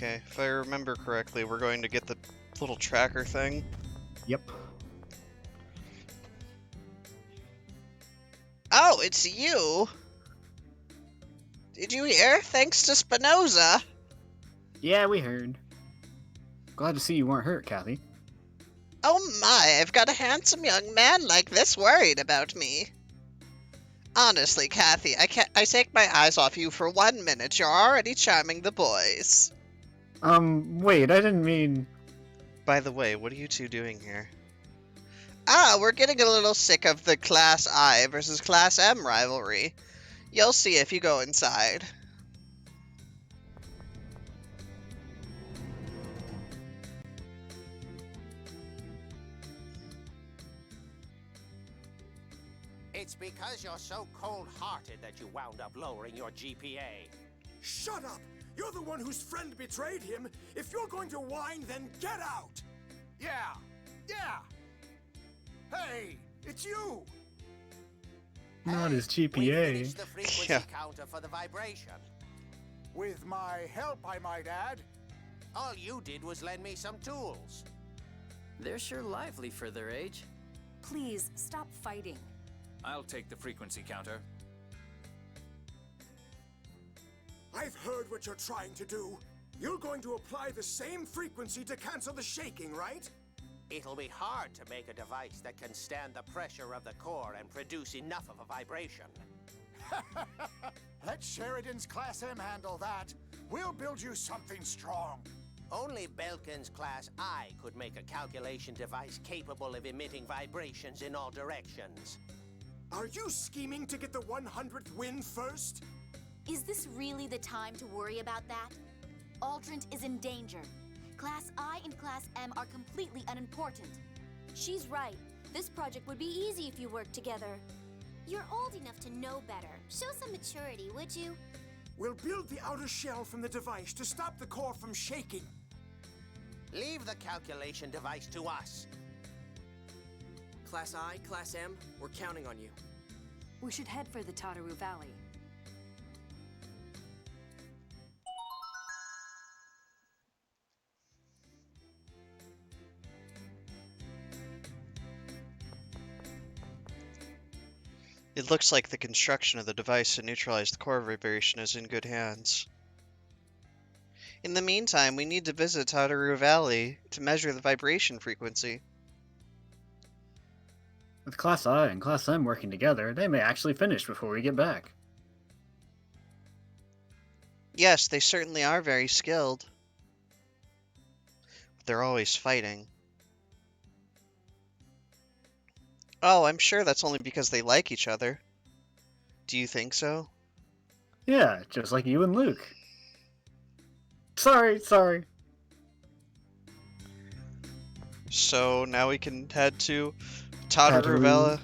Okay, if I remember correctly, we're going to get the little tracker thing. Yep. Oh, it's you! Did you hear? Thanks to Spinoza. Yeah, we heard. Glad to see you weren't hurt, Kathy. Oh my, I've got a handsome young man like this worried about me. Honestly, Kathy, I take my eyes off you for 1 minute. You're already charming the boys. Wait, I didn't mean... By the way, what are you two doing here? Ah, we're getting a little sick of the Class I versus Class M rivalry. You'll see if you go inside. It's because you're so cold-hearted that you wound up lowering your GPA. Shut up! You're the one whose friend betrayed him. If you're going to whine, then get out! Yeah! Yeah! Hey! It's you! Not his We GPA. finished the frequency Yeah. counter for the vibration. With my help, I might add. All you did was lend me some tools. They're sure lively for their age. Please, stop fighting. I'll take the frequency counter. I've heard what you're trying to do. You're going to apply the same frequency to cancel the shaking, right? It'll be hard to make a device that can stand the pressure of the core and produce enough of a vibration. Let Sheridan's Class M handle that. We'll build you something strong. Only Belkin's Class I could make a calculation device capable of emitting vibrations in all directions. Are you scheming to get the 100th win first? Is this really the time to worry about that? Aldrint is in danger. Class I and Class M are completely unimportant. She's right. This project would be easy if you worked together. You're old enough to know better. Show some maturity, would you? We'll build the outer shell from the device to stop the core from shaking. Leave the calculation device to us. Class I, Class M, we're counting on you. We should head for the Tataru Valley. It looks like the construction of the device to neutralize the core vibration is in good hands. In the meantime, we need to visit Tataru Valley to measure the vibration frequency. With Class I and Class M working together, they may actually finish before we get back. Yes, they certainly are very skilled. But they're always fighting. Oh, I'm sure that's only because they like each other. Do you think so? Yeah, just like you and Luke. Sorry. So now we can head to Tataru Valley.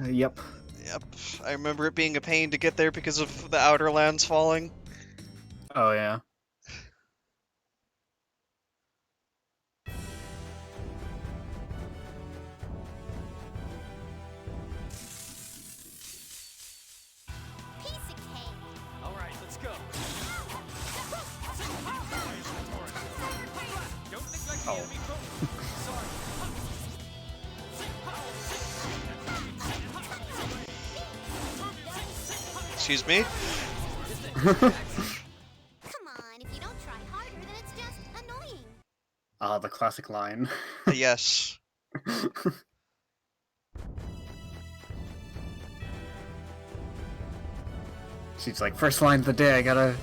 Yep. Yep. I remember it being a pain to get there because of the outer lands falling. Oh, yeah. Piece of cake. All right, let's go. Don't neglect the Oh. enemy focus. Sorry. Excuse me? Come on, if you don't try harder, then it's just annoying. Ah, the classic line. Yes. She's like, first line of the day, I gotta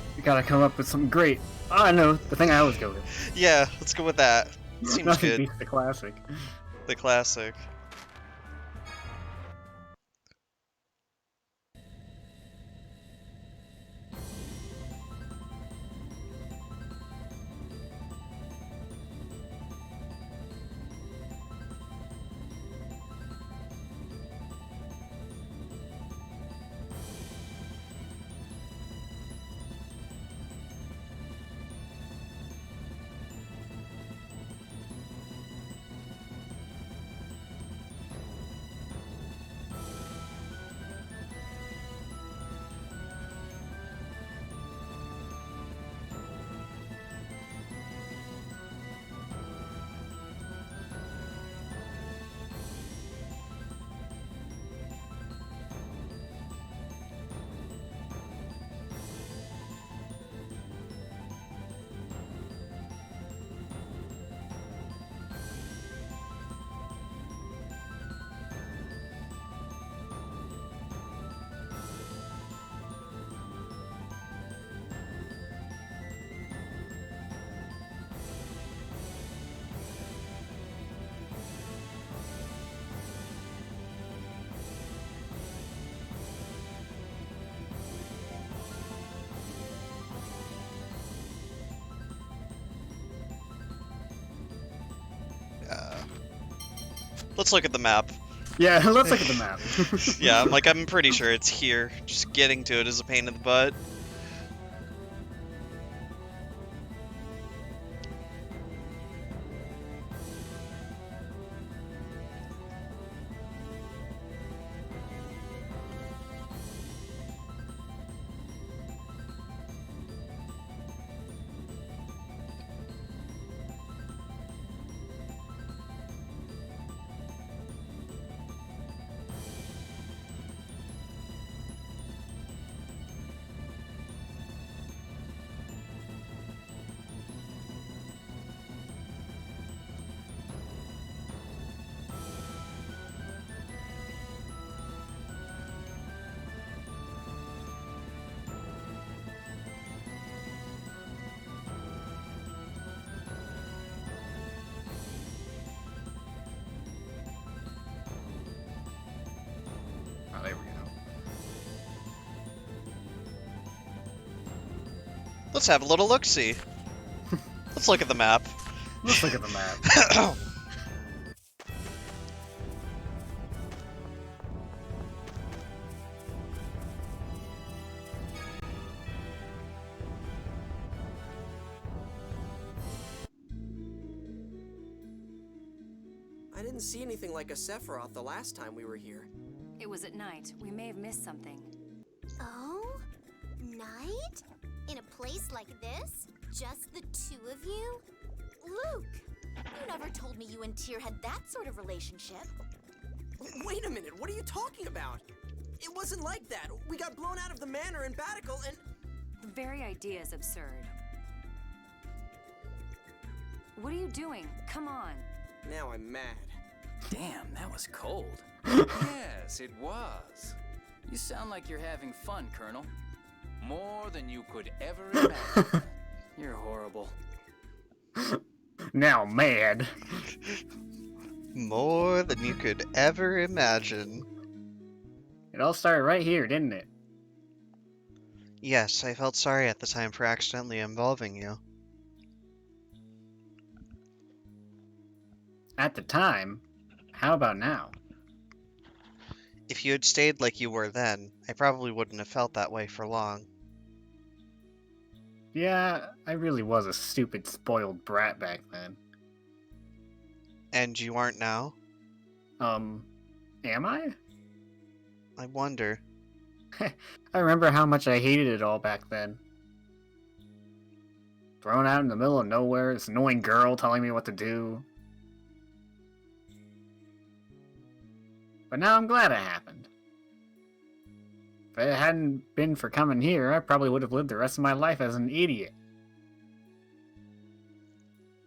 come up with something great. Ah, no, the thing I always go with. Yeah, let's go with that. Seems Nothing good. beats the classic. The classic. Let's look at the map. Yeah, let's look at the map. Yeah, I'm pretty sure it's here. Just getting to it is a pain in the butt. Oh, there we go. Let's have a little look-see. Let's look at the map. Let's look at the map. I didn't see anything like a Sephiroth the last time we were here. It was at night. We may have missed something. Oh? Night? In a place like this? Just the two of you? Luke, you never told me you and Tyr had that sort of relationship. Wait a minute, what are you talking about? It wasn't like that. We got blown out of the manor in Batical and... The very idea is absurd. What are you doing? Come on. Now I'm mad. Damn, that was cold. Yes, it was. You sound like you're having fun, Colonel. More than you could ever imagine. You're horrible. Now mad. More than you could ever imagine. It all started right here, didn't it? Yes, I felt sorry at the time for accidentally involving you. At the time? How about now? If you had stayed like you were then, I probably wouldn't have felt that way for long. Yeah, I really was a stupid, spoiled brat back then. And you aren't now? Am I? I wonder. I remember how much I hated it all back then. Thrown out in the middle of nowhere, this annoying girl telling me what to do. But now I'm glad it happened. If it hadn't been for coming here, I probably would have lived the rest of my life as an idiot.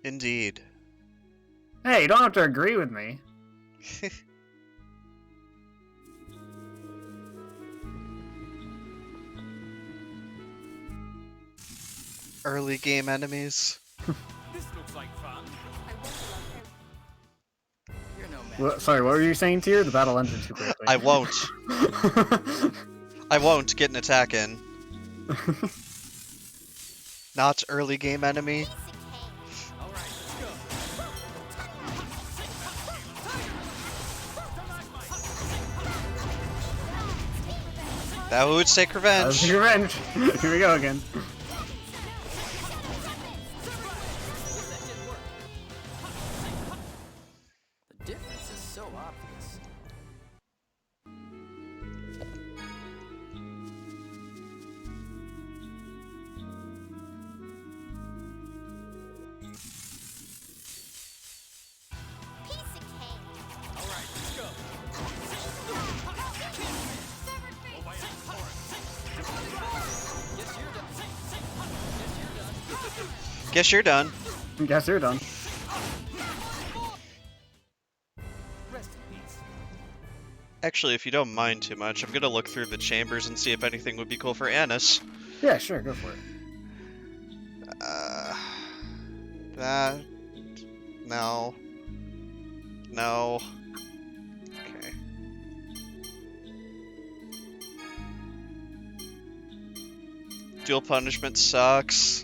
Indeed. Hey, you don't have to agree with me. Early game enemies. This looks like fun. You're no match. Well, sorry, what were you saying, Tyr? The battle ended too quickly. I won't. I won't get an attack in. Not early game enemy. All right, let's go. That would take That was revenge. revenge. Here we go again. The difference is so obvious. Piece of cake. All right, let's go. Guess you're done. Guess you're done. Rest in peace. Actually, if you don't mind too much, I'm gonna look through the chambers and see if anything would be cool for Annis. Yeah, sure, go for it. That... No. No. Okay. Dual punishment sucks.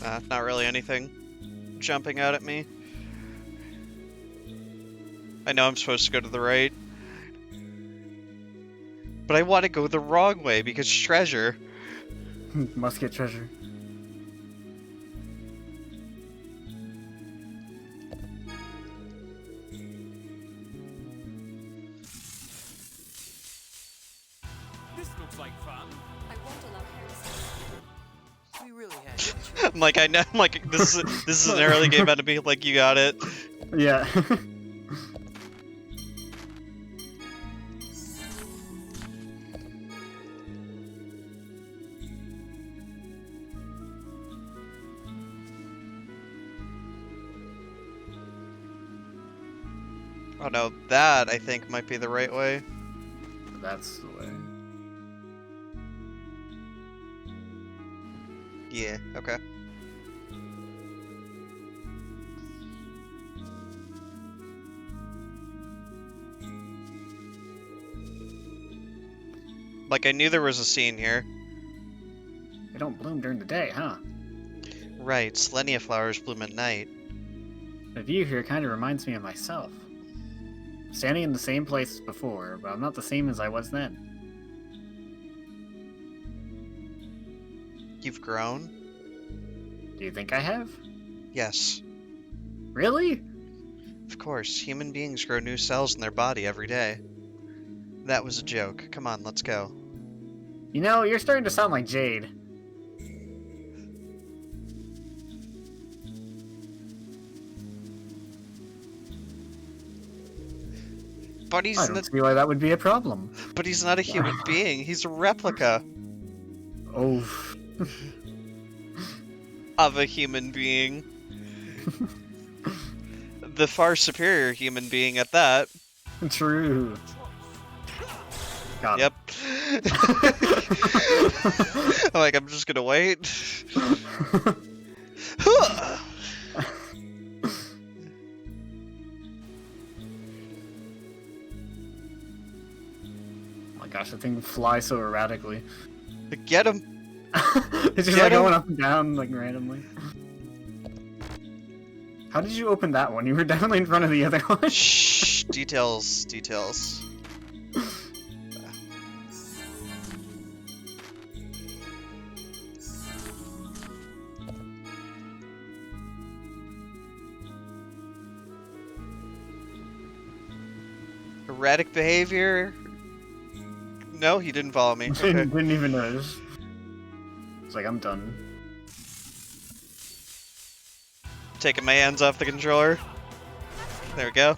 Not really anything jumping out at me. I know I'm supposed to go to the right. But I want to go the wrong way because treasure. Must get treasure. This looks like fun. I won't allow heresy. We really had. I'm like, I know. I'm like, this is an early game enemy. Like, you got it. Yeah. Oh no, that I think might be the right way. That's the way. Yeah, okay. Like, I knew there was a scene here. They don't bloom during the day, huh? Right, Selenia flowers bloom at night. The view here kind of reminds me of myself. Standing in the same place as before, but I'm not the same as I was then. You've grown? Do you think I have? Yes. Really? Of course, human beings grow new cells in their body every day. That was a joke. Come on, let's go. You know, you're starting to sound like Jade. But I he's don't not, see why that would be a problem. but he's not a human being. He's a replica Oh. of a human being. The far superior human being at that. True. Got Yep. I'm like, I'm just gonna wait. Oh my gosh, that thing flies so erratically. Get him! It's just Get like him. going up and down like randomly. How did you open that one? You were definitely in front of the other one. Shh. Details. Details. Erratic behavior? No, he didn't follow me. Okay. Didn't even notice. It's like, I'm done. Taking my hands off the controller. There we go.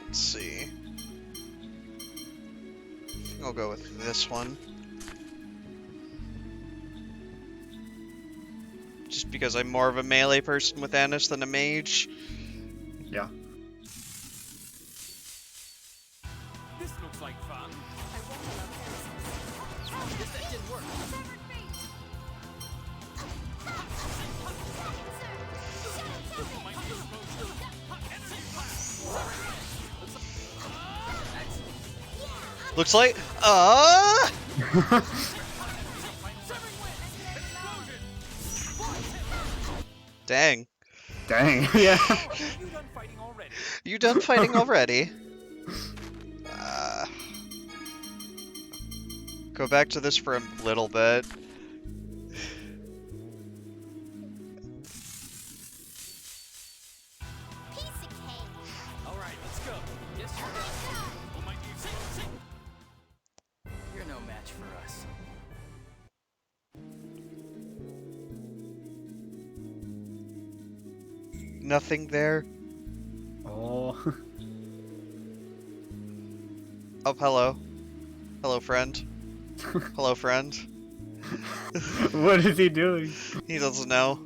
Let's see. I'll go with this one. Just because I'm more of a melee person with Annis than a mage. Yeah. This looks like fun. I won't allow heresy. Guess that didn't work. Looks like Dang. Dang, yeah. You done fighting already? You done fighting already? Go back to this for a little bit. Piece of cake. All right, let's go. Yes, you're done. People might need some. You're no match for us. Nothing there. Oh. Oh, hello. Hello, friend. Hello, friend. What is he doing? He doesn't know.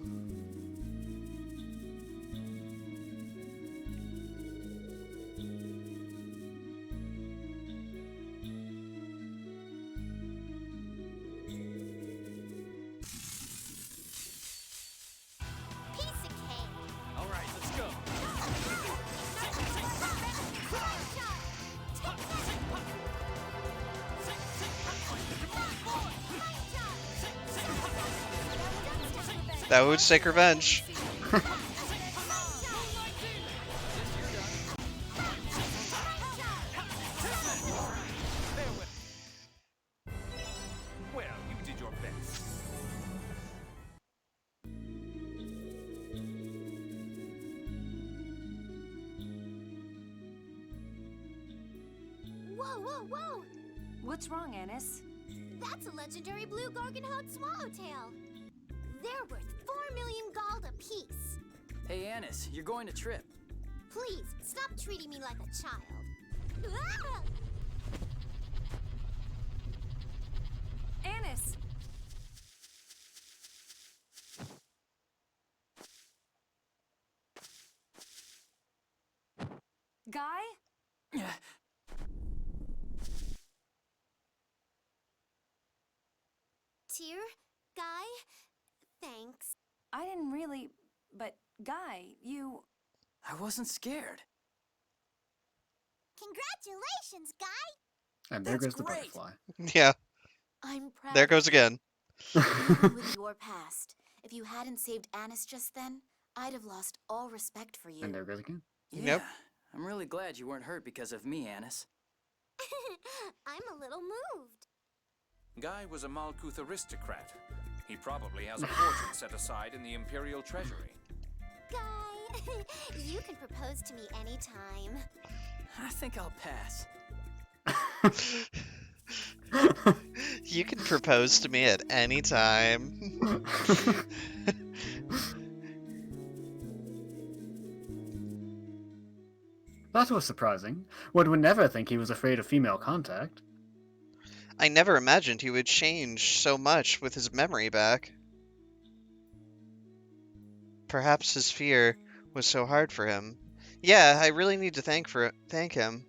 That would take revenge. Well, you did your best. Whoa, whoa, whoa! What's wrong, Annis? That's a legendary blue Gorgonhawk swallowtail. They're worth 4 million gold apiece. Hey, Annis, you're going to trip. Please, stop treating me like a child. Ah! Annis! Guy? Tear? Guy? Thanks. I didn't really... But, Guy, you... I wasn't scared. Congratulations, Guy! And there That's goes the great. butterfly. Yeah, I'm proud. there goes again. Even with your past, if you hadn't saved Annis just then, I'd have lost all respect for you. And there goes again. Yeah, Yep. I'm really glad you weren't hurt because of me, Annis. I'm a little moved. Guy was a Malkuth aristocrat. He probably has a fortune set aside in the Imperial Treasury. Guy, you can propose to me anytime. I think I'll pass. You can propose to me at any time. That was surprising. One would never think he was afraid of female contact. I never imagined he would change so much with his memory back. Perhaps his fear was so hard for him. Yeah, I really need to thank him.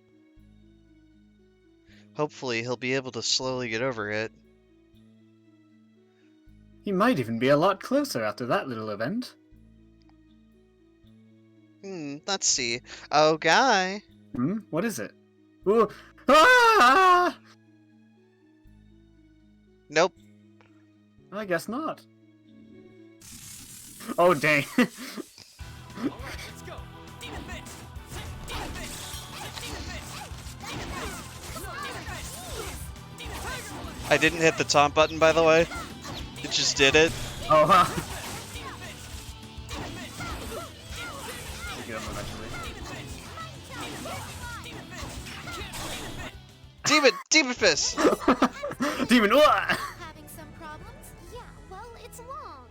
Hopefully he'll be able to slowly get over it. He might even be a lot closer after that little event. Let's see. Oh, Guy. What is it? Ooh. Ah! Nope. I guess not. Oh, dang. All right, let's go. Demon Fist! Demon Fist! Demon Fist! Demon Fist! Demon Fist! I didn't hit the taunt button, by the way. It just did it. Oh, wow. We'll get him eventually. Demon Fist! Demon, what? Having some problems? Yeah, well, it's long.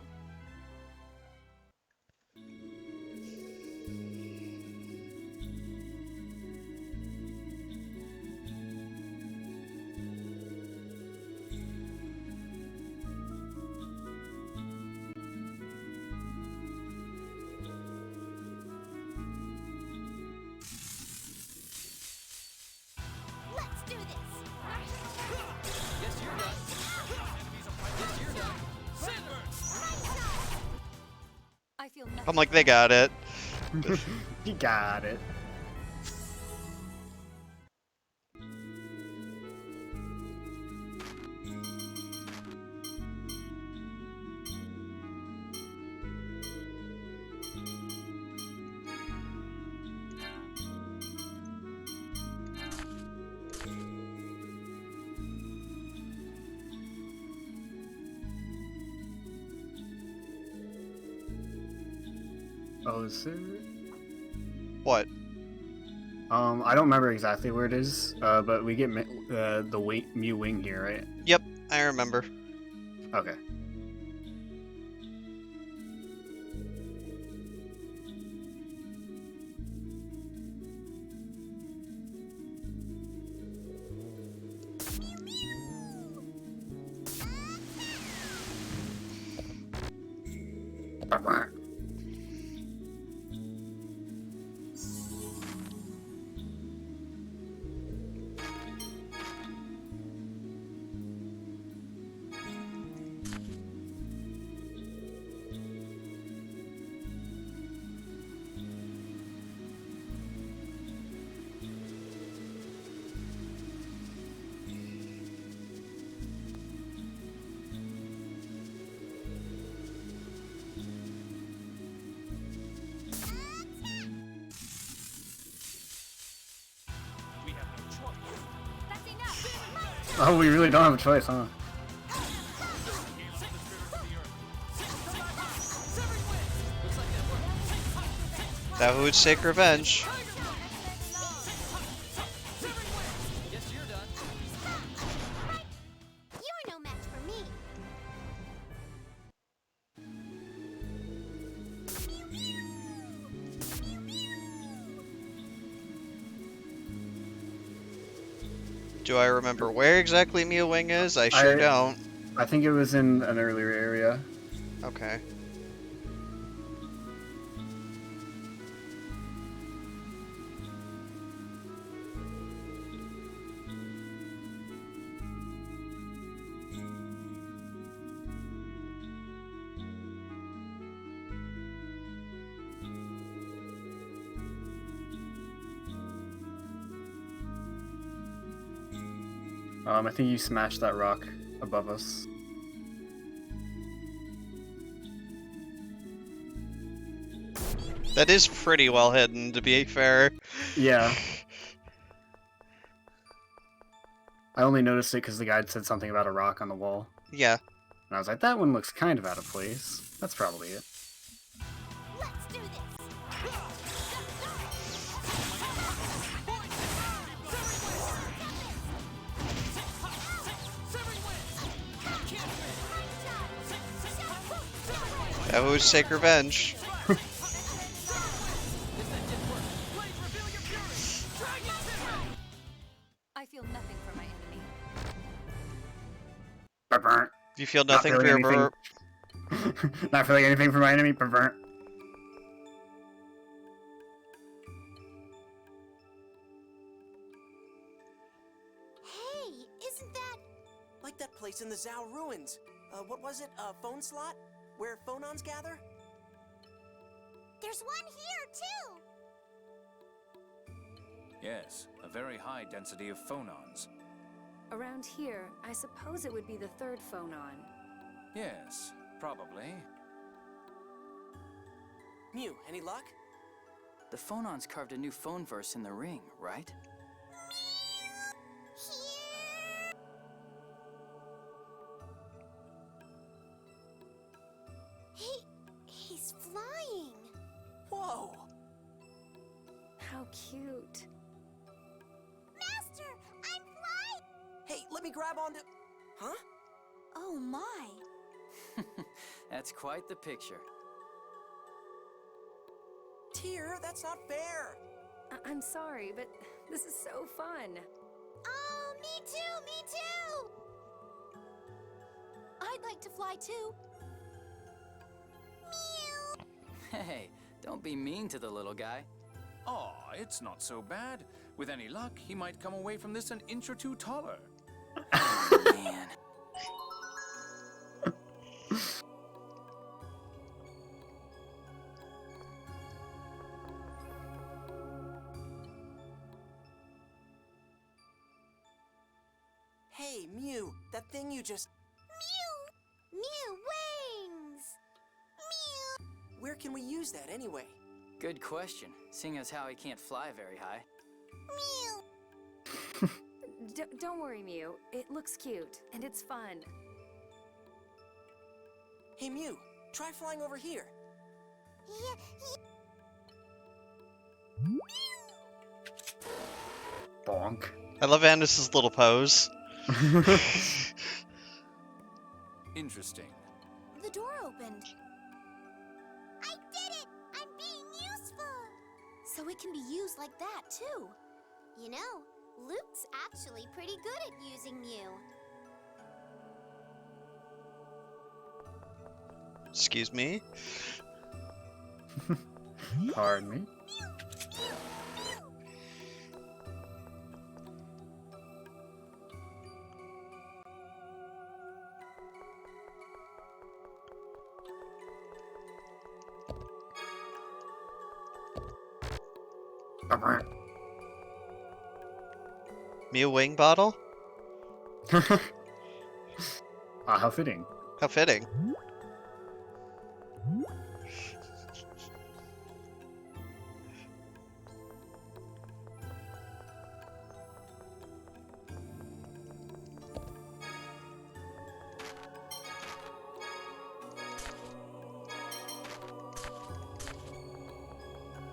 Let's do this. Yes, you're done. Yes, you're done. Silver! I feel nothing. I'm like, they got it. You got it. Oh, is there... What? I don't remember exactly where it is, but we get the Mew Wing here, right? Yep, I remember. Okay. Oh, we really don't have a choice, huh? That would take revenge. You're no match for me. Do I remember where exactly Mew Wing is? I sure don't. I think it was in an earlier area. Okay. I think you smashed that rock above us. That is pretty well hidden, to be fair. Yeah. I only noticed it because the guide said something about a rock on the wall. Yeah. And I was like, that one looks kind of out of place. That's probably it. Let's do this. That would take revenge. I feel nothing for my enemy. Pervert. You feel Not nothing for feeling your anything. Not feeling anything for my enemy, pervert. Hey, isn't that... Like that place in the Zhao ruins. What was it? Phone slot? Where phonons gather? There's one here, too! Yes, a very high density of phonons. Around here, I suppose it would be the third phonon. Yes, probably. Mew, any luck? The phonons carved a new phone verse in the ring, right? He's flying. Whoa! How cute. Master, I'm flying! Hey, let me grab onto... Huh? Oh my. That's quite the picture. Tyr, that's not fair! I'm sorry, but this is so fun. Oh, me too, me too! I'd like to fly too. Hey, don't be mean to the little guy. Aw, it's not so bad. With any luck, he might come away from this an inch or two taller. Oh, man. Hey, Mew, that thing you just... Mew! Mew wings! Mew! Where can we use that anyway? Good question, seeing as how he can't fly very high. Mew! Don't worry, Mew. It looks cute, and it's fun. Hey, Mew, try flying over here. Bonk. I love Andis's little pose. Interesting. The door opened, I did it! I'm being useful! so it can be used like that too. You know, Luke's actually pretty good at using Mew. Excuse me? Pardon me. Pervert. Mew Wing bottle? How fitting. How fitting.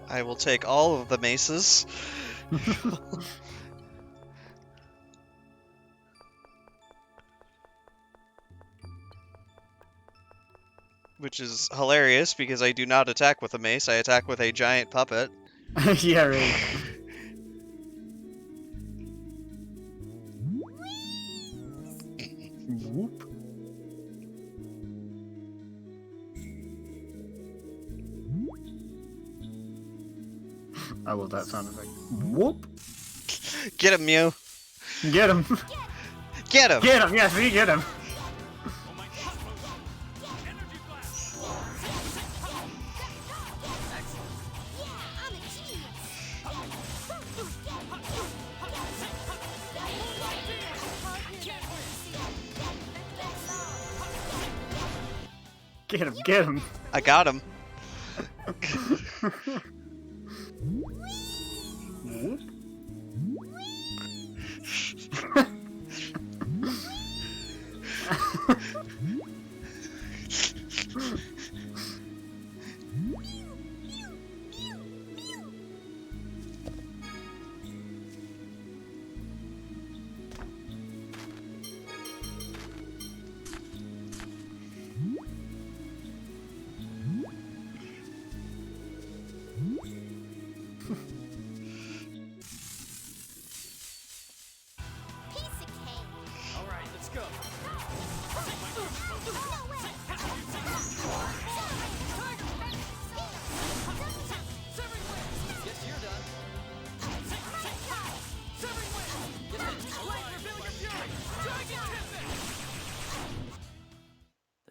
I will take all of the maces. Which is hilarious because I do not attack with a mace, I attack with a giant puppet. Yeah, right. Whoop. I love that sound effect. Whoop. Get him, Mew. Get him. Get him. Get him. Yes, we get him. Get him. Get him. I got him. Whoop.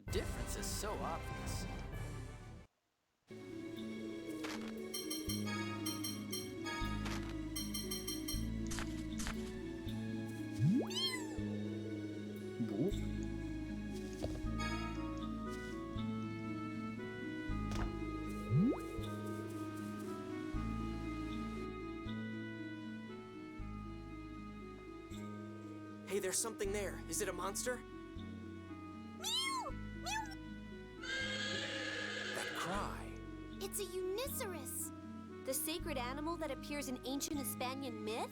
The difference is so obvious. Whoop. Hey, there's something there. Is it a monster? That cry. It's a Uniceros. The sacred animal that appears in ancient Hispanian myth?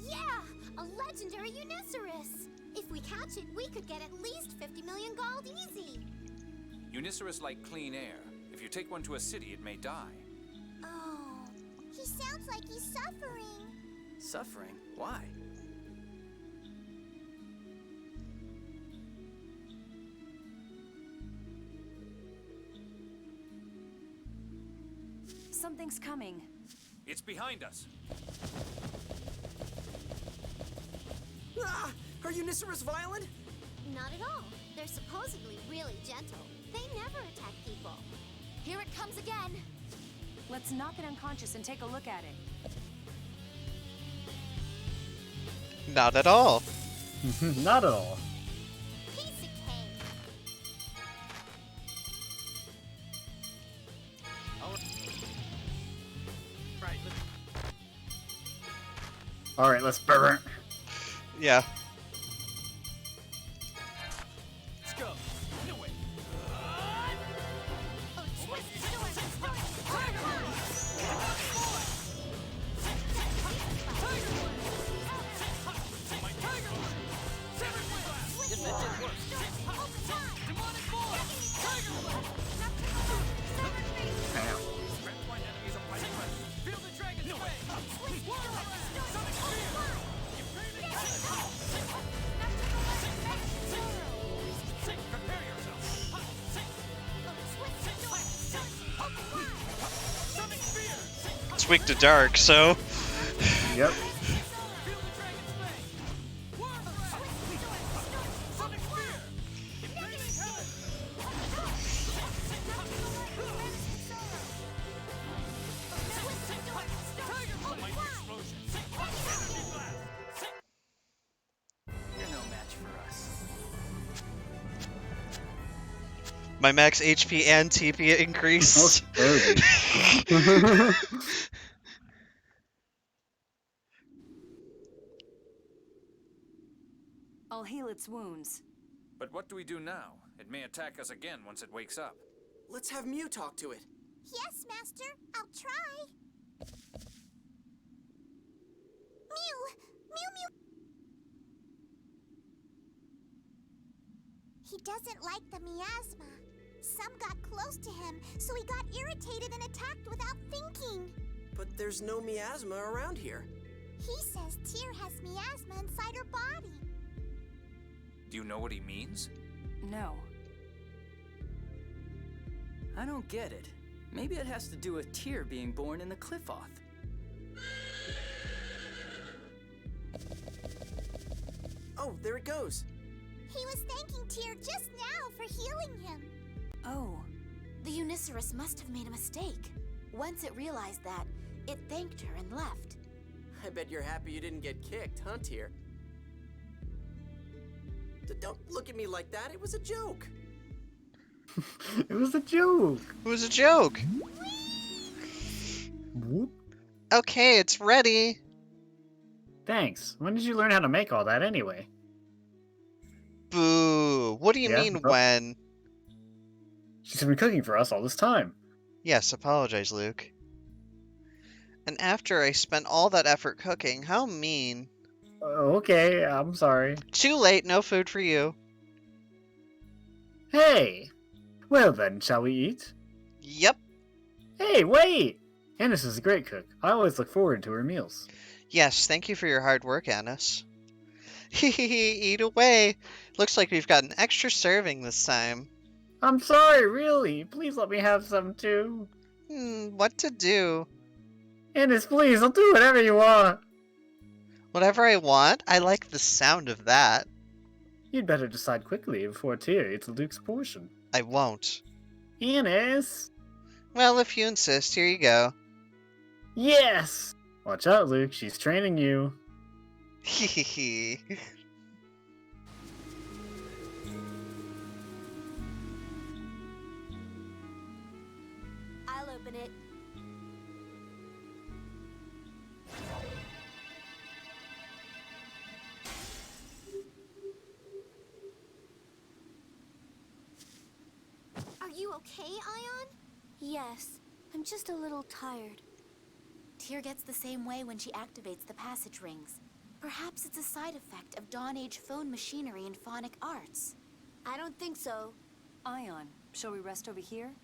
Yeah, a legendary Uniceros. If we catch it, we could get at least 50 million gold easy. Uniceros like clean air. If you take one to a city, it may die. Oh, he sounds like he's suffering. Suffering? Why? Something's coming. It's behind us. Ah! Are Uniceros violent? Not at all. They're supposedly really gentle. They never attack people. Here it comes again. Let's knock it unconscious and take a look at it. Not at all. Not at all. Piece of cake. All right, let's burn. Yeah. Let's go. No way. It's weak to dark, so. Yep. You're no match for us. My max HP and TP increased. I'll heal its wounds. But what do we do now? It may attack us again once it wakes up. Let's have Mew talk to it. Yes, Master. I'll try. Mew! Mew Mew! He doesn't like the miasma. Some got close to him, so he got irritated and attacked without thinking. But there's no miasma around here. He says Tyr has miasma inside her body. Do you know what he means? No. I don't get it. Maybe it has to do with Tyr being born in the Qliphoth. Oh, there it goes. He was thanking Tyr just now for healing him. Oh. The Uniceros must have made a mistake. Once it realized that, it thanked her and left. I bet you're happy you didn't get kicked, huh, Tyr? Don't look at me like that. It was a joke. It was a joke. It was a joke. Whoop. Okay, it's ready. Thanks. When did you learn how to make all that anyway? Boo. What do you Yeah, mean bro. when? She's been cooking for us all this time. Yes, apologize, Luke. And after I spent all that effort cooking, how mean. Okay, I'm sorry. Too late, no food for you. Hey! Well then, shall we eat? Yep. Hey, wait! Annis is a great cook. I always look forward to her meals. Yes, thank you for your hard work, Annis. Eat away. Looks like we've got an extra serving this time. I'm sorry, really. Please let me have some too. What to do? Annis, please, I'll do whatever you want. Whatever I want? I like the sound of that. You'd better decide quickly before Tyr eats Luke's portion. I won't. Annis! Well, if you insist, here you go. Yes! Watch out, Luke. She's training you. Hehehe. I'll open it. Are you okay, Ion? Yes, I'm just a little tired. Tyr gets the same way when she activates the passage rings. Perhaps it's a side effect of Dawn Age phone machinery and phonic arts. I don't think so. Ion, shall we rest over here?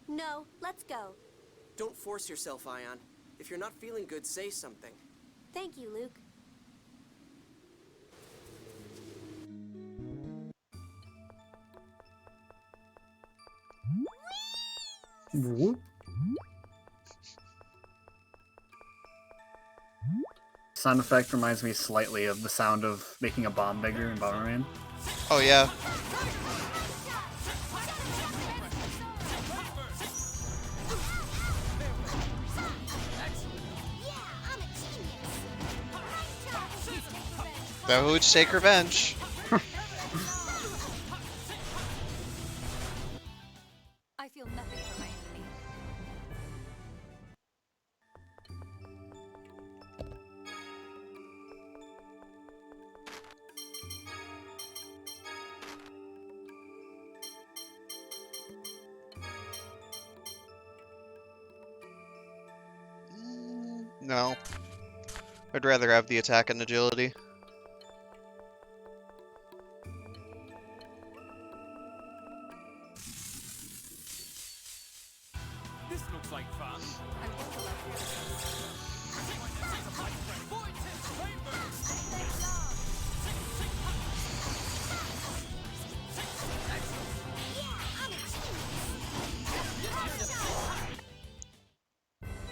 No, let's go. Don't force yourself, Ion. If you're not feeling good, say something. Thank you, Luke. Whoop. Sound effect reminds me slightly of the sound of making a bomb bigger in Bomberman. Oh, yeah. That would take revenge. I feel nothing for my enemy. No. I'd rather have the attack and agility. This looks like fun.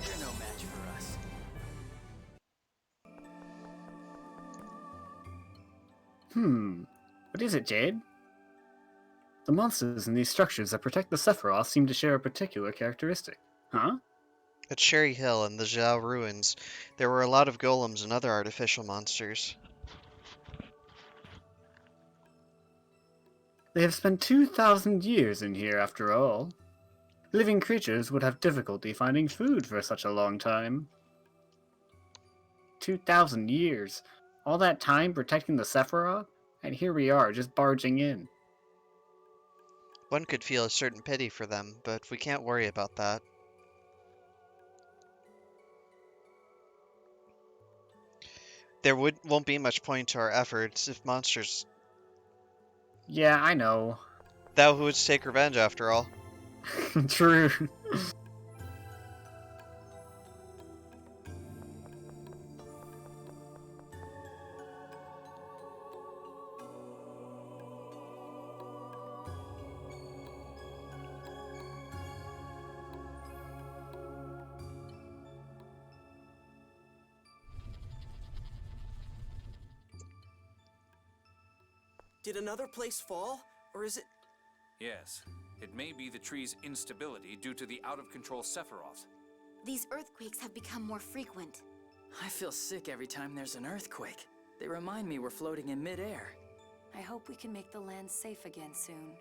You're no match for us. What is it, Jade? The monsters in these structures that protect the Sephiroth seem to share a particular characteristic. Huh? At Cherry Hill and the Zhao ruins, there were a lot of golems and other artificial monsters. They have spent 2,000 years in here after all. Living creatures would have difficulty finding food for such a long time. 2,000 years. All that time protecting the Sephiroth? And here we are, just barging in. One could feel a certain pity for them, but we can't worry about that. There won't be much point to our efforts if monsters... Yeah, I know. Thou who wouldst take revenge, after all. True. Did another place fall? Or is it... Yes. It may be the tree's instability due to the out-of-control Sephiroth. These earthquakes have become more frequent. I feel sick every time there's an earthquake. They remind me we're floating in midair. I hope we can make the land safe again soon.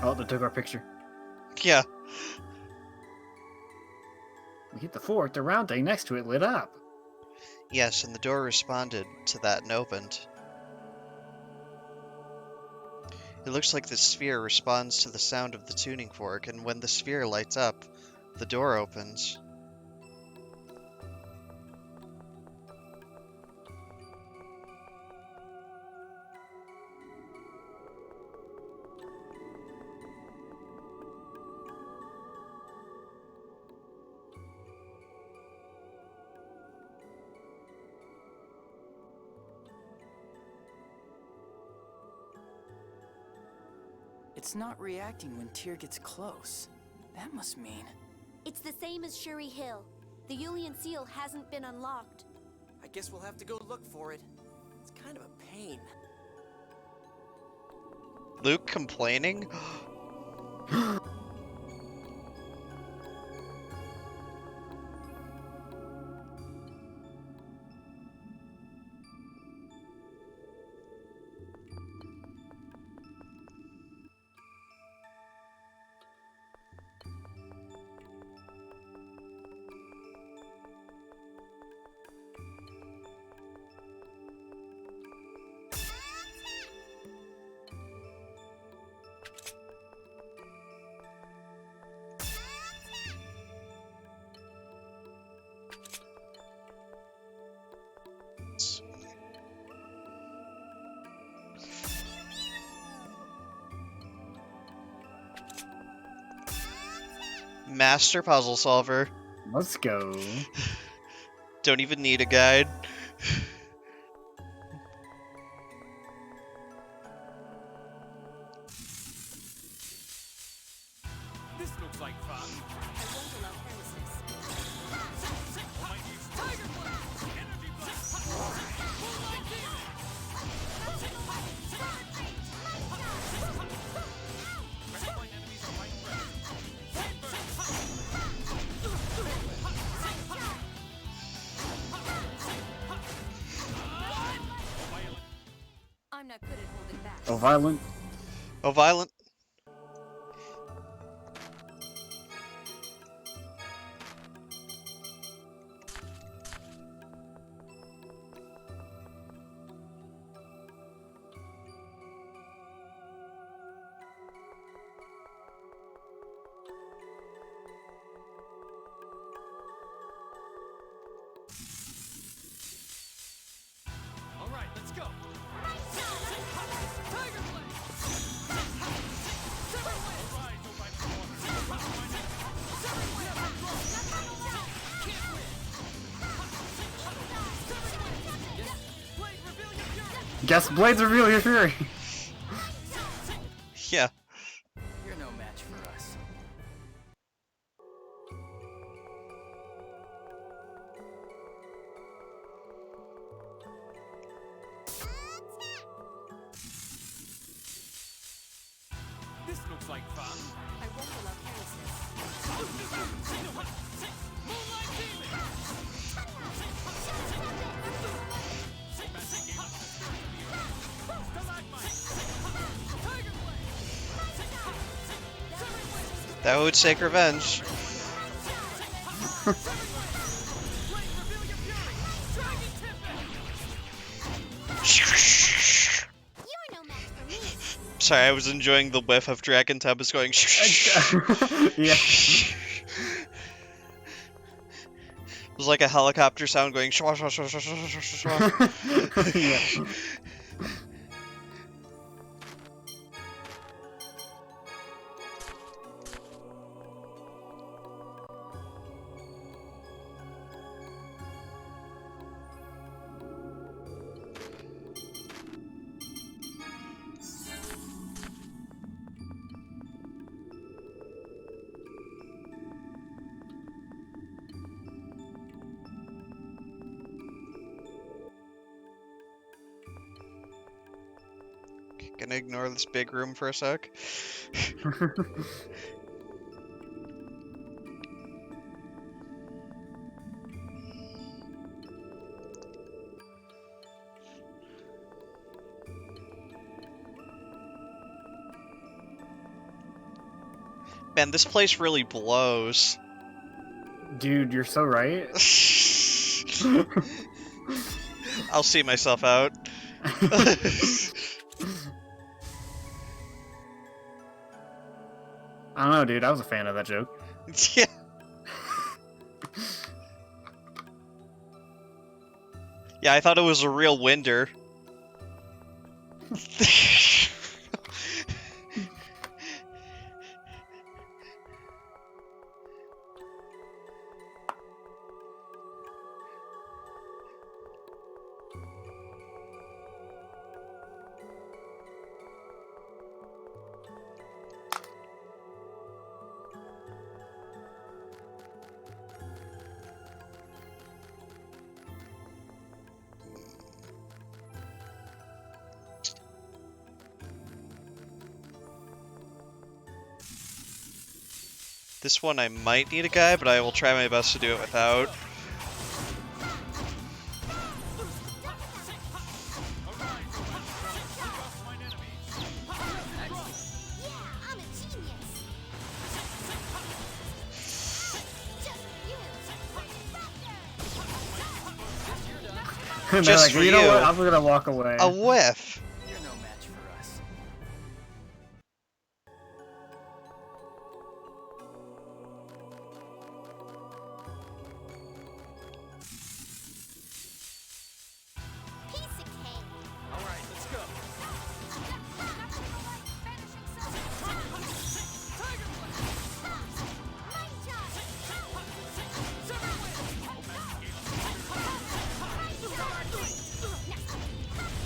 Oh, they took our picture. Yeah. We hit the fort, the round thing next to it lit up. Yes, and the door responded to that and opened. It looks like the sphere responds to the sound of the tuning fork, and when the sphere lights up, the door opens. It's not reacting when Tyr gets close. That must mean... It's the same as Shuri Hill. The Yulian seal hasn't been unlocked. I guess we'll have to go look for it. It's kind of a pain. Luke complaining? Master puzzle solver. Let's go. Don't even need a guide. This looks like fun. I won't allow carelessness. Tiger Blast! Energy Blast! Moonlight Demon! Redline enemies are right present. I'm not good at holding back. Oh, violent. Oh, violent. All right, let's go. Tiger Guess Blades reveal your fury. Yeah. You're no match for us. This looks like fun. I won't allow carelessness. Moonlight Demon! That would take revenge. Sorry, I was enjoying the whiff of Dragon Tempest going. Yeah. It was like a helicopter sound going. Shwa, shwa, shwa, shwa, shwa, shwa, shwa. Yeah. Gonna ignore this big room for a sec. Man, this place really blows. Dude, you're so right. I'll see myself out. I don't know, dude. I was a fan of that joke. Yeah. Yeah, I thought it was a real winder. This one I might need a guy, but I will try my best to do it without. They're Just like, for you know you. what? I'm gonna walk away. A whiff. You're no match for us. All right, let's go.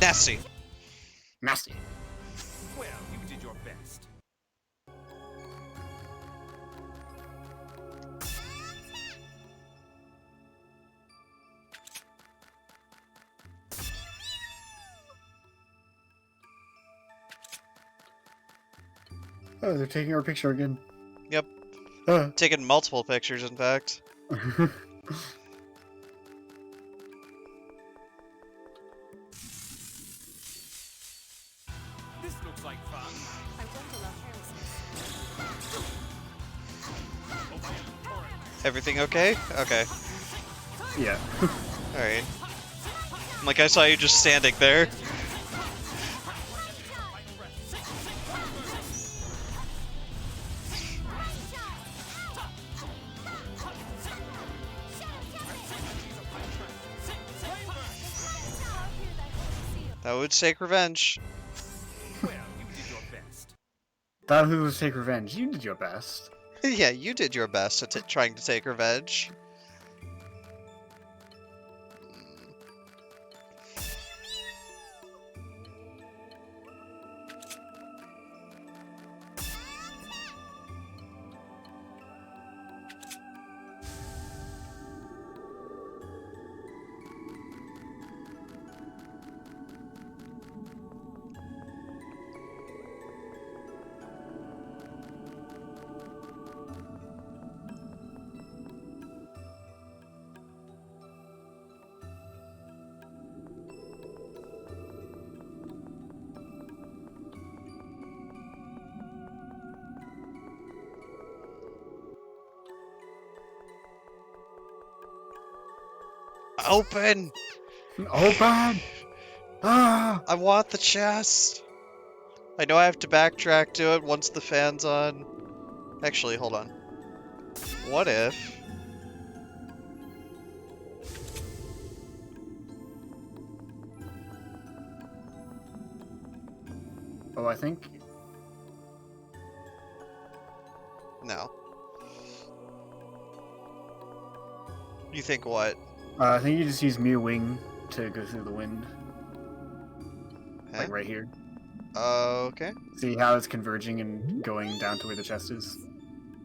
Nasty. Nasty. Well, you did your best. Oh, they're taking our picture again. Yep. Uh. Taken multiple pictures, in fact. This looks like fun. I don't allow carelessness. Everything okay? Okay. Yeah. Alright. Like, I saw you just standing there. That would take revenge. Well, you did your best. Thought who would take revenge? You did your best. Yeah, you did your best at trying to take revenge. Open! Open! Ah! I want the chest! I know I have to backtrack to it once the fan's on. Actually, hold on. What if... Oh, I think... No. You think what? I think you just use Mew Wing to go through the wind. Huh? Like right here. Okay. See how it's converging and going down to where the chest is?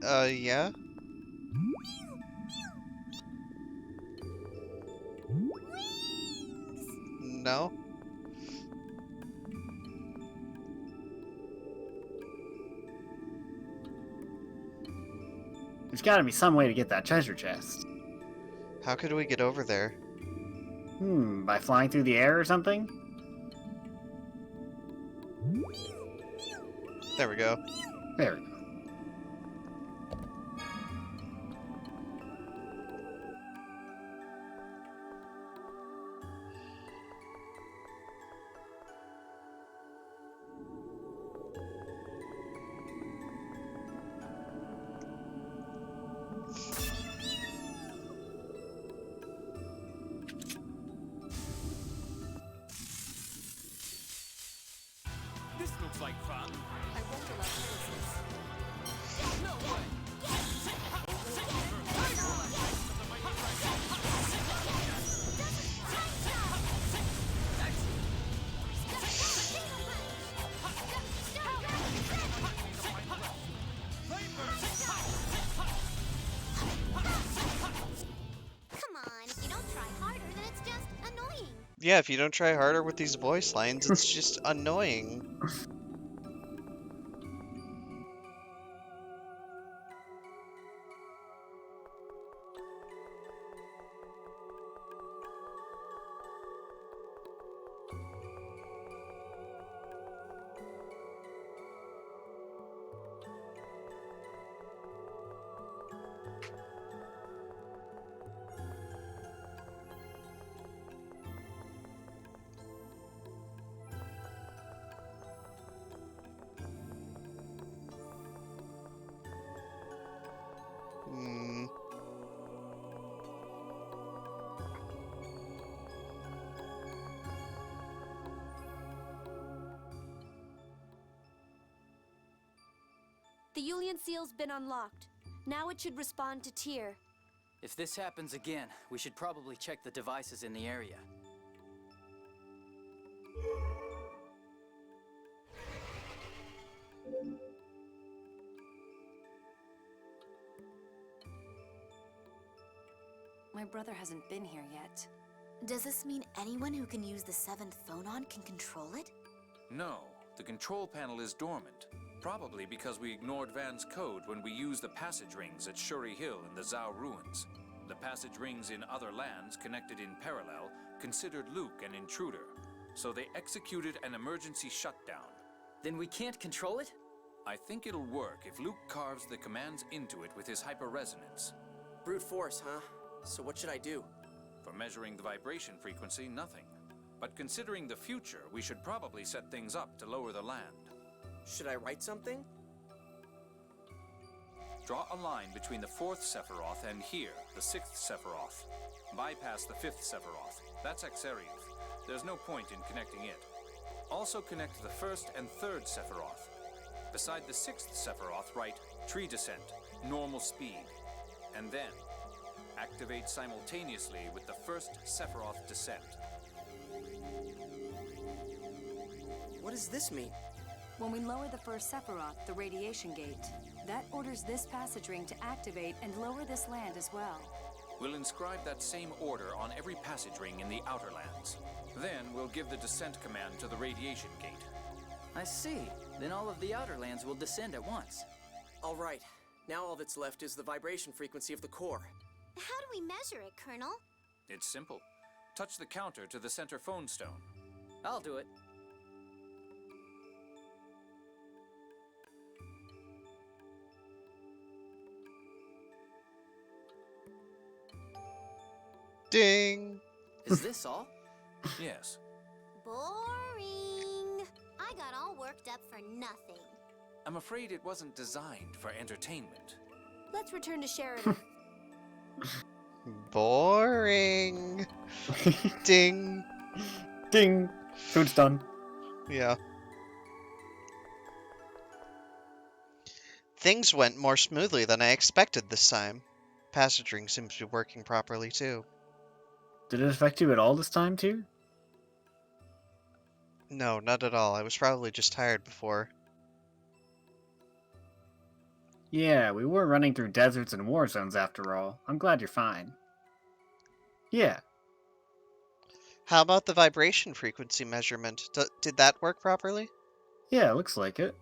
Yeah. No. There's gotta be some way to get that treasure chest. How could we get over there? By flying through the air or something? There we go. There we go. This looks like fun. I won't allow No way. Come on, if you don't try harder, then it's just annoying. Yeah, if you don't try harder with these voice lines, it's just annoying. Hmm. The Yulian seal's been unlocked. Now it should respond to Tyr. If this happens again, we should probably check the devices in the area. My brother hasn't been here yet. Does this mean anyone who can use the 7th phonon can control it? No, the control panel is dormant. Probably because we ignored Van's code when we used the passage rings at Shuri Hill in the Zhao ruins. The passage rings in other lands connected in parallel considered Luke an intruder, so they executed an emergency shutdown. Then we can't control it? I think it'll work if Luke carves the commands into it with his hyperresonance. Brute force, huh? So what should I do? For measuring the vibration frequency, nothing. But considering the future, we should probably set things up to lower the land. Should I write something? Draw a line between the 4th Sephiroth and here, the 6th Sephiroth. Bypass the 5th Sephiroth. That's Axariev. There's no point in connecting it. Also connect the 1st and 3rd Sephiroth. Beside the 6th Sephiroth, write Tree Descent, normal speed. And then, activate simultaneously with the 1st Sephiroth descent. What does this mean? When we lower the first Sephiroth, the radiation gate, that orders this passage ring to activate and lower this land as well. We'll inscribe that same order on every passage ring in the Outer Lands. Then we'll give the descent command to the radiation gate. I see. Then all of the outer lands will descend at once. All right. Now all that's left is the vibration frequency of the core. How do we measure it, Colonel? It's simple. Touch the counter to the center phone stone. I'll do it. Ding! Is this all? Yes. Boring. I got all worked up up for nothing. I'm afraid it wasn't designed for entertainment. Let's return to Sheridan. Boring. Ding. Ding. Food's done. Yeah. Things went more smoothly than I expected this time. Passage ring seems to be working properly too. Did it affect you at all this time, too? No, not at all. I was probably just tired before. Yeah, we were running through deserts and war zones after all. I'm glad you're fine. Yeah. How about the vibration frequency measurement? Did that work properly? Yeah, looks like it.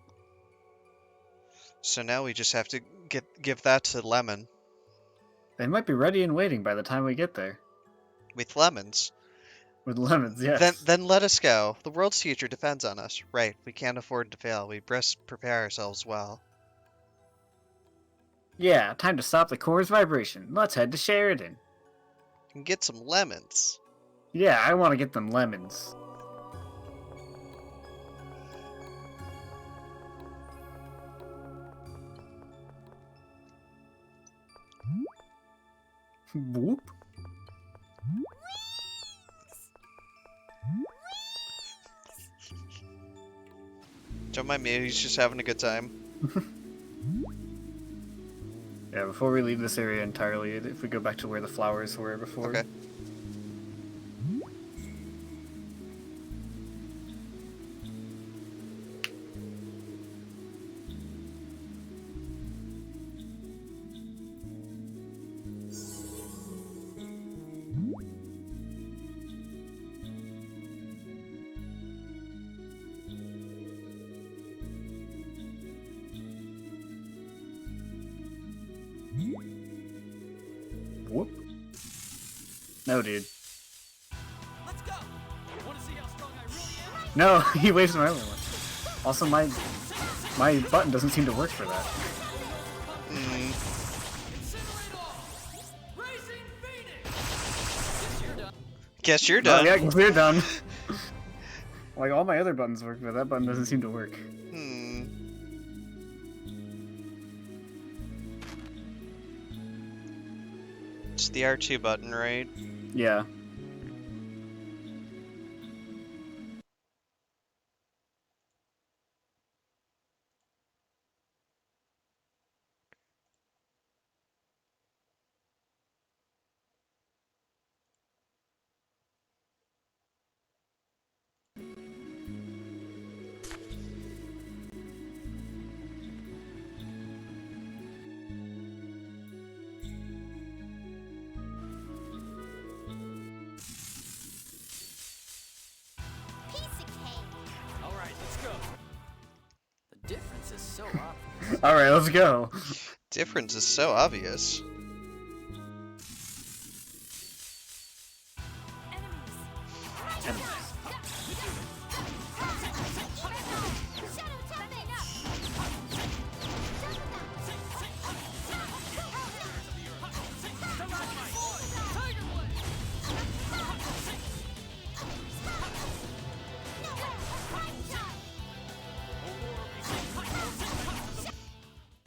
So now we just have to give that to Lemon. They might be ready and waiting by the time we get there. With lemons. With lemons, yes. Then let us go. The world's future depends on us. Right, we can't afford to fail. We best prepare ourselves well. Yeah, time to stop the core's vibration. Let's head to Sheridan. And get some lemons. Yeah, I want to get them lemons. Whoop. Don't mind me, he's just having a good time. Yeah, before we leave this area entirely, if we go back to where the flowers were before. Okay. Whoop. No, dude. Let's go. Want to see how strong I really am? No, he wasted my other one. Also, my button doesn't seem to work for that. Guess you're Oh, done. yeah, we're done. Like, all my other buttons work, but that button doesn't seem to work. It's the R2 button, right? Yeah. All right, let's go. The difference is so obvious. Alright, let's go. Difference is so obvious.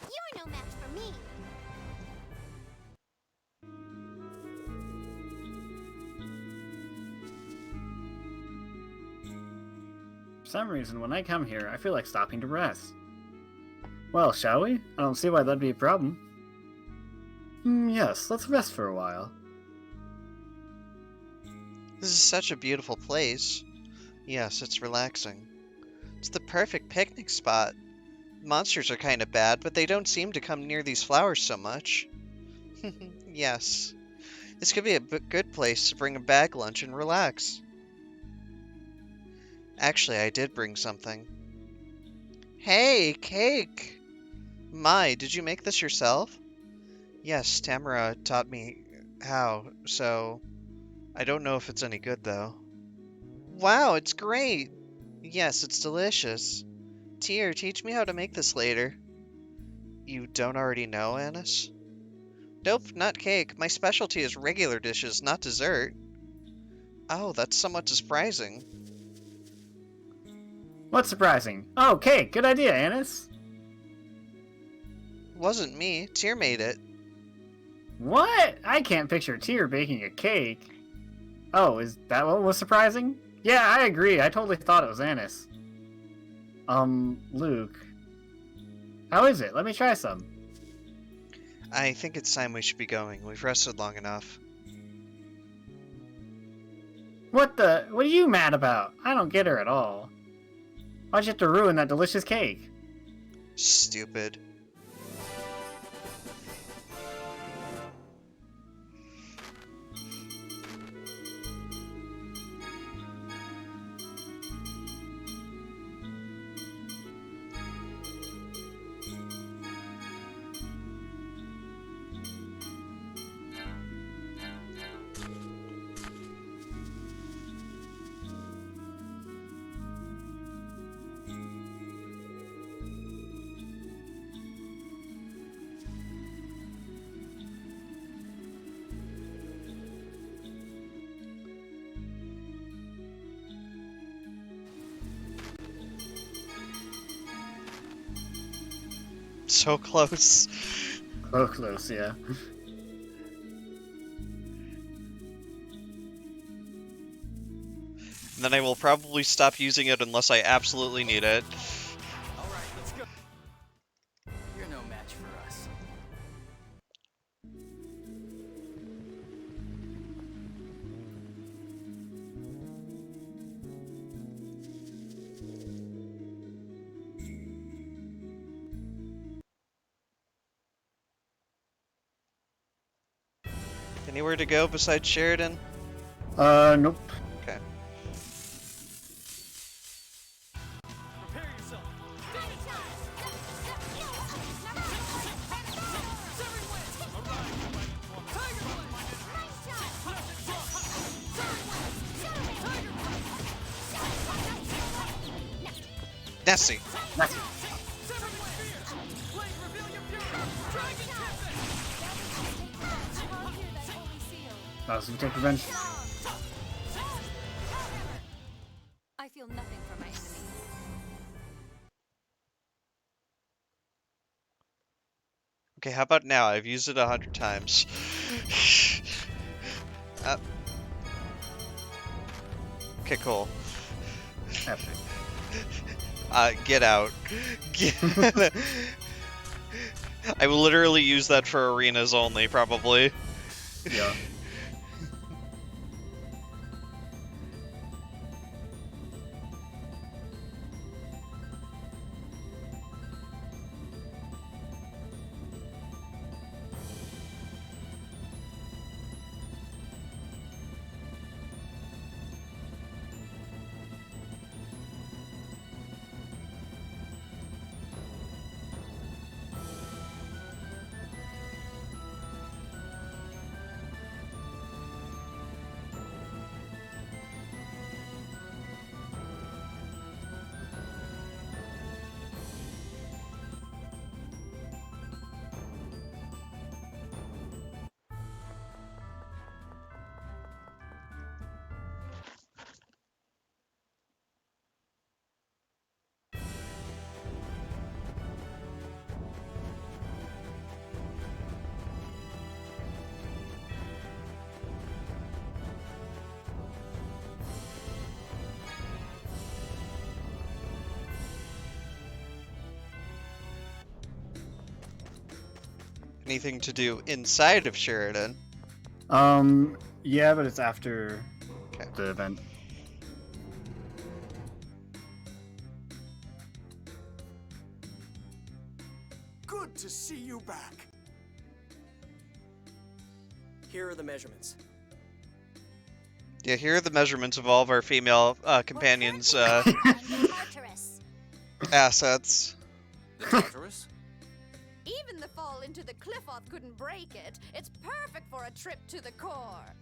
You're no match for me. For some reason, when I come here, I feel like stopping to rest. Well, shall we? I don't see why that'd be a problem. Yes, let's rest for a while. This is such a beautiful place. Yes, it's relaxing. It's the perfect picnic spot. Monsters are kind of bad, but they don't seem to come near these flowers so much. Yes. This could be a good place to bring a bag lunch and relax. Actually, I did bring something. Hey, cake! My, did you make this yourself? Yes, Tamara taught me how, so I don't know if it's any good though. Wow, it's great! Yes, it's delicious. Tyr, teach me how to make this later. You don't already know, Annis? Nope, not cake. My specialty is regular dishes, not dessert. Oh, that's somewhat surprising. What's surprising? Oh, cake! Good idea, Annis! Wasn't me. Tyr made it. What? I can't picture Tyr baking a cake. Oh, is that what was surprising? Yeah, I agree. I totally thought it was Annis. Luke. How is it? Let me try some. I think it's time we should be going. We've rested long enough. What are you mad about? I don't get her at all. Why'd you have to ruin that delicious cake? Stupid. So close. So close, yeah. And then I will probably stop using it unless I absolutely need it. Alright, let's go. You're no match for us. Anywhere to go besides Sheridan? Nope. Okay. Nessie. Nessie. Thousand take revenge. I feel nothing for my enemy. Okay, how about now? I've used it 100 times. Okay, cool. Epic. Get out. I will literally use that for arenas only, probably. Yeah. Anything to do inside of Sheridan? Yeah, but it's after Okay. the event. Good to see you back. Here are the measurements. Yeah, here are the measurements of all of our female companions' assets. The Tartarus? Even the fall into the Cliffoth couldn't break it. It's perfect for a trip to the core.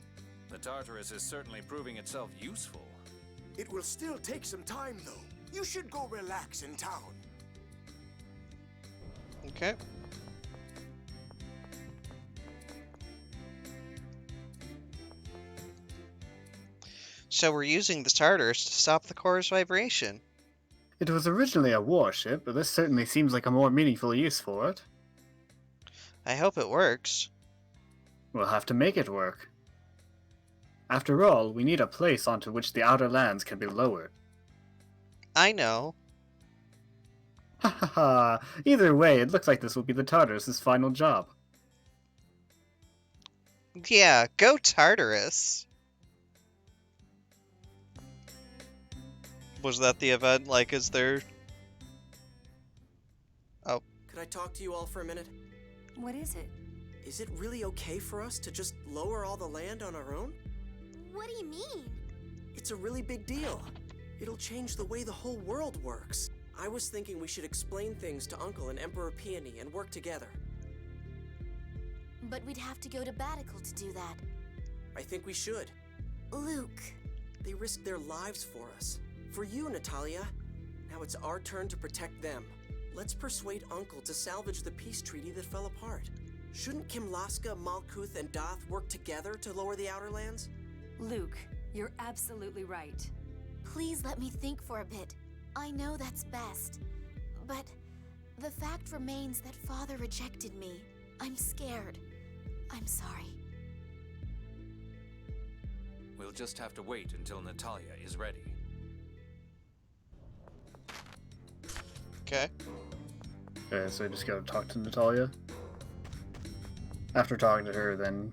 The Tartarus is certainly proving itself useful. It will still take some time, though. You should go relax in town. Okay. So we're using the Tartarus to stop the core's vibration. It was originally a warship, but this certainly seems like a more meaningful use for it. I hope it works. We'll have to make it work. After all, we need a place onto which the outer lands can be lowered. I know. Ha ha ha! Either way, it looks like this will be the Tartarus' final job. Yeah, go Tartarus. Was that the event? Like, is there... Oh. Could I talk to you all for a minute? What is it? Is it really okay for us to just lower all the land on our own? What do you mean? It's a really big deal. It'll change the way the whole world works. I was thinking we should explain things to Uncle and Emperor Peony and work together. But we'd have to go to Batical to do that. I think we should. Luke. They risked their lives for us. For you, Natalia. Now it's our turn to protect them. Let's persuade Uncle to salvage the peace treaty that fell apart. Shouldn't Kimlaska, Malkuth, and Doth work together to lower the Outer Lands? Luke, you're absolutely right. Please let me think for a bit. I know that's best. But the fact remains that Father rejected me. I'm scared. I'm sorry. We'll just have to wait until Natalia is ready. Okay. Okay, so I just gotta talk to Natalia. After talking to her, then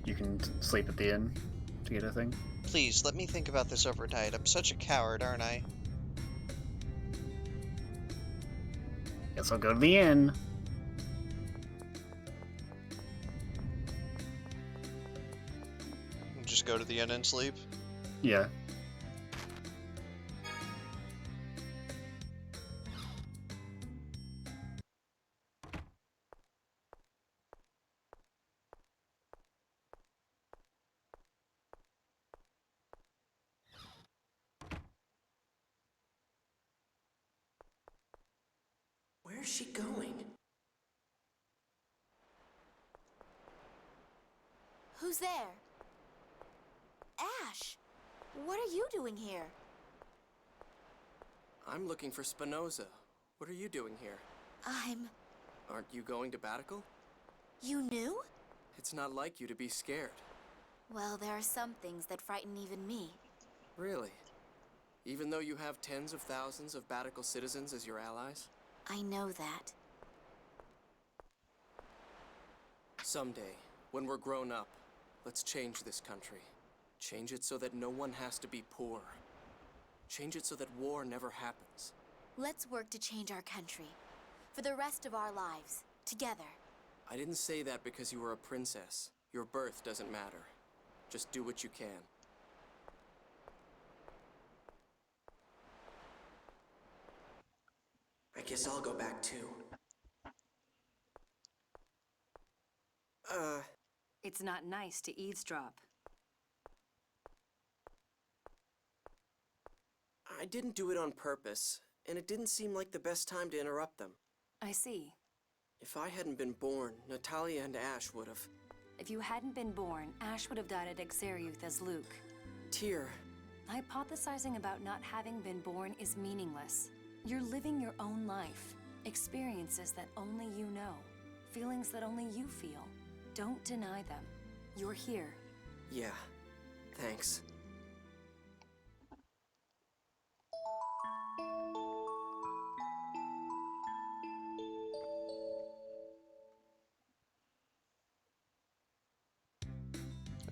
you can sleep at the inn to get a thing. Please, let me think about this overnight. I'm such a coward, aren't I? Guess I'll go to the inn. Just go to the inn and sleep? Yeah. Where's she going? Who's there? Ash! What are you doing here? I'm looking for Spinoza. What are you doing here? Aren't you going to Batical? You knew? It's not like you to be scared. Well, there are some things that frighten even me. Really? Even though you have tens of thousands of Batical citizens as your allies? I know that. Someday, when we're grown up, let's change this country. Change it so that no one has to be poor. Change it so that war never happens. Let's work to change our country. For the rest of our lives. Together. I didn't say that because you were a princess. Your birth doesn't matter. Just do what you can. I guess I'll go back too. It's not nice to eavesdrop. I didn't do it on purpose, and it didn't seem like the best time to interrupt them. I see. If I hadn't been born, Natalia and Ash would have. If you hadn't been born, Ash would have died at Exariuth as Luke. Tyr. Hypothesizing about not having been born is meaningless. You're living your own life. Experiences that only you know. Feelings that only you feel. Don't deny them. You're here. Yeah. Thanks.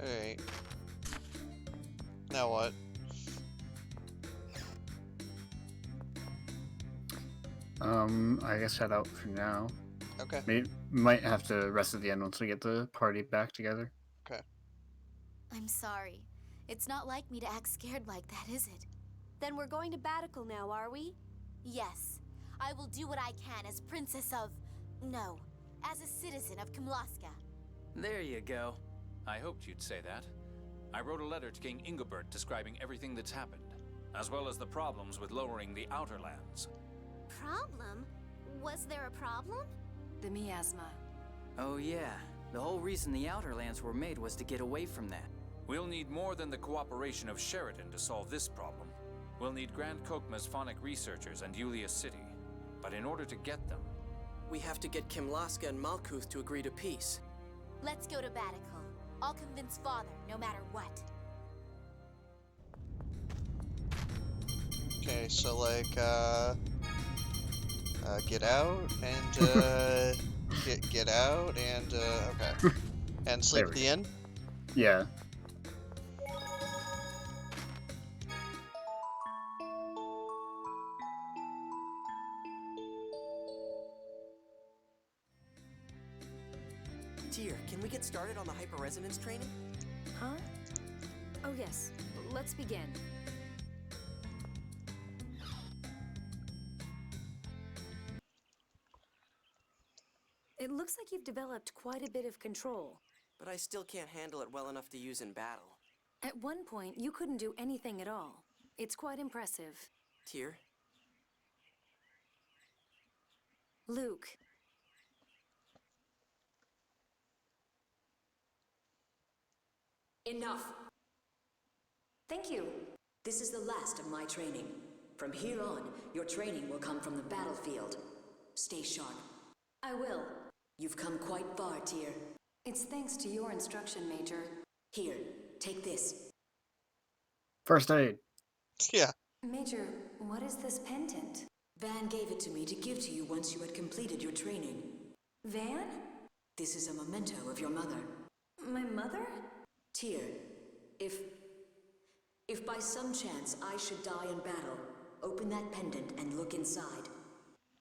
Alright. Now what? I guess head out for now. Okay. We might have to rest at the end once we get the party back together. Okay. I'm sorry. It's not like me to act scared like that, is it? Then we're going to Batical now, are we? Yes. I will do what I can as Princess of... No. As a citizen of Kimlaska. There you go. I hoped you'd say that. I wrote a letter to King Ingobert describing everything that's happened, as well as the problems with lowering the Outer Lands. Problem? Was there a problem? The miasma. Oh yeah. The whole reason the Outer Lands were made was to get away from that. We'll need more than the cooperation of Sheridan to solve this problem. We'll need Grand Kokma's phonic researchers and Yulia City. But in order to get them... We have to get Kimlaska and Malkuth to agree to peace. Let's go to Batical. I'll convince Father, no matter what. Okay, so like, get out and, get out and, okay. And sleep at the inn? Yeah. Tyr, can we get started on the hyperresonance training? Huh? Oh, yes. Let's begin. It looks like you've developed quite a bit of control. But I still can't handle it well enough to use in battle. At one point, you couldn't do anything at all. It's quite impressive. Tyr? Luke. Enough! Thank you. This is the last of my training. From here on, your training will come from the battlefield. Stay sharp. I will. You've come quite far, Tyr. It's thanks to your instruction, Major. Here, take this. First aid. Yeah. Major, what is this pendant? Van gave it to me to give to you once you had completed your training. Van? This is a memento of your mother. My mother? Tyr, if by some chance I should die in battle, open that pendant and look inside.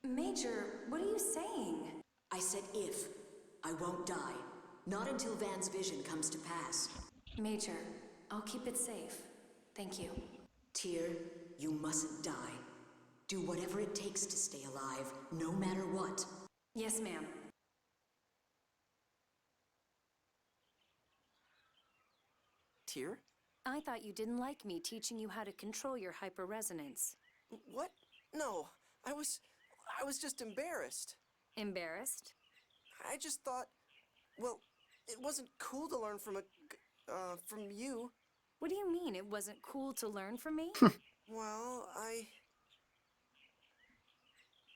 Major, what are you saying? I said if. I won't die. Not until Van's vision comes to pass. Major, I'll keep it safe. Thank you. Tyr, you mustn't die. Do whatever it takes to stay alive, no matter what. Yes, ma'am. Tyr? I thought you didn't like me teaching you how to control your hyperresonance. What? No, I was just embarrassed. Embarrassed? I just thought, well, it wasn't cool to learn from from you. What do you mean it wasn't cool to learn from me? Well,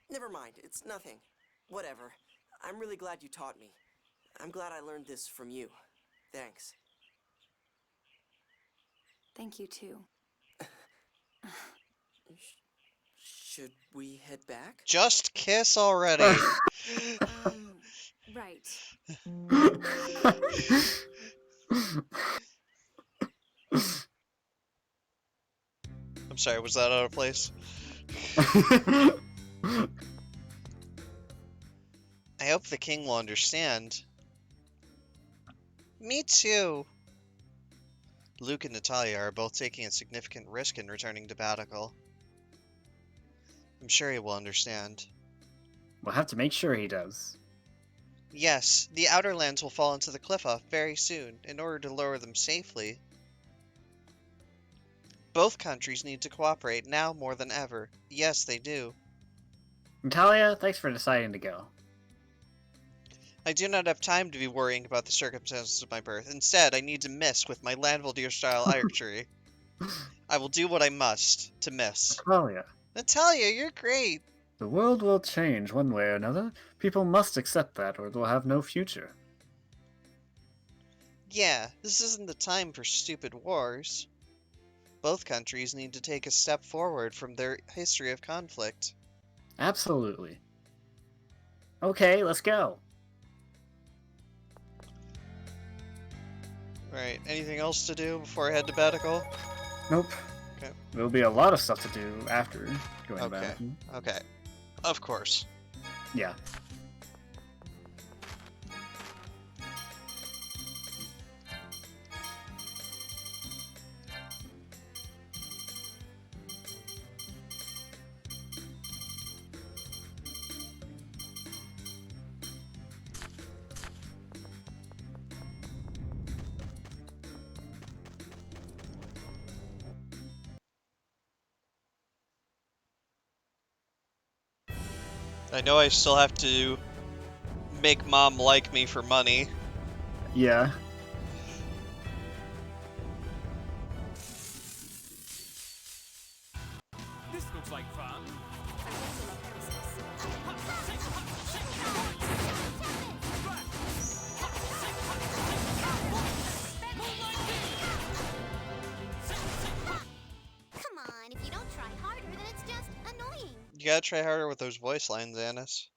never mind, it's nothing. Whatever. I'm really glad you taught me. I'm glad I learned this from you. Thanks. Thank you, too. Should we head back? Just kiss already. Right. I'm sorry, was that out of place? I hope the king will understand. Me too. Luke and Natalia are both taking a significant risk in returning to Batical. I'm sure he will understand. We'll have to make sure he does. Yes, the Outer Lands will fall into the Cliff-Off very soon, in order to lower them safely. Both countries need to cooperate now more than ever. Yes, they do. Natalia, thanks for deciding to go. I do not have time to be worrying about the circumstances of my birth. Instead, I need to miss with my Landvaldir-style archery. I will do what I must to miss. Natalia. Natalia, you're great! The world will change one way or another. People must accept that, or they'll have no future. Yeah, this isn't the time for stupid wars. Both countries need to take a step forward from their history of conflict. Absolutely. Okay, let's go. Right, anything else to do before I head to Batical? Nope. Okay. There'll be a lot of stuff to do after going Okay. back. Okay. Of course. Yeah. I know I still have to make Mom like me for money. Yeah. You gotta try harder with those voice lines, Anis.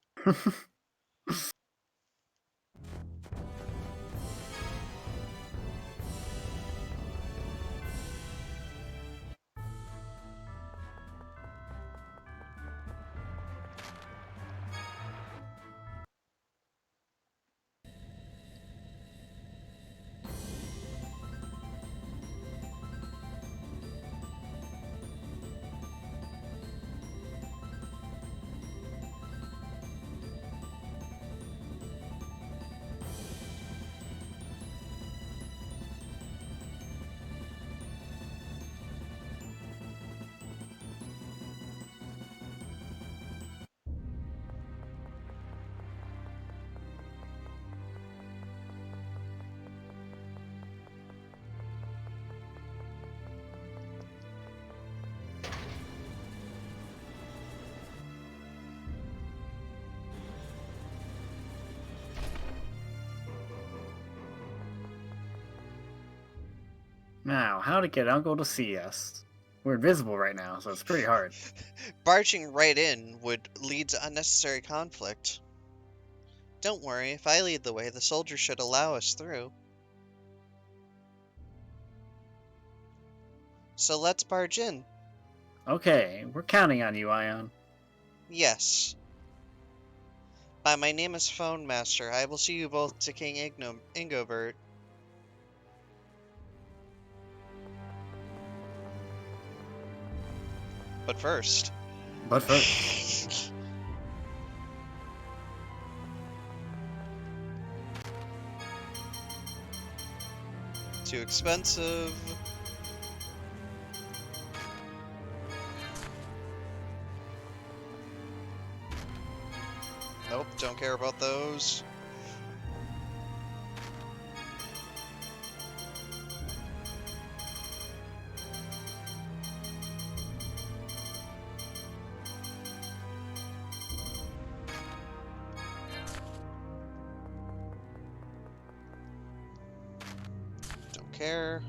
Now, how to get Uncle to see us? We're invisible right now, so it's pretty hard. Barging right in would lead to unnecessary conflict. Don't worry, if I lead the way, the soldiers should allow us through. So let's barge in. Okay, we're counting on you, Ion. Yes. My name is Phone Master. I will see you both to King Ingobert. But first. Too expensive. Nope, don't care about those. Don't care.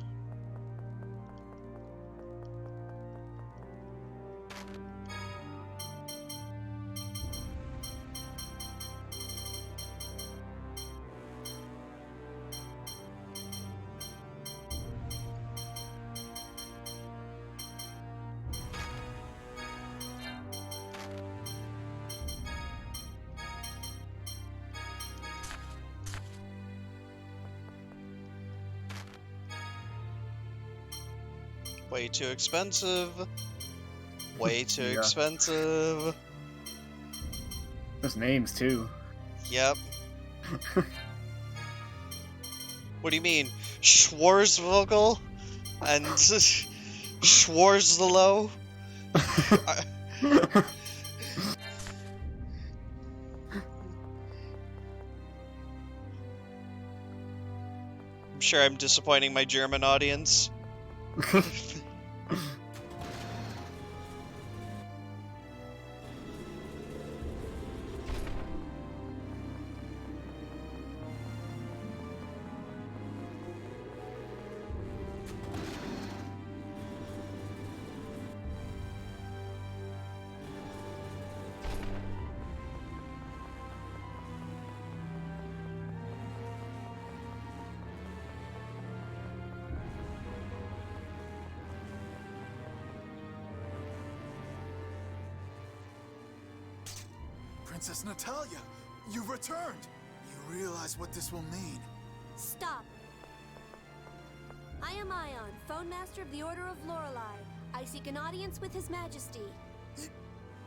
Way too expensive. Way too Yeah. expensive. Those names, too. Yep. What do you mean? Schwarzvogel? And Schwarzlow? I'm sure I'm disappointing my German audience. Princess Natalia, you've returned! You realize what this will mean? Stop. I am Ion, Phone Master of the Order of Lorelei. I seek an audience with His Majesty.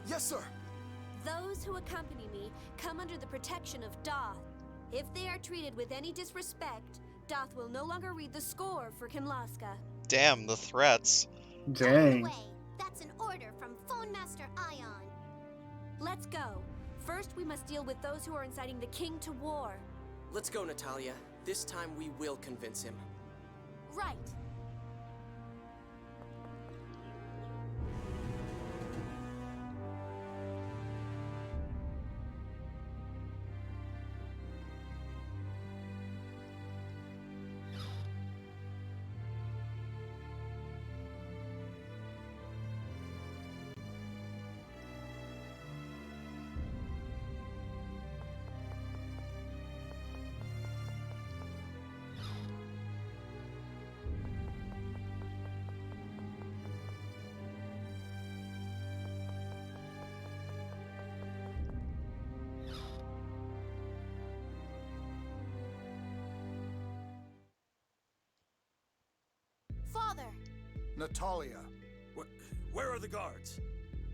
Yes, sir! Those who accompany me come under the protection of Doth. If they are treated with any disrespect, Doth will no longer read the score for Kinlaska. Damn, the threats. Dang. That's an order from Phone Master Ion. Let's go. First, we must deal with those who are inciting the king to war. Let's go, Natalia. This time we will convince him. Right. Natalia. Where are the guards?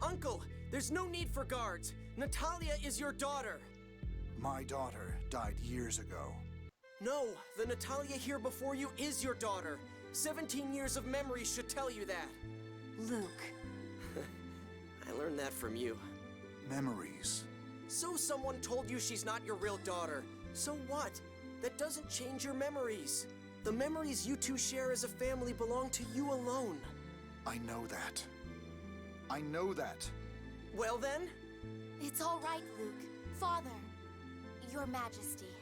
Uncle, there's no need for guards. Natalia is your daughter. My daughter died years ago. No, the Natalia here before you is your daughter. 17 years of memories should tell you that. Luke. I learned that from you. Memories. So someone told you she's not your real daughter. So what? That doesn't change your memories. The memories you two share as a family belong to you alone. I know that. I know that. Well then? It's all right, Luke. Father, Your Majesty,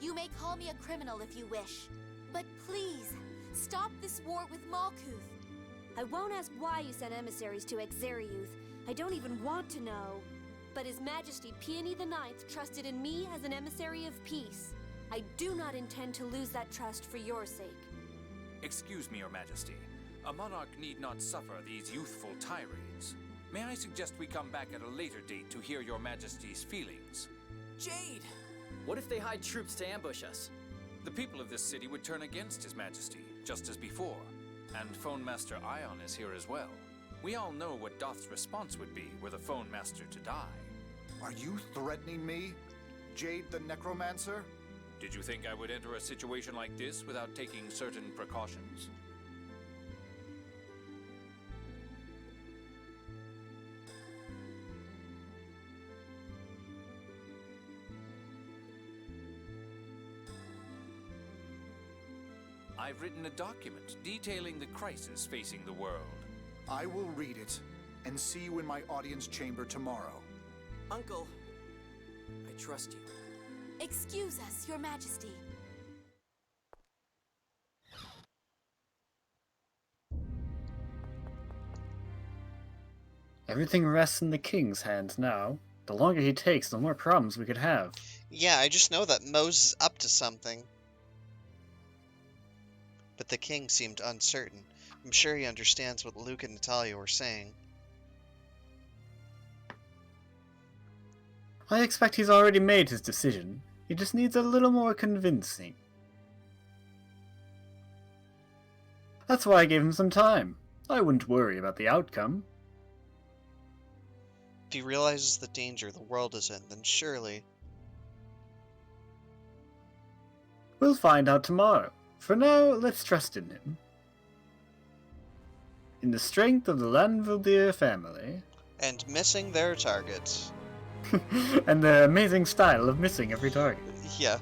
you may call me a criminal if you wish, but please, stop this war with Malkuth. I won't ask why you sent emissaries to Exariuth. I don't even want to know. But His Majesty Peony IX trusted in me as an emissary of peace. I do not intend to lose that trust for your sake. Excuse me, Your Majesty. A monarch need not suffer these youthful tirades. May I suggest we come back at a later date to hear Your Majesty's feelings? Jade! What if they hide troops to ambush us? The people of this city would turn against His Majesty, just as before. And Phone Master Ion is here as well. We all know what Doth's response would be were the Phone Master to die. Are you threatening me? Jade the Necromancer? Did you think I would enter a situation like this without taking certain precautions? I've written a document detailing the crisis facing the world. I will read it and see you in my audience chamber tomorrow. Uncle, I trust you. Excuse us, Your Majesty. Everything rests in the king's hands now. The longer he takes, the more problems we could have. Yeah, I just know that Mo's up to something. But the king seemed uncertain. I'm sure he understands what Luke and Natalia were saying. I expect he's already made his decision. He just needs a little more convincing. That's why I gave him some time. I wouldn't worry about the outcome. If he realizes the danger the world is in, then surely... We'll find out tomorrow. For now, let's trust in him. In the strength of the Lanvildir family. And missing their targets. And the amazing style of missing every target. Yeah.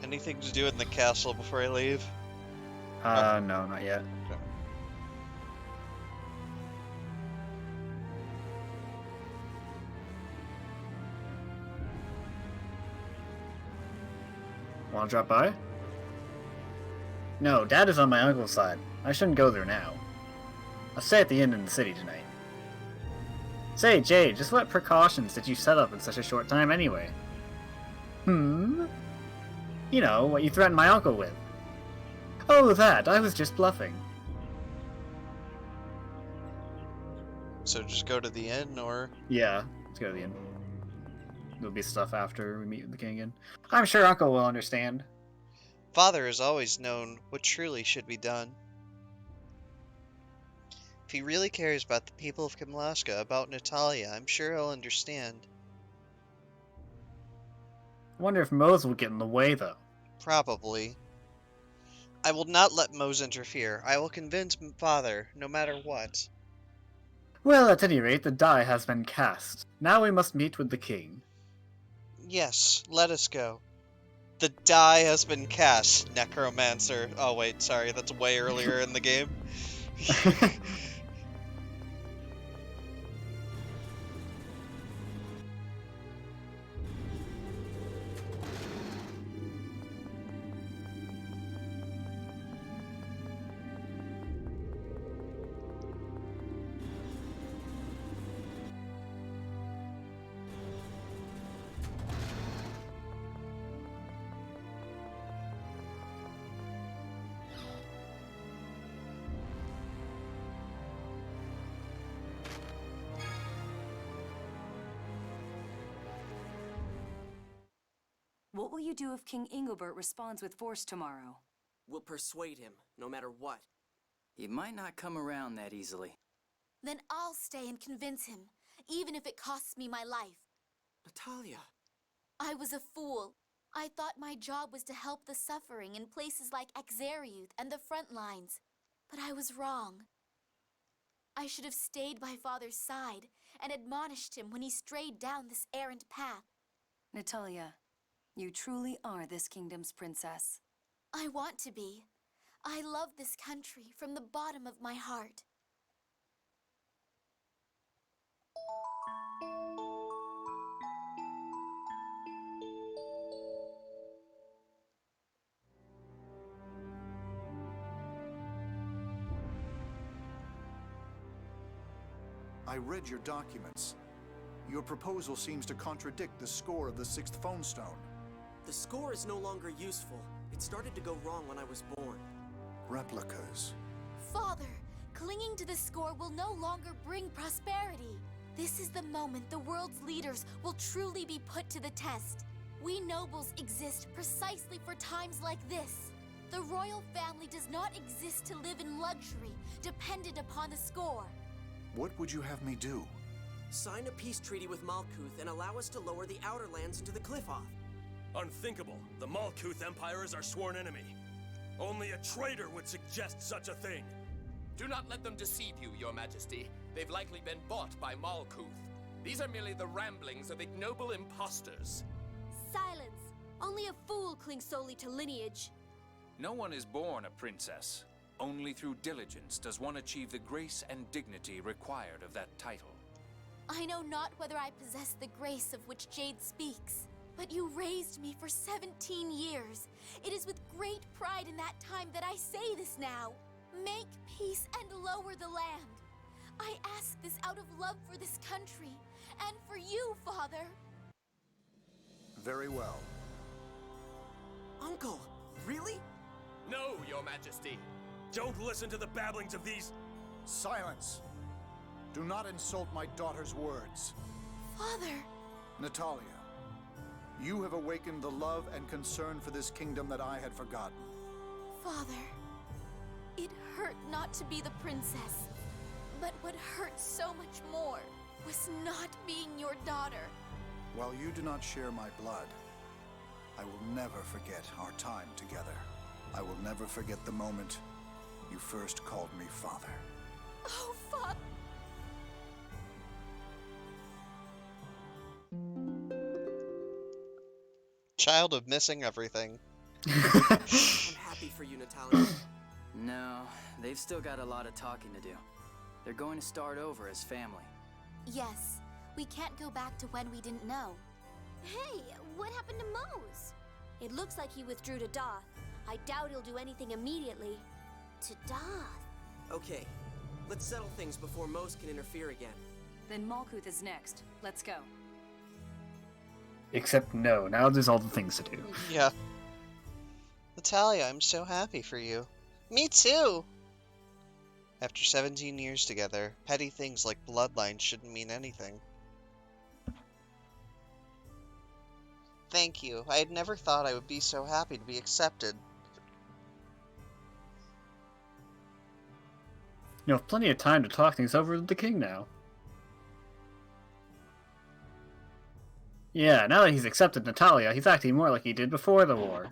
Anything to do in the castle before I leave? No, not yet. Okay. Wanna drop by? No, Dad is on my uncle's side. I shouldn't go there now. I'll stay at the inn in the city tonight. Say, Jade, just what precautions did you set up in such a short time anyway? You know, what you threatened my uncle with. Oh, that. I was just bluffing. So just go to the inn, or...? Yeah, let's go to the inn. There'll be stuff after we meet with the king again. I'm sure Uncle will understand. Father has always known what truly should be done. If he really cares about the people of Kimlaska, about Natalia, I'm sure he'll understand. I wonder if Mose will get in the way, though. Probably. I will not let Mose interfere. I will convince Father, no matter what. Well, at any rate, the die has been cast. Now we must meet with the king. Yes, let us go. The die has been cast, Necromancer. Oh wait, sorry, that's way earlier in the game. What will you do if King Ingobert responds with force tomorrow? We'll persuade him, no matter what. He might not come around that easily. Then I'll stay and convince him, even if it costs me my life. Natalia. I was a fool. I thought my job was to help the suffering in places like Axariuth and the front lines. But I was wrong. I should have stayed by Father's side and admonished him when he strayed down this errant path. Natalia, you truly are this kingdom's princess. I want to be. I love this country from the bottom of my heart. I read your documents. Your proposal seems to contradict the score of the 6th phone stone. The score is no longer useful. It started to go wrong when I was born. Replicas. Father, clinging to the score will no longer bring prosperity. This is the moment the world's leaders will truly be put to the test. We nobles exist precisely for times like this. The royal family does not exist to live in luxury, dependent upon the score. What would you have me do? Sign a peace treaty with Malkuth and allow us to lower the outer lands into the Qliphoth. Unthinkable. The Malkuth Empire is our sworn enemy. Only a traitor would suggest such a thing. Do not let them deceive you, Your Majesty. They've likely been bought by Malkuth. These are merely the ramblings of ignoble impostors. Silence! Only a fool clings solely to lineage. No one is born a princess. Only through diligence does one achieve the grace and dignity required of that title. I know not whether I possess the grace of which Jade speaks, but you raised me for 17 years. It is with great pride in that time that I say this now. Make peace and lower the land. I ask this out of love for this country, and for you, Father. Very well. Uncle, really? No, Your Majesty. Don't listen to the babblings of these... Silence! Do not insult my daughter's words. Father! Natalia, you have awakened the love and concern for this kingdom that I had forgotten. Father, it hurt not to be the princess, but what hurt so much more was not being your daughter. While you do not share my blood, I will never forget our time together. I will never forget the moment you first called me father. Oh, Father! Child of missing everything. I'm happy for you, Natalia. No, they've still got a lot of talking to do. They're going to start over as family. Yes, we can't go back to when we didn't know. Hey, what happened to Mose? It looks like he withdrew to Doth. I doubt he'll do anything immediately. To Doth? Okay, let's settle things before Mose can interfere again. Then Malkuth is next. Let's go. Except no, now there's all the things to do. Yeah. Natalia, I'm so happy for you. Me too! After 17 years together, petty things like bloodlines shouldn't mean anything. Thank you. I had never thought I would be so happy to be accepted. You have plenty of time to talk things over with the king now. Yeah, now that he's accepted Natalia, he's acting more like he did before the war.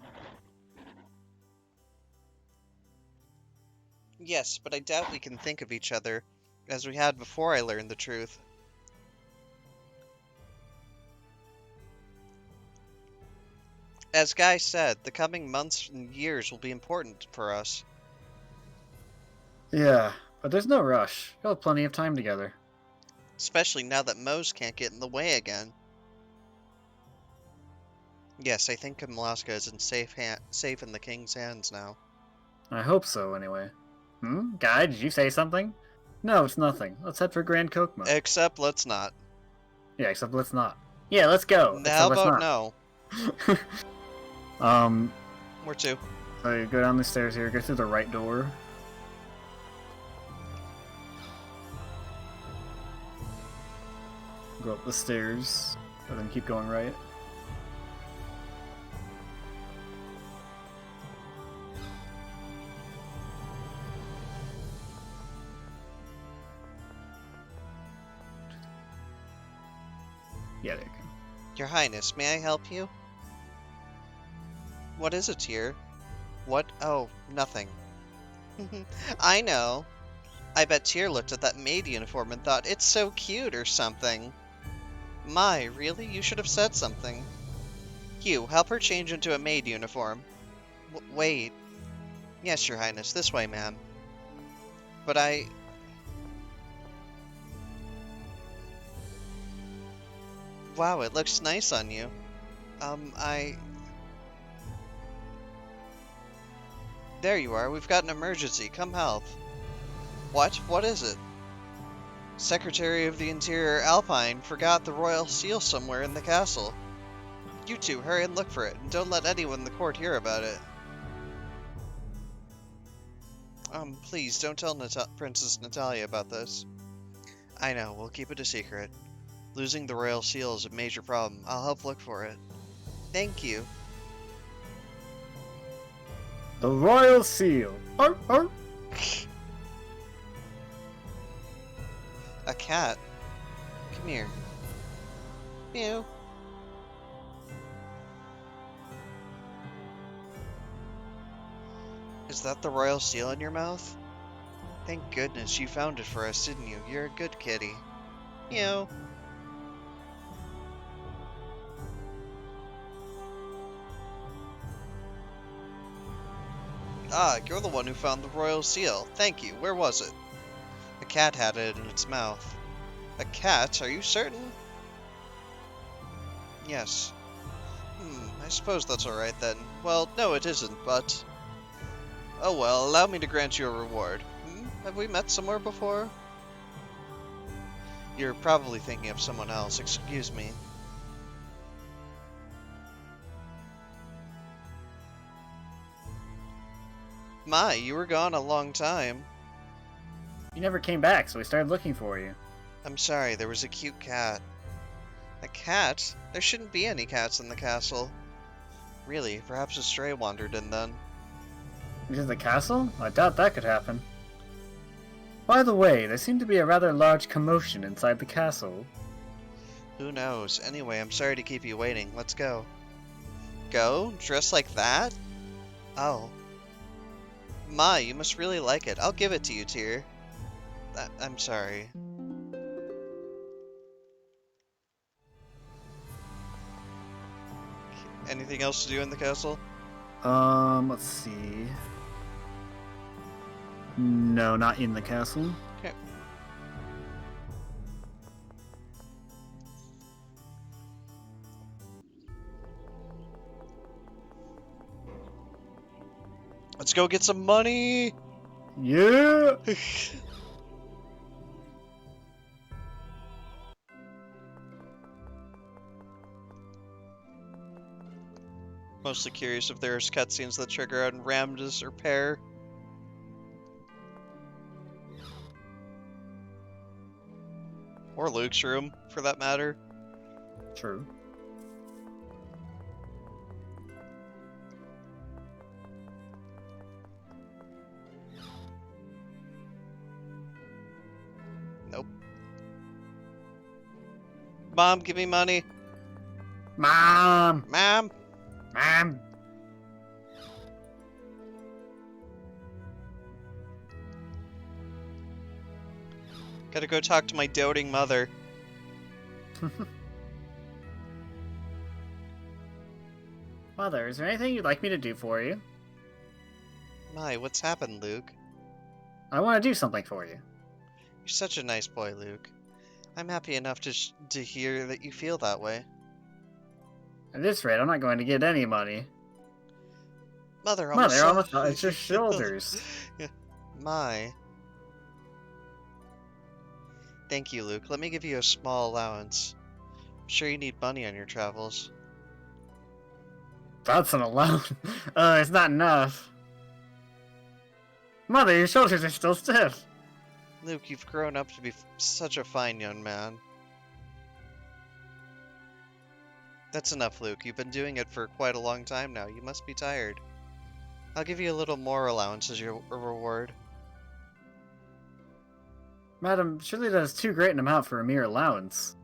Yes, but I doubt we can think of each other as we had before I learned the truth. As Guy said, the coming months and years will be important for us. Yeah, but there's no rush. You'll have plenty of time together. Especially now that Mose can't get in the way again. Yes, I think Kamlaska is in safe in the king's hands now. I hope so, anyway. Guy, did you say something? No, it's nothing. Let's head for Grand Kokma. Except let's not. Yeah, except let's not. Yeah, let's go. How about no? Where to? So you go down the stairs here, go through the right door. Go up the stairs, and then keep going right. Your Highness, may I help you? What is it, Tyr? What? Oh, nothing. I know. I bet Tyr looked at that maid uniform and thought, it's so cute or something. My, really? You should have said something. Hugh, help her change into a maid uniform. Wait. Yes, Your Highness, this way, ma'am. But Wow, it looks nice on you. There you are, we've got an emergency, come help. What? What is it? Secretary of the Interior Alpine forgot the royal seal somewhere in the castle. You two, hurry and look for it, and don't let anyone in the court hear about it. Please, don't tell Princess Natalia about this. I know, we'll keep it a secret. Losing the royal seal is a major problem. I'll help look for it. Thank you. The royal seal. Arr, arr. A cat. Come here. Meow. Is that the royal seal in your mouth? Thank goodness you found it for us, didn't you? You're a good kitty. Meow. Ah, you're the one who found the royal seal. Thank you. Where was it? The cat had it in its mouth. A cat? Are you certain? Yes. I suppose that's alright then. Well, no it isn't, but... Oh well, allow me to grant you a reward. Have we met somewhere before? You're probably thinking of someone else. Excuse me. My, you were gone a long time. You never came back, so we started looking for you. I'm sorry, there was a cute cat. A cat? There shouldn't be any cats in the castle. Really, perhaps a stray wandered in then. Into the castle? I doubt that could happen. By the way, there seemed to be a rather large commotion inside the castle. Who knows? Anyway, I'm sorry to keep you waiting. Let's go. Go? Dressed like that? Oh. My, you must really like it. I'll give it to you, Tyr. I'm sorry. Anything else to do in the castle? Let's see. No, not in the castle. Okay. Let's go get some money! Yeah! Mostly curious if there's cutscenes that trigger on Ramdas or Pear. Or Luke's room, for that matter. True. Nope. Mom, give me money. Mom! Mom! Mom! Gotta go talk to my doting mother. Mother, is there anything you'd like me to do for you? My, what's happened, Luke? I want to do something for you. You're such a nice boy, Luke. I'm happy enough to hear that you feel that way. At this rate, I'm not going to get any money. Mother, almost touched your shoulders. My. Thank you, Luke. Let me give you a small allowance. I'm sure you need money on your travels. That's an allowance. It's not enough. Mother, your shoulders are still stiff. Luke, you've grown up to be such a fine young man. That's enough, Luke. You've been doing it for quite a long time now. You must be tired. I'll give you a little more allowance as your reward. Madam, surely that is too great an amount for a mere allowance.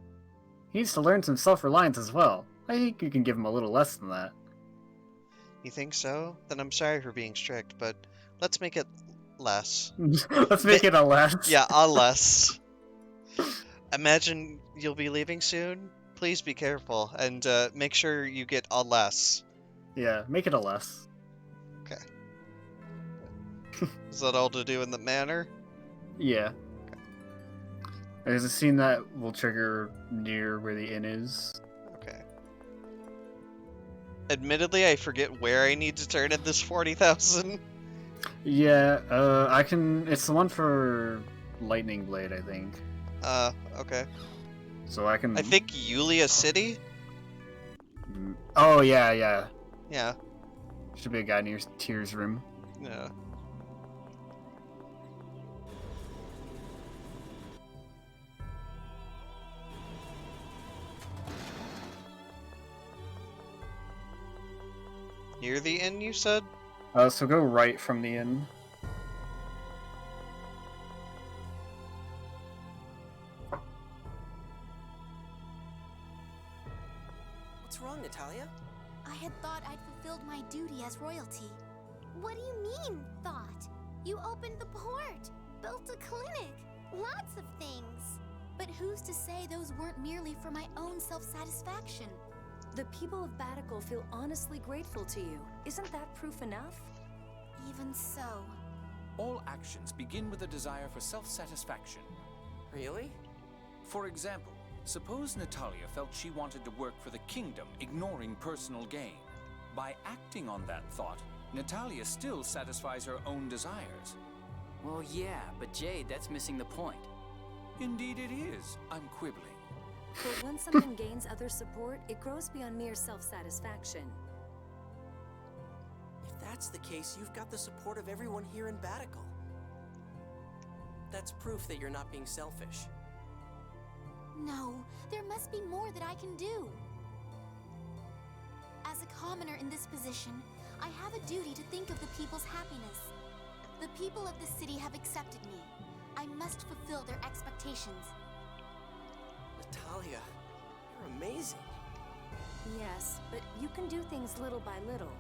He needs to learn some self-reliance as well. I think you can give him a little less than that. You think so? Then I'm sorry for being strict, but let's make it less. Let's make it a less. Yeah, a less. Imagine you'll be leaving soon. Please be careful and make sure you get a less. Yeah, make it a less. Okay. Is that all to do in the manor? Yeah. There's a scene that will trigger near where the inn is. Okay. Admittedly, I forget where I need to turn in this 40,000. Yeah, I can... It's the one for Lightning Blade, I think. Okay. So I can... I think Yulia City? Oh, yeah, yeah. Yeah. Should be a guy near Tyr's room. Yeah. Near the inn, you said? So go right from the inn. What's wrong, Natalia? I had thought I'd fulfilled my duty as royalty. What do you mean, thought? You opened the port, built a clinic, lots of things. But who's to say those weren't merely for my own self-satisfaction? The people of Batical feel honestly grateful to you. Isn't that proof enough? Even so. All actions begin with a desire for self-satisfaction. Really? For example, suppose Natalia felt she wanted to work for the kingdom, ignoring personal gain. By acting on that thought, Natalia still satisfies her own desires. Well, yeah, but Jade, that's missing the point. Indeed it is. I'm quibbling. But when someone gains other support, it grows beyond mere self-satisfaction. If that's the case, you've got the support of everyone here in Batical. That's proof that you're not being selfish. No, there must be more that I can do. As a commoner in this position, I have a duty to think of the people's happiness. The people of the city have accepted me. I must fulfill their expectations. Natalia, you're amazing. Yes, but you can do things little by little.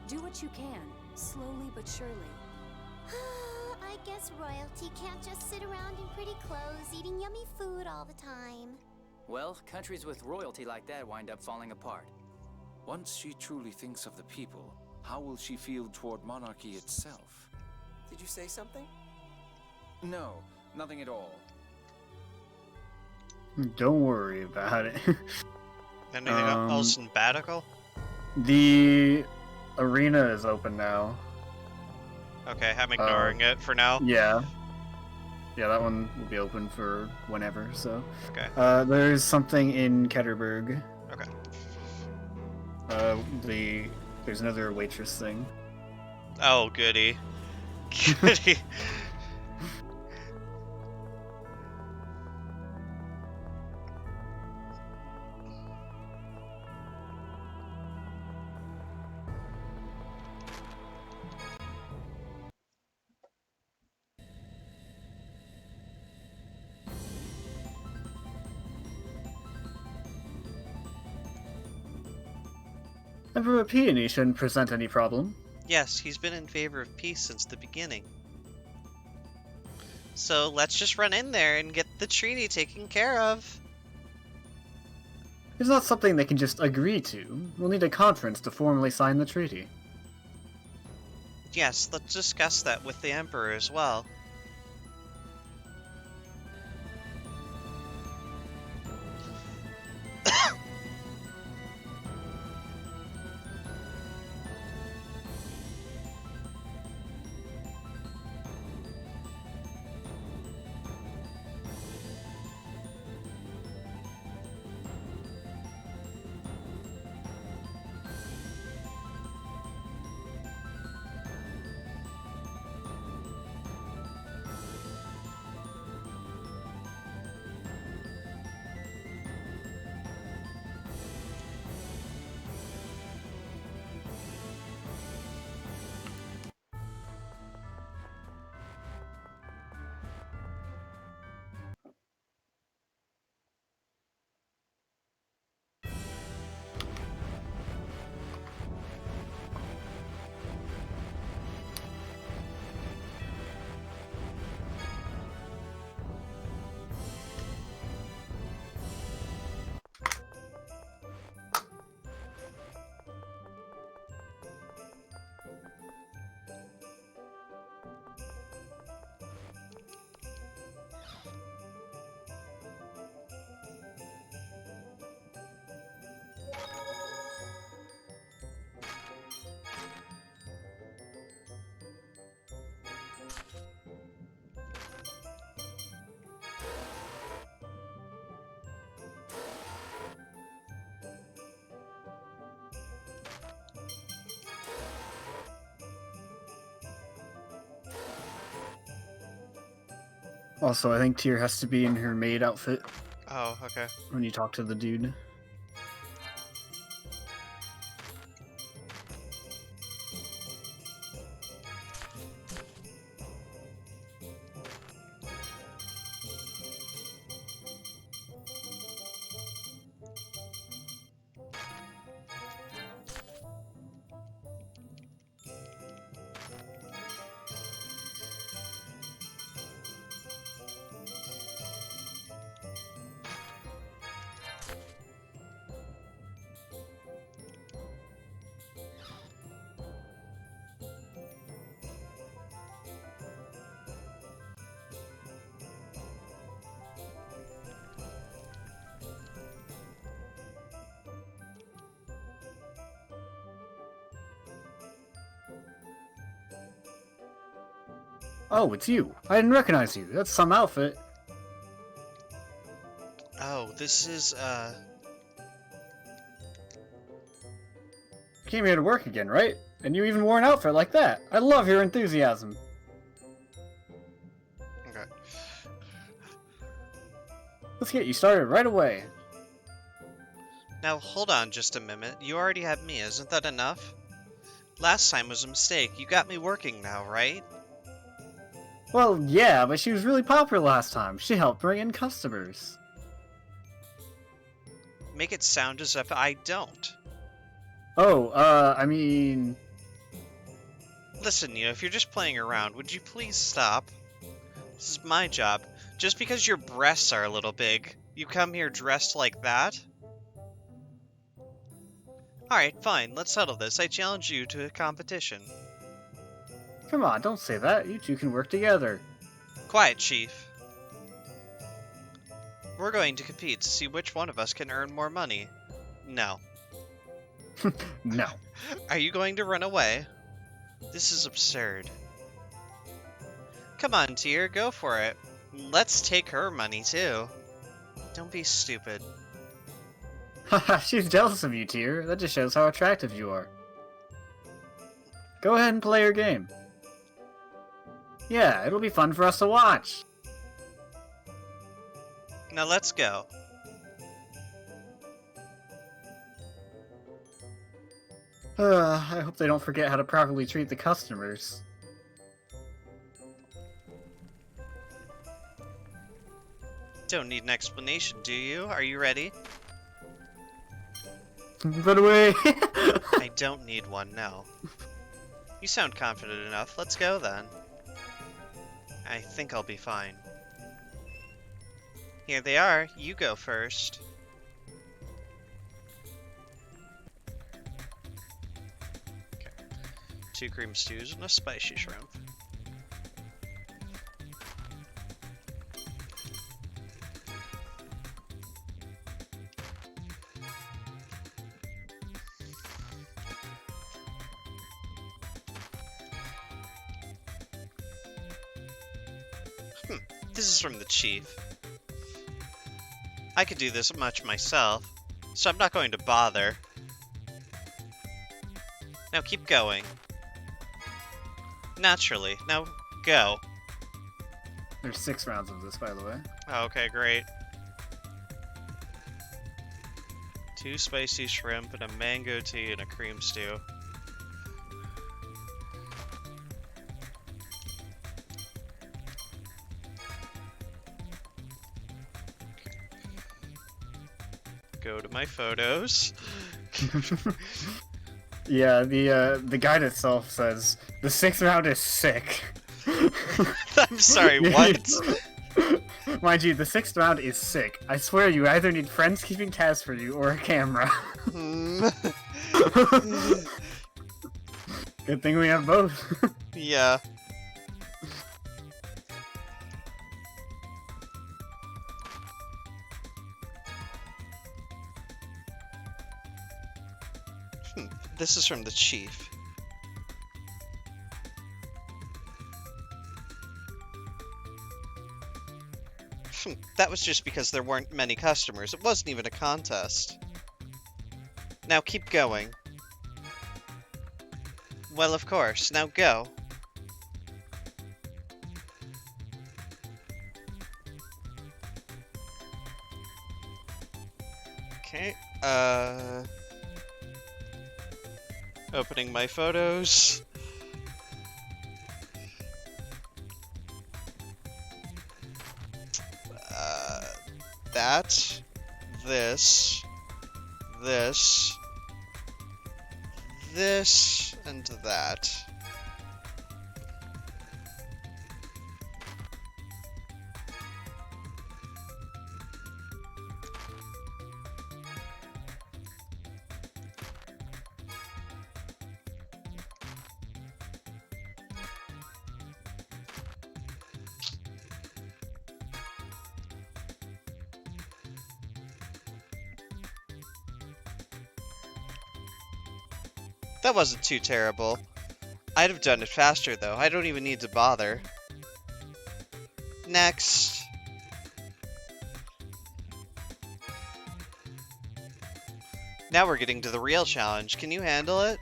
Do what you can, slowly but surely. I guess royalty can't just sit around in pretty clothes eating yummy food all the time. Well, countries with royalty like that wind up falling apart. Once she truly thinks of the people, how will she feel toward monarchy itself? Did you say something? No, nothing at all. Don't worry about it. Anything else in Batical? The arena is open now. Okay, I'm ignoring it for now. Yeah. Yeah, that one will be open for whenever, so. Okay. There's something in Ketterberg. Okay. There's another waitress thing. Oh, goody. Goody. Emperor Peony shouldn't present any problem. Yes, he's been in favor of peace since the beginning. So let's just run in there and get the treaty taken care of. It's not something they can just agree to. We'll need a conference to formally sign the treaty. Yes, let's discuss that with the Emperor as well. Also, I think Tyr has to be in her maid outfit Oh, okay. when you talk to the dude. Oh, it's you. I didn't recognize you. That's some outfit. Oh, this is, Came here to work again, right? And you even wore an outfit like that. I love your enthusiasm. Okay. Let's get you started right away. Now, hold on just a minute. You already have me, isn't that enough? Last time was a mistake. You got me working now, right? Well, yeah, but she was really popular last time. She helped bring in customers. Make it sound as if I don't. Oh, I mean... Listen, if you're just playing around, would you please stop? This is my job. Just because your breasts are a little big, you come here dressed like that? Alright, fine, let's settle this. I challenge you to a competition. Come on, don't say that. You two can work together. Quiet, Chief. We're going to compete to see which one of us can earn more money. No. No. Are you going to run away? This is absurd. Come on, Tyr, go for it. Let's take her money, too. Don't be stupid. Haha, she's jealous of you, Tyr. That just shows how attractive you are. Go ahead and play your game. Yeah, it'll be fun for us to watch. Now let's go. I hope they don't forget how to properly treat the customers. Don't need an explanation, do you? Are you ready? Run away! I don't need one, no. You sound confident enough. Let's go, then. I think I'll be fine. Here they are. You go first. Okay. 2 cream stews and a spicy shrimp. This is from the Chief. I could do this much myself, so I'm not going to bother. Now keep going. Naturally. Now go. There's 6 rounds of this, by the way. Oh, okay, great. 2 spicy shrimp and a mango tea and a cream stew. Go to my photos. Yeah, the guide itself says the 6th round is sick. I'm sorry, what? Mind you, the 6th round is sick. I swear you either need friends keeping tabs for you or a camera. Good thing we have both. Yeah. This is from the Chief. That was just because there weren't many customers. It wasn't even a contest. Now keep going. Well, of course. Now go. Opening my photos. That, this, and that. That wasn't too terrible. I'd have done it faster though. I don't even need to bother. Next. Now we're getting to the real challenge. Can you handle it?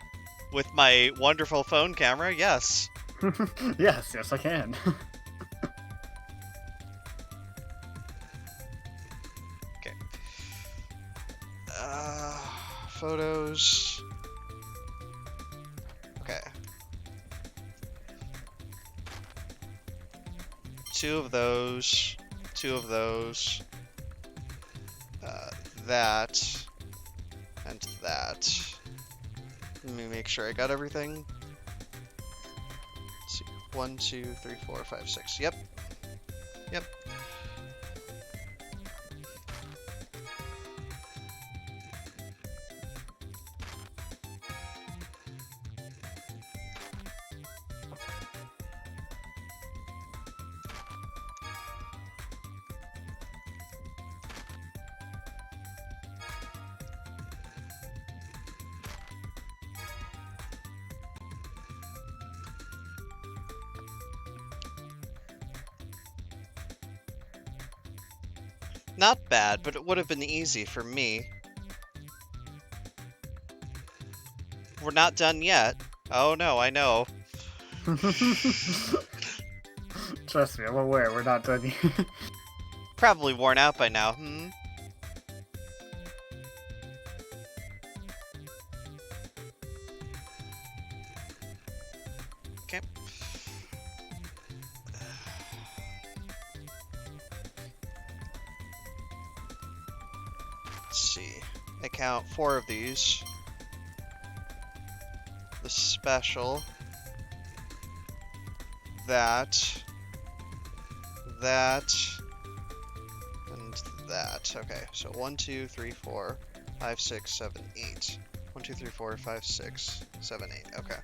With my wonderful phone camera? Yes. Yes, I can. Okay. Photos. Okay. 2 of those. 2 of those. That. And that. Let me make sure I got everything. Let's see. 1, 2, 3, 4, 5, 6. Yep. Yep. Not bad, but it would have been easy for me. We're not done yet. Oh no, I know. Trust me, I'm aware we're not done yet. Probably worn out by now, hmm? Okay. Let's see. I count 4 of these. The special. That. That. And that. Okay, so 1, 2, 3, 4, 5, 6, 7, 8. 1, 2, 3, 4, 5, 6, 7, 8. Okay.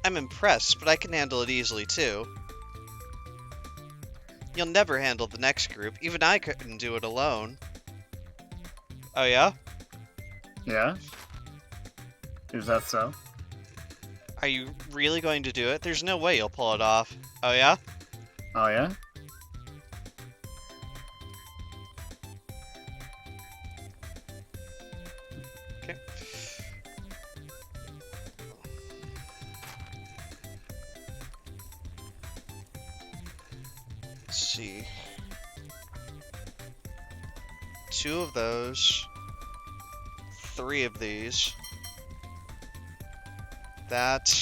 I'm impressed, but I can handle it easily too. You'll never handle the next group. Even I couldn't do it alone. Oh yeah? Yeah? Is that so? Are you really going to do it? There's no way you'll pull it off. Oh yeah? Oh yeah? Okay. Let's see. 2 of those. 3 of these. That.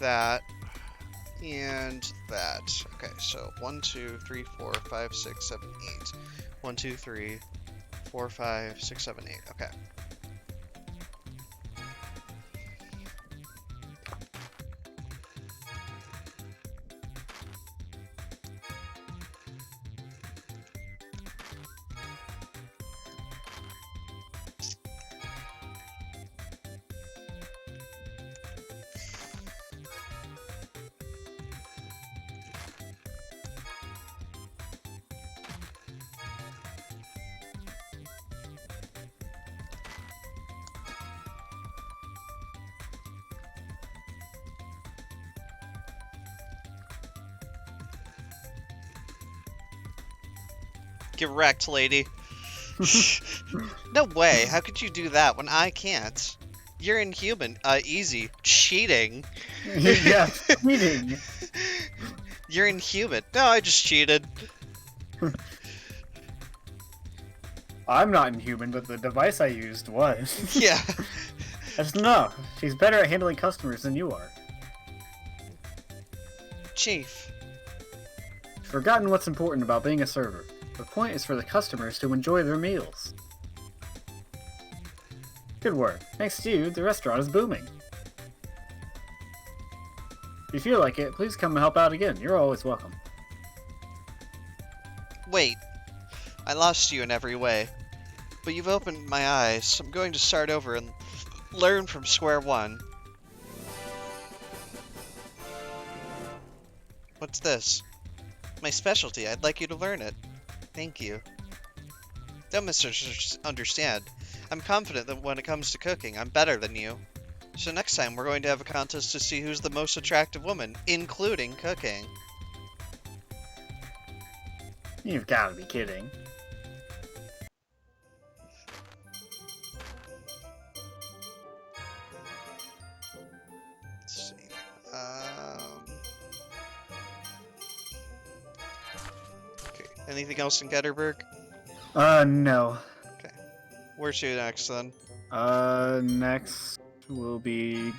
That. And that. Okay, so 1, 2, 3, 4, 5, 6, 7, 8. 1, 2, 3, 4, 5, 6, 7, 8. Okay. Get wrecked, lady. No way. How could you do that when I can't? You're inhuman. Easy. Cheating. Yeah, cheating. You're inhuman. No, I just cheated. I'm not inhuman, but the device I used was. Yeah. That's enough. She's better at handling customers than you are. Chief. You've forgotten what's important about being a server. The point is for the customers to enjoy their meals. Good work. Thanks to you, the restaurant is booming. If you feel like it, please come and help out again. You're always welcome. Wait. I lost you in every way. But you've opened my eyes. I'm going to start over and learn from square one. What's this? My specialty. I'd like you to learn it. Thank you. Don't misunderstand. I'm confident that when it comes to cooking, I'm better than you. So next time, we're going to have a contest to see who's the most attractive woman, including cooking. You've got to be kidding. Let's see. Okay. Anything else in Getterberg? No. Okay. Where's you next, then? Next will be,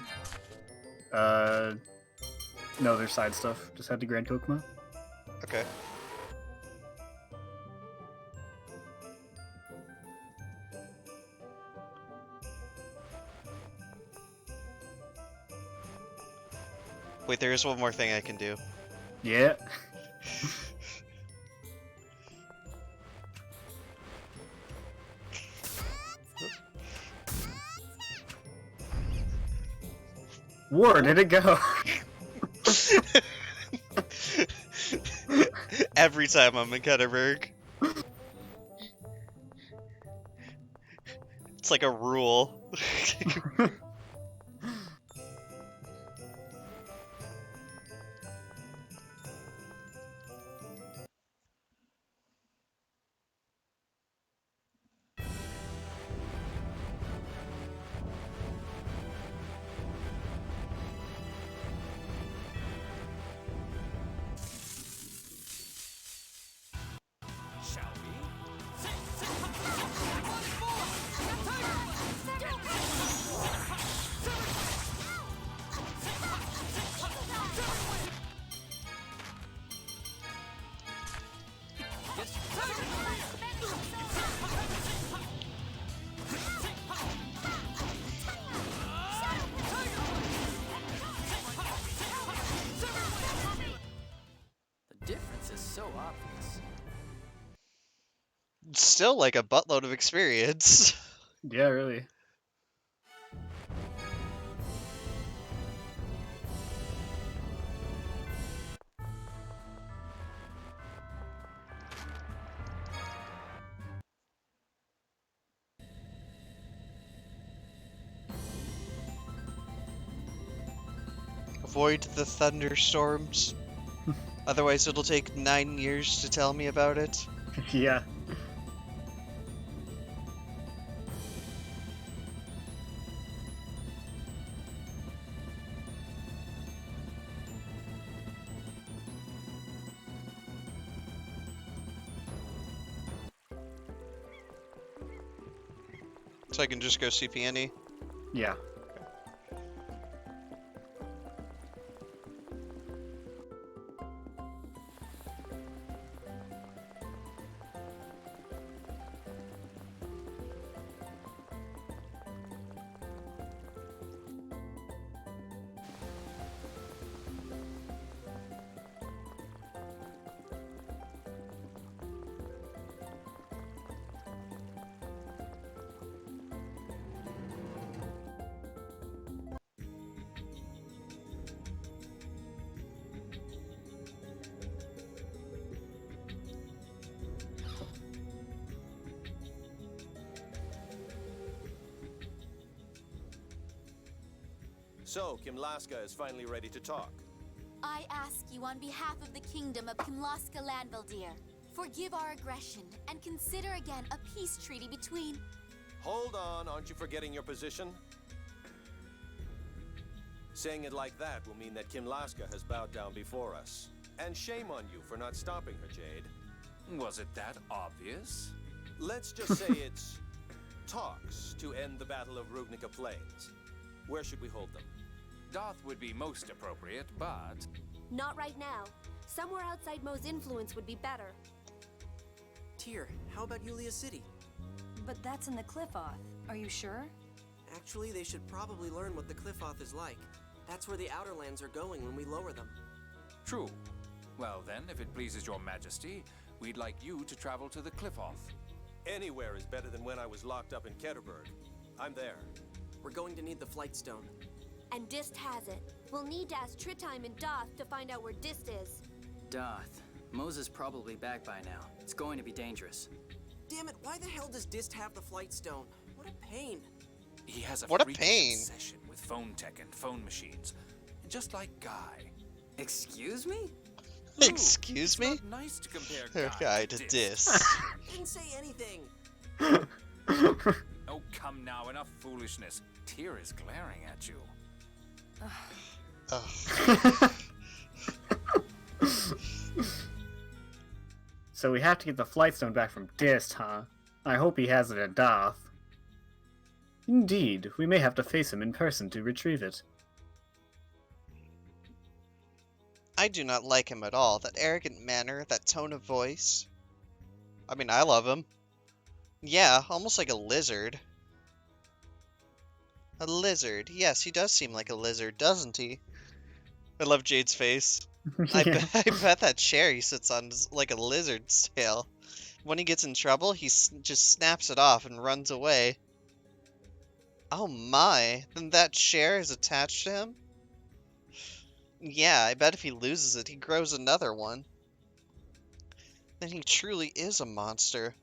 no, there's side stuff. Just head to Grand Kokomo. Okay. Wait, there is one more thing I can do. Yeah. Where did it go? Every time I'm in Ketterberg. It's like a rule. The difference is so obvious. Still like a buttload of experience. Yeah, really. Avoid the thunderstorms. Otherwise it'll take 9 years to tell me about it. Yeah. So I can just go see Peony? Yeah. So, Kimlaska is finally ready to talk. I ask you on behalf of the kingdom of Kimlaska Landvaldir. Forgive our aggression and consider again a peace treaty between... Hold on, aren't you forgetting your position? Saying it like that will mean that Kimlaska has bowed down before us. And shame on you for not stopping her, Jade. Was it that obvious? Let's just say it's talks to end the Battle of Rugnica Plains. Where should we hold them? Doth would be most appropriate, but... Not right now. Somewhere outside Mo's influence would be better. Tyr, how about Yulia City? But that's in the Cliffoth. Are you sure? Actually, they should probably learn what the Cliffoth is like. That's where the Outer Lands are going when we lower them. True. Well then, if it pleases your majesty, we'd like you to travel to the Cliffoth. Anywhere is better than when I was locked up in Ketterberg. I'm there. We're going to need the Flight Stone. And Dist has it. We'll need to ask Tritheim and Doth to find out where Dist is. Doth. Moses probably back by now. It's going to be dangerous. Damn it, why the hell does Dist have the Flight Stone? What a pain. He has a What a freakish pain. obsession with phone tech and phone machines. Just like Guy. Excuse me? Excuse me? It's not nice to compare Guy to Dis. Didn't say anything. Oh, come now, enough foolishness. Tyr is glaring at you. So we have to get the Flight Stone back from Dist, huh? I hope he has it at Doth. Indeed, we may have to face him in person to retrieve it. I do not like him at all. That arrogant manner, that tone of voice. I mean, I love him. Yeah, almost like a lizard. A lizard. Yes, he does seem like a lizard, doesn't he? I love Jade's face. I bet that chair he sits on is like a lizard's tail. When he gets in trouble, he just snaps it off and runs away. Oh my, then that chair is attached to him? Yeah, I bet if he loses it, he grows another one. Then he truly is a monster.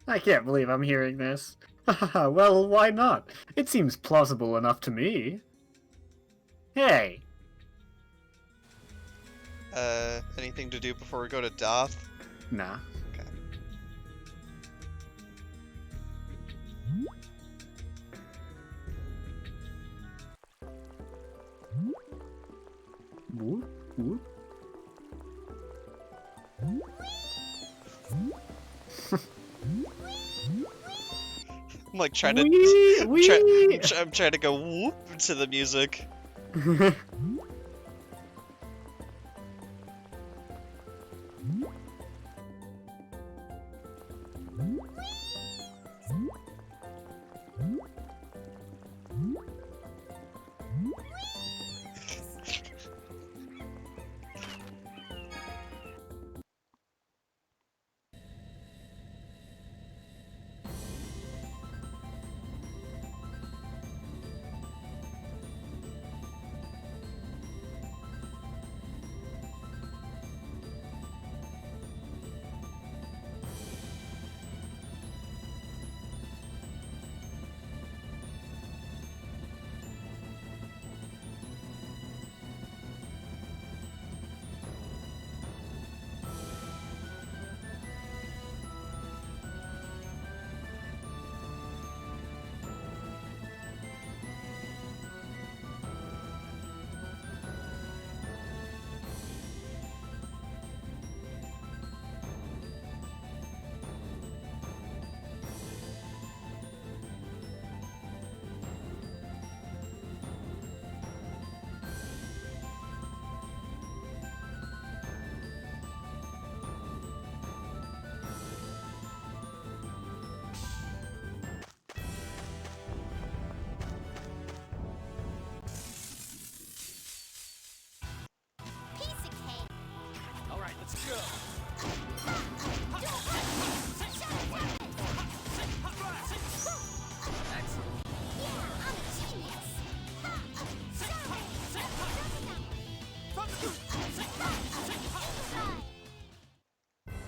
I can't believe I'm hearing this. Well, why not? It seems plausible enough to me. Hey! Anything to do before we go to Doth? Nah. Okay. Whoop, whoop. I'm like trying to... I'm trying to go whoop to the music.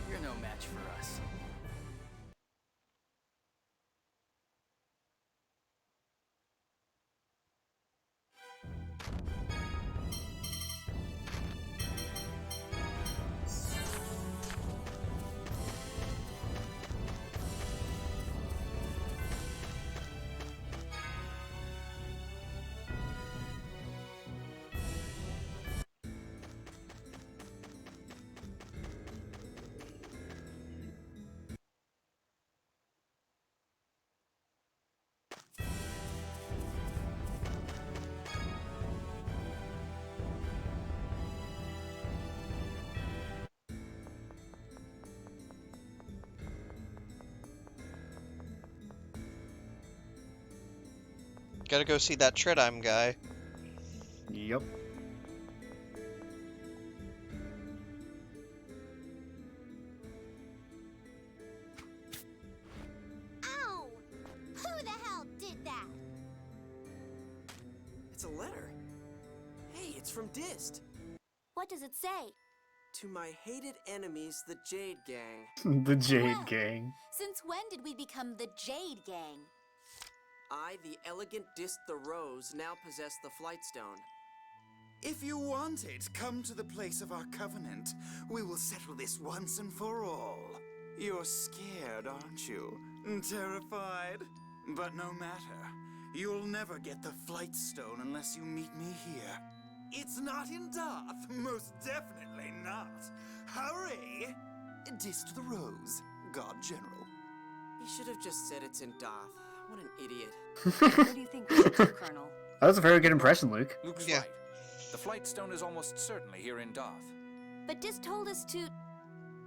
You're no match for us. Gotta go see that Tridime guy. Yep. Ow! Who the hell did that? It's a letter. Hey, it's from Dist. What does it say? To my hated enemies, the Jade Gang. The Jade Gang. Since when did we become the Jade Gang? I, the elegant Dist the Rose, now possess the Flightstone. If you want it, come to the place of our covenant. We will settle this once and for all. You're scared, aren't you? Terrified? But no matter. You'll never get the Flightstone unless you meet me here. It's not in Darth. Most definitely not. Hurry! Dist the Rose, God General. He should have just said it's in Darth. What an idiot. What do you think we should do, Colonel? That was a very good impression, Luke. Luke's right. The Flightstone is almost certainly here in Darth. But Dist told us to...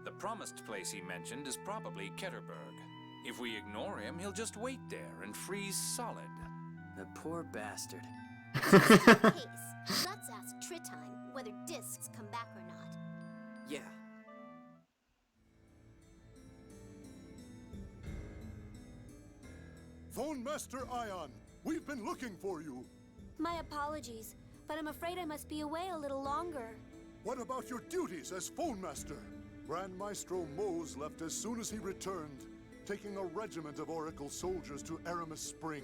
The promised place he mentioned is probably Ketterberg. If we ignore him, he'll just wait there and freeze solid. The poor bastard. case. Let's ask Tritime whether discs come back or not. Yeah. Phone Master Ion, we've been looking for you. My apologies, but I'm afraid I must be away a little longer. What about your duties as Phone Master? Grand Maestro Mose left as soon as he returned, taking a regiment of Oracle soldiers to Aramis Spring.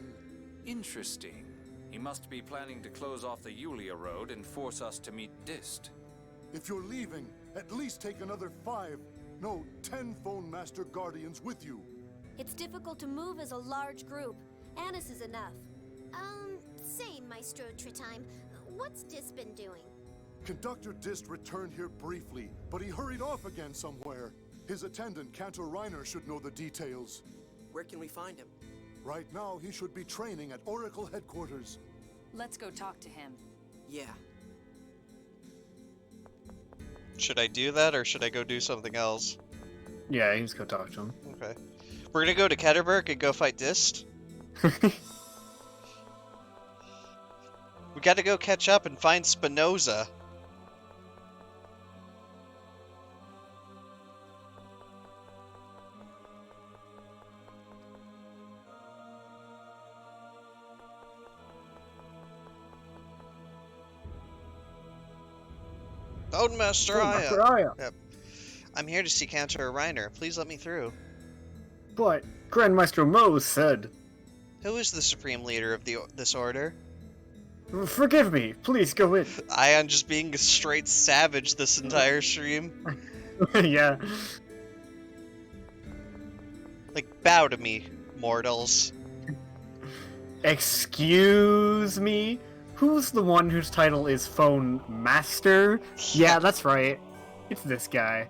Interesting. He must be planning to close off the Yulia Road and force us to meet Dist. If you're leaving, at least take another 10 Phone Master Guardians with you. It's difficult to move as a large group. Annis is enough. Say, Maestro Tritime, what's Dist been doing? Conductor Dist returned here briefly, but he hurried off again somewhere. His attendant, Cantor Reiner, should know the details. Where can we find him? Right now, he should be training at Oracle headquarters. Let's go talk to him. Yeah. Should I do that, or should I go do something else? Yeah, you just go talk to him. Okay. We're gonna go to Ketterberg and go fight Dist? We gotta go catch up and find Spinoza. Phone Master Aya. Yep. I'm here to see Cantor Reiner. Please let me through. But Grand Maestro Mose said... Who is the supreme leader of this order? Forgive me, please go in. Ion just being a straight savage this entire stream. Yeah. Like, bow to me, mortals. Excuse me? Who's the one whose title is Phone Master? Yeah, that's right. It's this guy.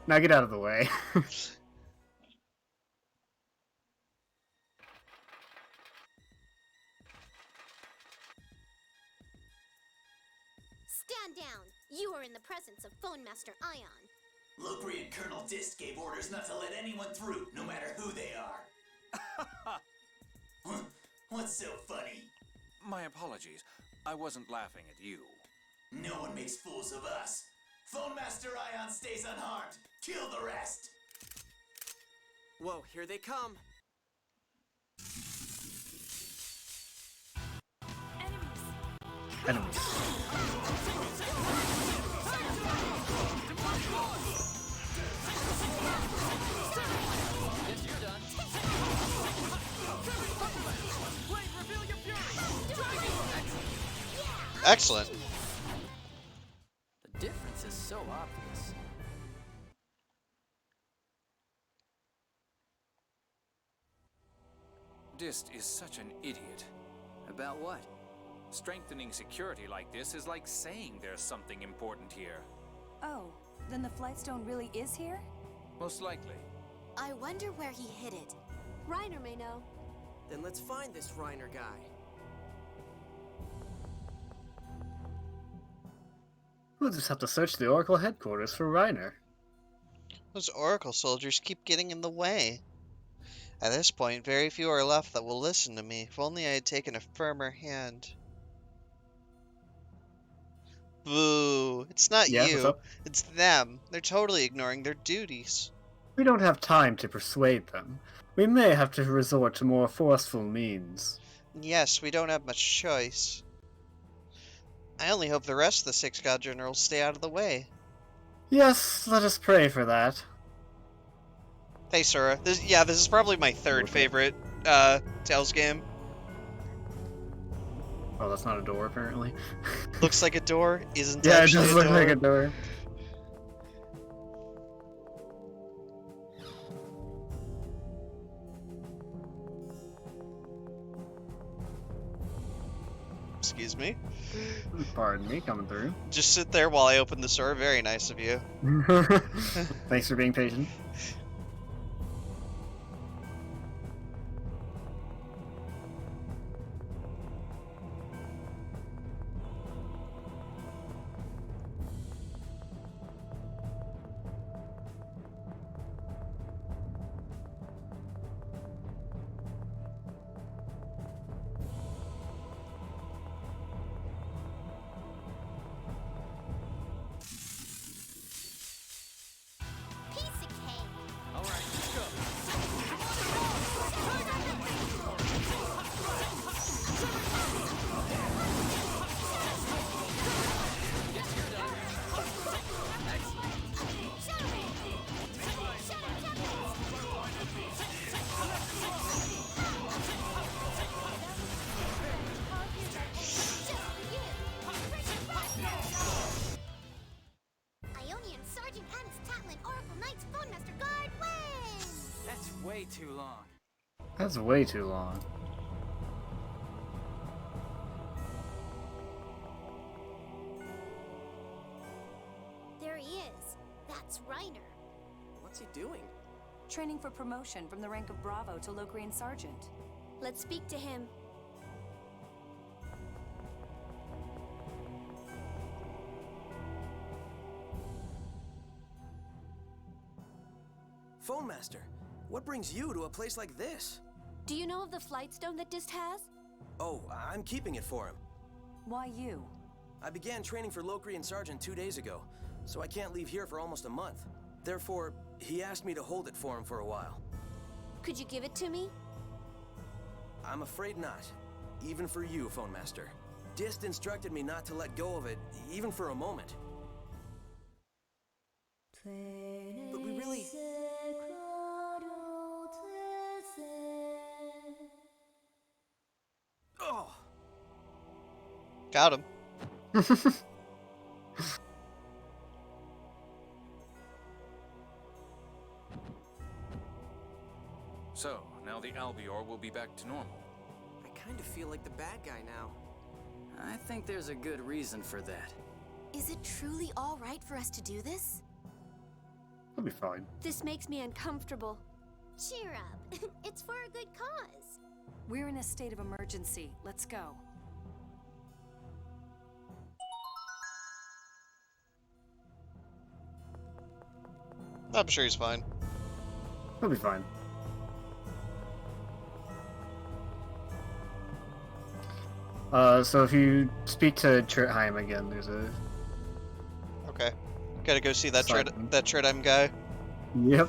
Now get out of the way. Stand down. You are in the presence of Phone Master Ion. Lopri and Colonel Dist gave orders not to let anyone through, no matter who they are. What's so funny? My apologies. I wasn't laughing at you. No one makes fools of us. Phone Master Ion stays unharmed. Kill the rest. Whoa, here they come. Enemies. Excellent. The difference is so obvious. Dist is such an idiot. About what? Strengthening security like this is like saying there's something important here. Oh, then the Flightstone really is here? Most likely. I wonder where he hid it. Reiner may know. Then let's find this Reiner guy. We'll just have to search the Oracle headquarters for Reiner. Those Oracle soldiers keep getting in the way. At this point, very few are left that will listen to me. If only I had taken a firmer hand. Boo. It's not Yeah, what's you. up? It's them. They're totally ignoring their duties. We don't have time to persuade them. We may have to resort to more forceful means. Yes, we don't have much choice. I only hope the rest of the 6 God Generals stay out of the way. Yes, let us pray for that. Hey, Sora. This is probably my third favorite Tales game. Oh, that's not a door, apparently. Looks like a door, isn't Yeah, it actually does a look door. like a door. Excuse me. Pardon me, coming through. Just sit there while I open the door. Very nice of you. Thanks for being patient. Piece of cake. All right, let's go. Ionian Sergeant Anis Tatlin Oracle Knights Phone Master Guard wins! That's way too long. That's way too long. There he is. That's Reiner. What's he doing? Training for promotion from the rank of Bravo to Locrian Sergeant. Let's speak to him. Phone Master, what brings you to a place like this? Do you know of the flight stone that Dist has? Oh, I'm keeping it for him. Why you? I began training for Locrian Sergeant 2 days ago, so I can't leave here for almost a month. Therefore, he asked me to hold it for him for a while. Could you give it to me? I'm afraid not. Even for you, Phone Master. Dist instructed me not to let go of it, even for a moment. But we really... Oh! Got him. So, now the Albior will be back to normal. I kind of feel like the bad guy now. I think there's a good reason for that. Is it truly all right for us to do this? I'll be fine. This makes me uncomfortable. Cheer up. It's for a good cause. We're in a state of emergency. Let's go. I'm sure he's fine. He'll be fine. So if you speak to Trithheim again, there's a... Okay. Gotta go see that Simon. Tridheim guy. Yep.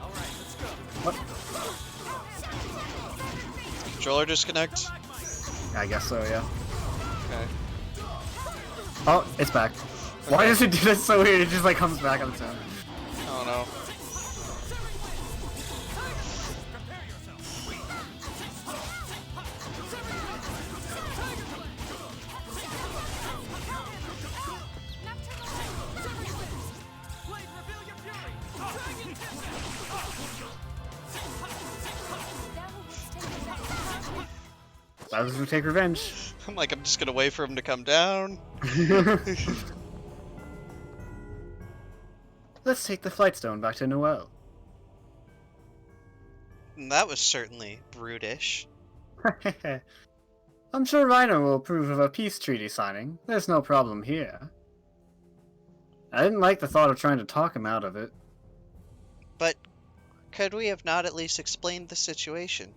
All right, let's go. What? Controller disconnect? I guess so, yeah. Okay. Oh, it's back. Why does it do that so weird? It just like comes back on its own. I don't know. Bowser will take revenge. I'm like, I'm just gonna wait for him to come down. Let's take the flight stone back to Noel. That was certainly brutish. I'm sure Reiner will approve of a peace treaty signing. There's no problem here. I didn't like the thought of trying to talk him out of it. But could we have not at least explained the situation?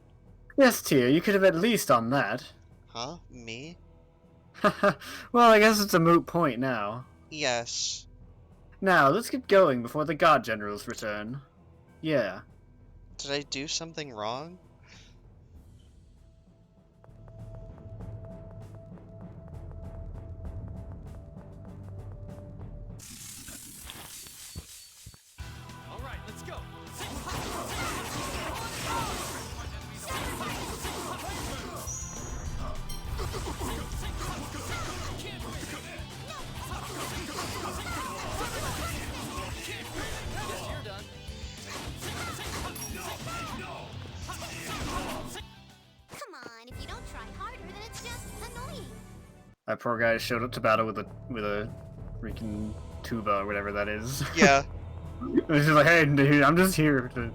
Yes, Tyr, you could have at least done that. Huh? Me? Well, I guess it's a moot point now. Yes. Now, let's get going before the God Generals return. Yeah. Did I do something wrong? Alright, let's go. Come on, if you don't try harder, then it's just annoying. That poor guy showed up to battle with a freaking tuba or whatever that is. Yeah. It was just like, hey, dude, I'm just here to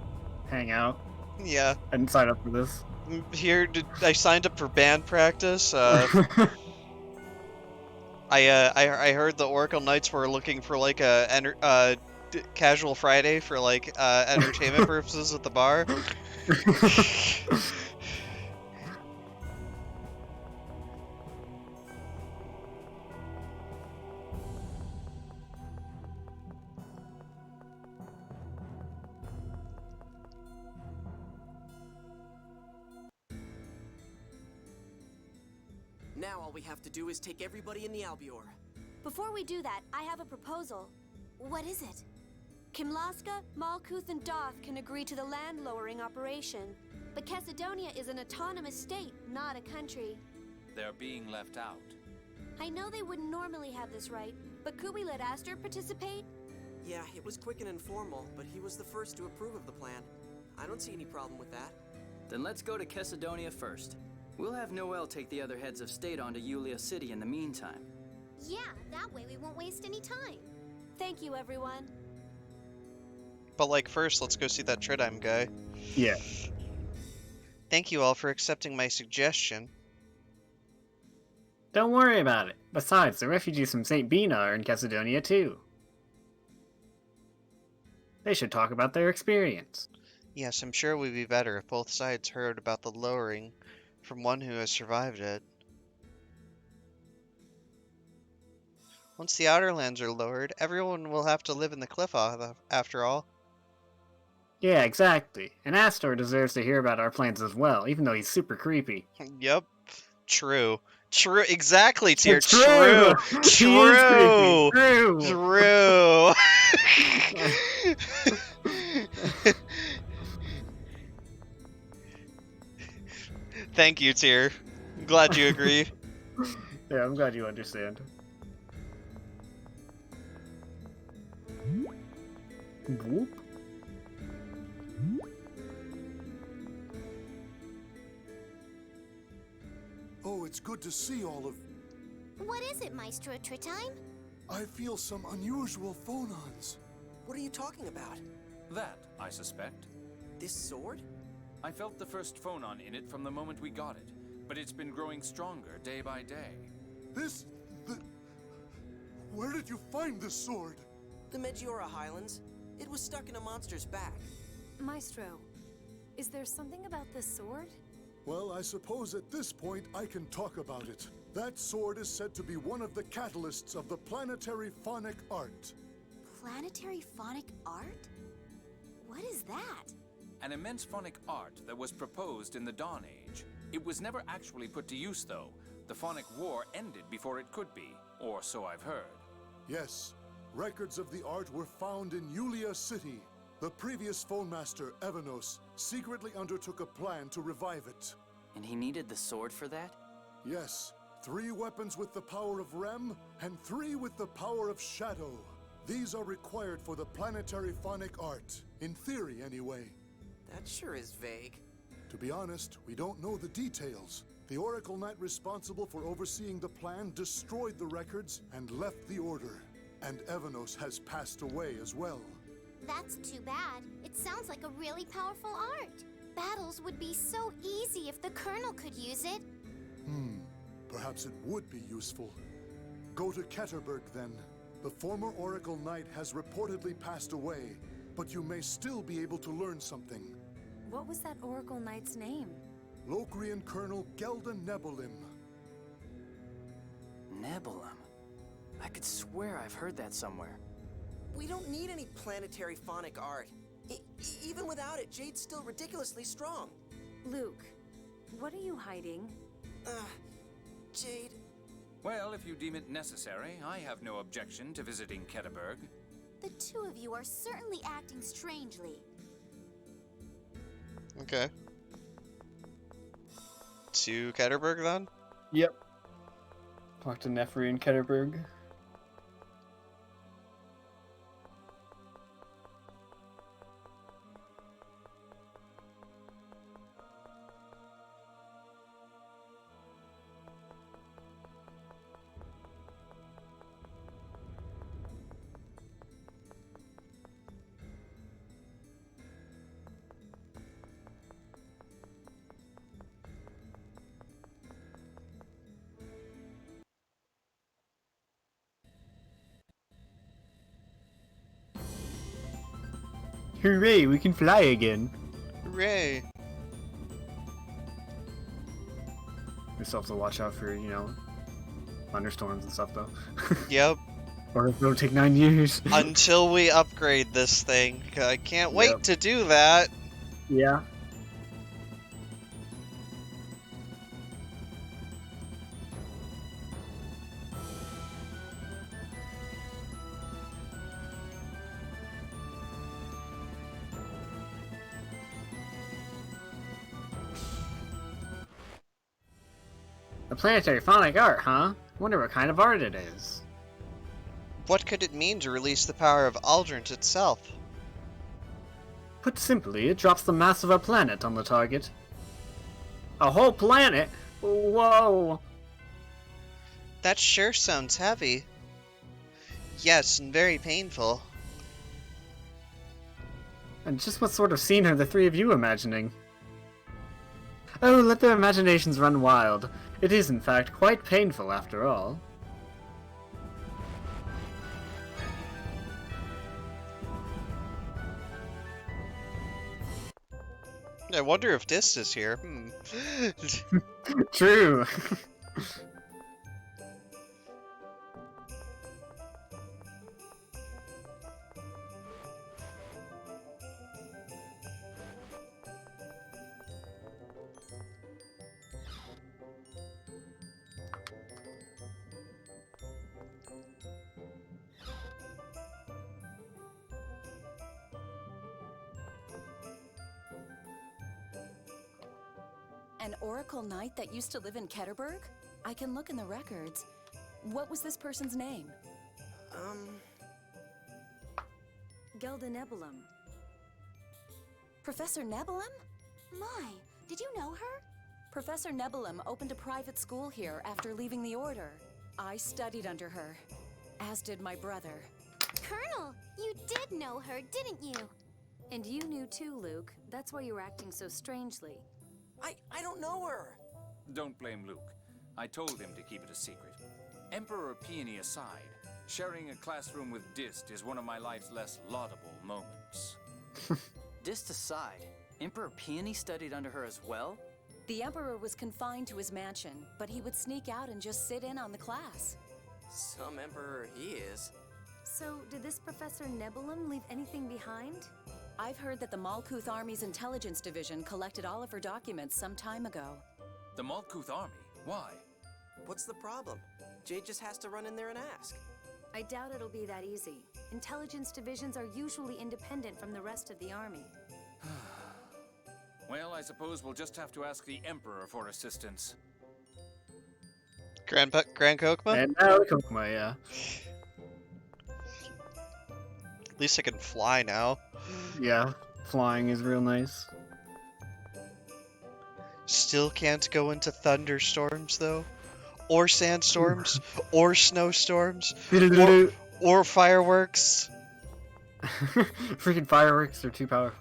hang out. Yeah. I didn't sign up for this. I signed up for band practice. I heard the Oracle Knights were looking for like a casual Friday for like entertainment purposes at the bar. Now all we have to do is take everybody in the Albior. Before we do that, I have a proposal. What is it? Kimlaska, Malkuth, and Doth can agree to the land-lowering operation. But Kesidonia is an autonomous state, not a country. They're being left out. I know they wouldn't normally have this right, but could we let Astor participate? Yeah, it was quick and informal, but he was the first to approve of the plan. I don't see any problem with that. Then let's go to Kesidonia first. We'll have Noel take the other heads of state on to Yulia City in the meantime. Yeah, that way we won't waste any time. Thank you, everyone. But like first, let's go see that Tridime guy. Yeah. Thank you all for accepting my suggestion. Don't worry about it. Besides, the refugees from St. Bina are in Kesidonia too. They should talk about their experience. Yes, I'm sure it would be better if both sides heard about the lowering from one who has survived it. Once the outer lands are lowered, everyone will have to live in the cliff after all. Yeah, exactly. And Astor deserves to hear about our plans as well, even though he's super creepy. Yep. True. True. Exactly, Tyr. True. True. He is True. creepy. True. Thank you, Tyr. I'm glad you agree. Yeah, I'm glad you understand. Whoop. Oh, it's good to see all of... What is it, Maestro Tritime? I feel some unusual phonons. What are you talking about? That, I suspect. This sword? I felt the first phonon in it from the moment we got it, but it's been growing stronger day by day. Where did you find this sword? The Megiora Highlands. It was stuck in a monster's back. Maestro, is there something about this sword? Well, I suppose at this point I can talk about it. That sword is said to be one of the catalysts of the planetary phonic art. Planetary phonic art? What is that? An immense phonic art that was proposed in the Dawn Age. It was never actually put to use, though. The phonic war ended before it could be, or so I've heard. Yes, records of the art were found in Yulia City. The previous phone master, Evanos, secretly undertook a plan to revive it. And he needed the sword for that? Yes, 3 weapons with the power of Rem, and 3 with the power of Shadow. These are required for the planetary phonic art, in theory anyway. That sure is vague. To be honest, we don't know the details. The Oracle Knight responsible for overseeing the plan destroyed the records and left the Order. And Evanos has passed away as well. That's too bad. It sounds like a really powerful art. Battles would be so easy if the Colonel could use it. Perhaps it would be useful. Go to Ketterberg then. The former Oracle Knight has reportedly passed away, but you may still be able to learn something. What was that Oracle Knight's name? Locrian Colonel Gelda Nebulim. Nebulum. I could swear I've heard that somewhere. We don't need any planetary phonic art. Even without it, Jade's still ridiculously strong. Luke, what are you hiding? Jade... Well, if you deem it necessary, I have no objection to visiting Ketterberg. The two of you are certainly acting strangely. Okay. To Ketterberg then? Yep. Talk to Nefri and Ketterberg. Hooray, we can fly again. Hooray. We still have to watch out for, you know, thunderstorms and stuff, though. Yep. Or it'll take 9 years. Until we upgrade this thing. I can't wait Yep. to do that. Yeah. The planetary phonic art, huh? Wonder what kind of art it is. What could it mean to release the power of Aldrint itself? Put simply, it drops the mass of a planet on the target. A whole planet? Whoa! That sure sounds heavy. Yes, and very painful. And just what sort of scene are the three of you imagining? Oh, let their imaginations run wild. It is, in fact, quite painful after all. I wonder if Dist is here. True. An Oracle Knight that used to live in Ketterberg? I can look in the records. What was this person's name? Gelda Nebulum. Professor Nebulum? My, did you know her? Professor Nebulum opened a private school here after leaving the Order. I studied under her, as did my brother. Colonel, you did know her, didn't you? And you knew too, Luke. That's why you were acting so strangely. I don't know her. Don't blame Luke. I told him to keep it a secret. Emperor Peony aside, sharing a classroom with Dist is one of my life's less laudable moments. Dist aside, Emperor Peony studied under her as well? The Emperor was confined to his mansion, but he would sneak out and just sit in on the class. Some emperor he is. So, did this Professor Nebulum leave anything behind? I've heard that the Malkuth Army's intelligence division collected all of her documents some time ago. The Malkuth Army? Why? What's the problem? Jade just has to run in there and ask. I doubt it'll be that easy. Intelligence divisions are usually independent from the rest of the army. Well, I suppose we'll just have to ask the Emperor for assistance. Grand Kokma? And now Kokma, yeah. At least I can fly now. Yeah, flying is real nice. Still can't go into thunderstorms, though. Or sandstorms. Or snowstorms. Or fireworks. Freaking fireworks are too powerful.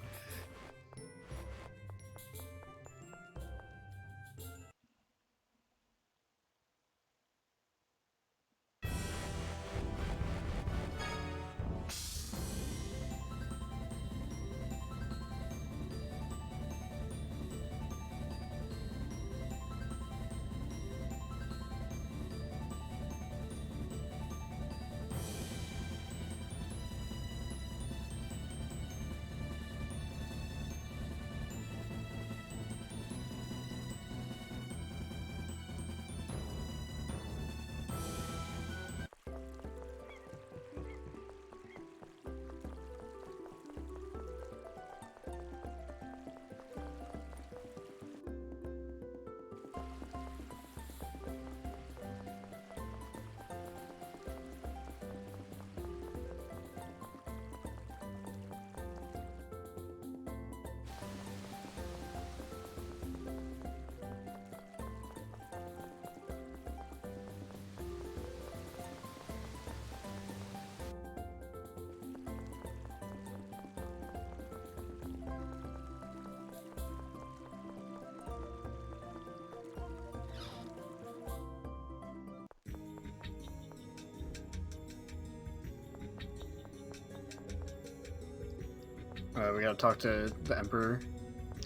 We gotta talk to the Emperor.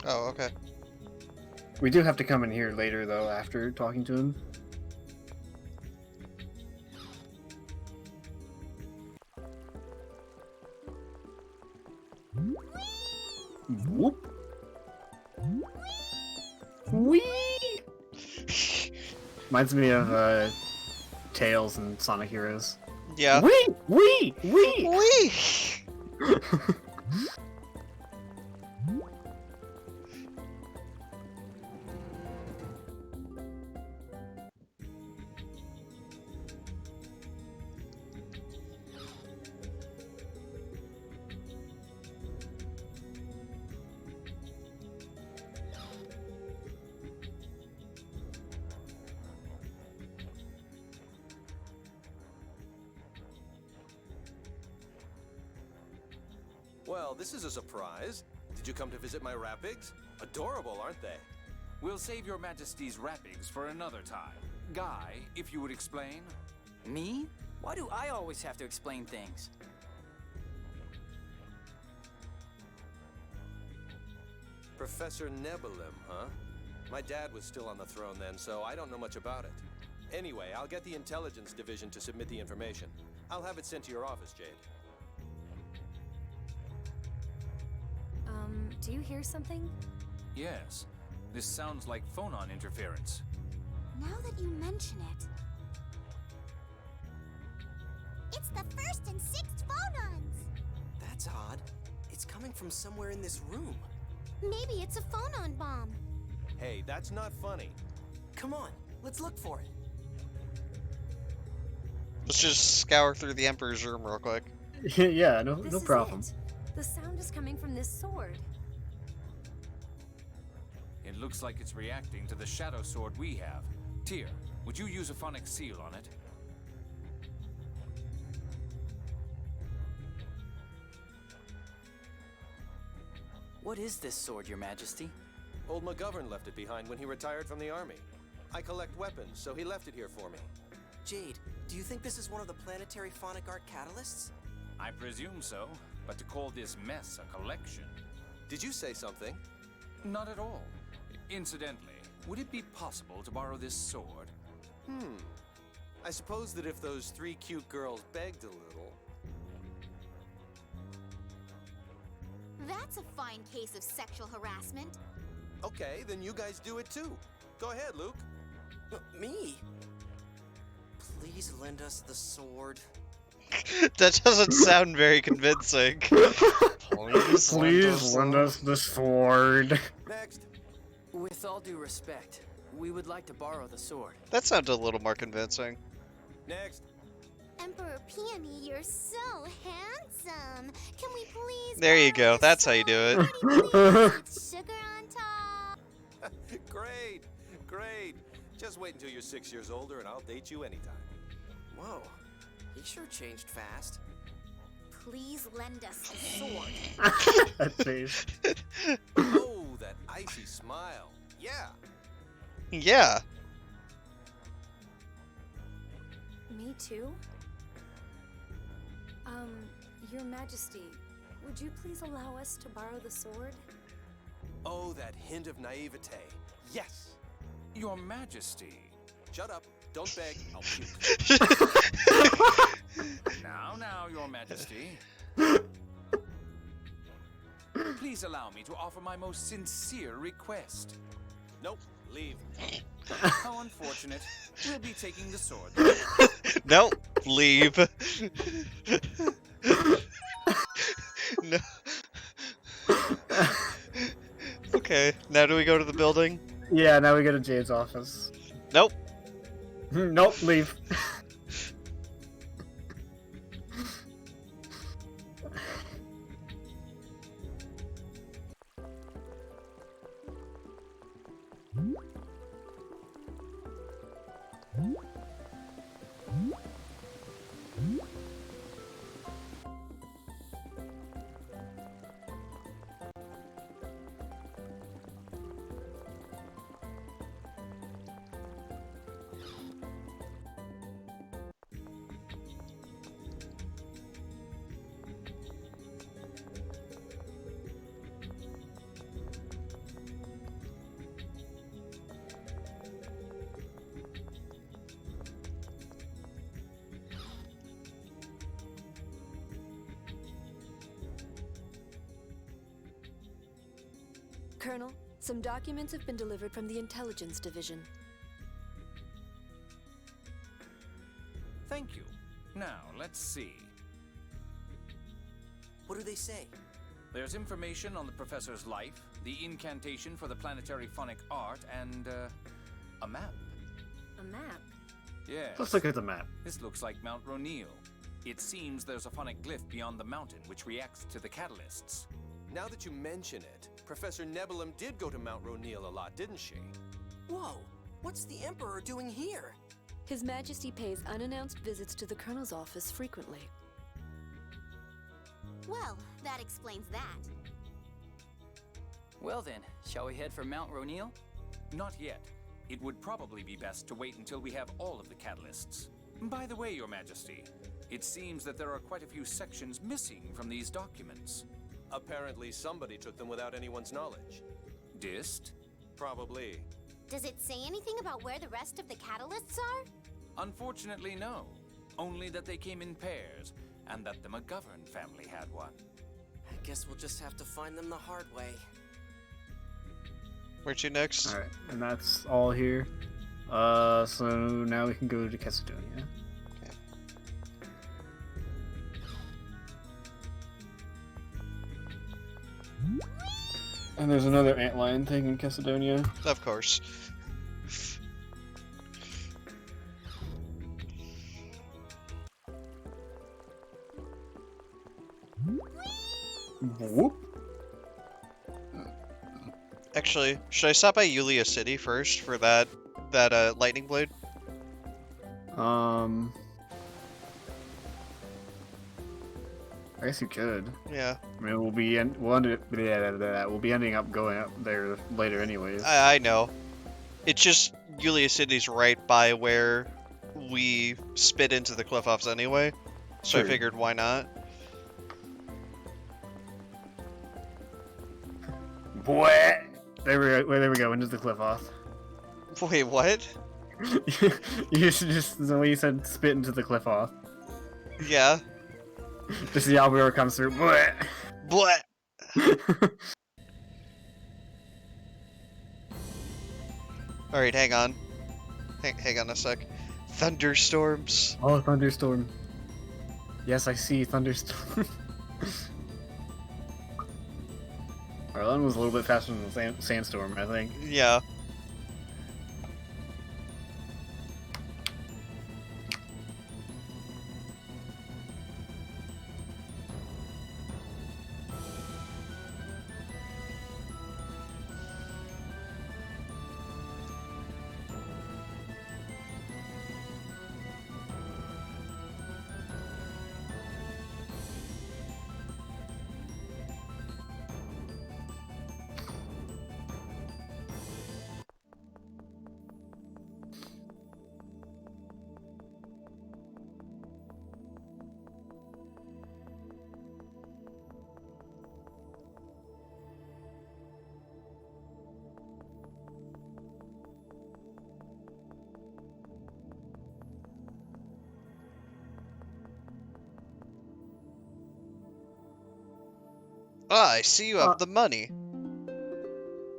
Oh, okay. We do have to come in here later, though, after talking to him. Whoop. Whee! Reminds me of Tails and Sonic Heroes. Yeah. Wee! Wee! Wee! Wee! Well, this is a surprise. Did you come to visit my Rapigs? Adorable, aren't they? We'll save your Majesty's Rapigs for another time. Guy, if you would explain? Me? Why do I always have to explain things? Professor Nebulim, huh? My dad was still on the throne then, so I don't know much about it. Anyway, I'll get the Intelligence Division to submit the information. I'll have it sent to your office, Jade. Do you hear something? Yes. This sounds like phonon interference. Now that you mention it... It's the 1st and 6th phonons! That's odd. It's coming from somewhere in this room. Maybe it's a phonon bomb. Hey, that's not funny. Come on, let's look for it. Let's just scour through the Emperor's room real quick. Yeah, no This is problem. it. The sound is coming from this sword. It looks like it's reacting to the shadow sword we have. Tyr, would you use a phonic seal on it? What is this sword, Your Majesty? Old McGovern left it behind when he retired from the army. I collect weapons, so he left it here for me. Jade, do you think this is one of the planetary phonic art catalysts? I presume so, but to call this mess a collection... Did you say something? Not at all. Incidentally, would it be possible to borrow this sword? I suppose that if those 3 cute girls begged a little... That's a fine case of sexual harassment. Okay, then you guys do it too. Go ahead, Luke. Me? Please lend us the sword. That doesn't sound very convincing. Please lend us the sword. Next. With all due respect, we would like to borrow the sword. That sounded a little more convincing. Next. Emperor Peony, you're so handsome. Can we please... There you go. That's how you do it. Sugar on top? Great, great. Just wait until you're 6 years older and I'll date you anytime. Whoa, he sure changed fast. Please lend us the sword. That face. Oh, that icy smile. Yeah. Yeah. Me too? Your Majesty, would you please allow us to borrow the sword? Oh, that hint of naivete. Yes. Your Majesty. Shut up. Don't beg. I'll puke. Now, Your Majesty. Please allow me to offer my most sincere request. Nope. Leave. How unfortunate. We'll be taking the sword. Nope. Leave. No. Okay. Now do we go to the building? Yeah, now we go to Jade's office. Nope. Nope, leave. Colonel, some documents have been delivered from the Intelligence Division. Thank you. Now, let's see. What do they say? There's information on the professor's life, the incantation for the planetary phonic art, and, a map. A map? Yes. Let's look at the map. This looks like Mount Ronil. It seems there's a phonic glyph beyond the mountain which reacts to the catalysts. Now that you mention it, Professor Nebulum did go to Mount Ronil a lot, didn't she? Whoa! What's the Emperor doing here? His Majesty pays unannounced visits to the Colonel's office frequently. Well, that explains that. Well then, shall we head for Mount Ronil? Not yet. It would probably be best to wait until we have all of the catalysts. By the way, Your Majesty, it seems that there are quite a few sections missing from these documents. Apparently somebody took them without anyone's knowledge. Dist? Probably. Does it say anything about where the rest of the catalysts are? Unfortunately, no. Only that they came in pairs, and that the McGovern family had one. I guess we'll just have to find them the hard way. Where to next? Alright, and that's all here. So now we can go to Chesedonia. Okay. And there's another antlion thing in Chesedonia. Of course. Whoop. Actually, should I stop by Yulia City first for that lightning blade? I guess you could. Yeah. I mean, we'll be ending up going up there later, anyways. I know. It's just Yulia City's right by where we spit into the cliff offs anyway, so I Sure. figured why not. Boy, there we go. Into the cliff off. Wait, what? You should just the way you said spit into the cliff off. Yeah. Just the Albeor comes through. Bleh. Bleh. Alright, hang on. Hang on a sec. Thunderstorms. Oh, thunderstorm. Yes, I see thunderstorm. Arlen was a little bit faster than the sandstorm, I think. Yeah. Ah, I see you have the money.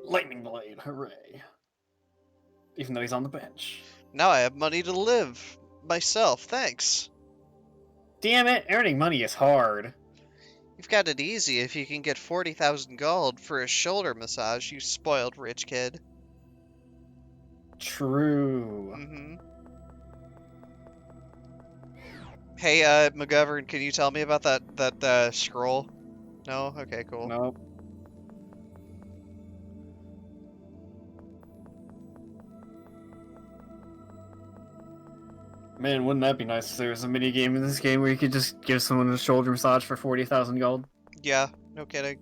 Lightning blade, hooray. Even though he's on the bench. Now I have money to live myself, thanks. Damn it, earning money is hard. You've got it easy if you can get 40,000 gold for a shoulder massage, you spoiled rich kid. True. Mm-hmm. Hey, McGovern, can you tell me about that scroll? No? Okay, cool. Nope. Man, wouldn't that be nice if there was a mini game in this game where you could just give someone a shoulder massage for 40,000 gold? Yeah, no kidding.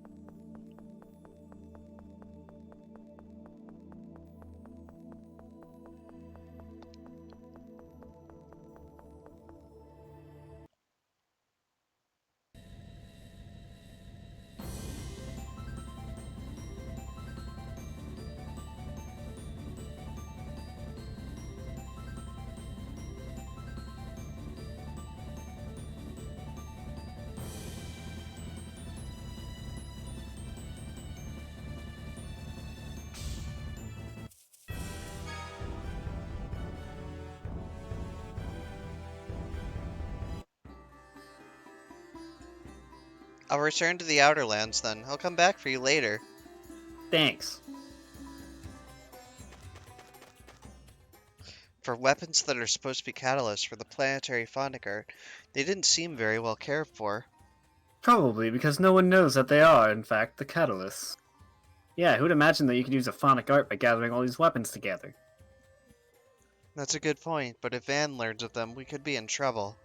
I'll return to the Outer Lands then. I'll come back for you later. Thanks. For weapons that are supposed to be catalysts for the planetary phonic art, they didn't seem very well cared for. Probably because no one knows that they are, in fact, the catalysts. Yeah, who'd imagine that you could use a phonic art by gathering all these weapons together? That's a good point, but if Van learns of them, we could be in trouble.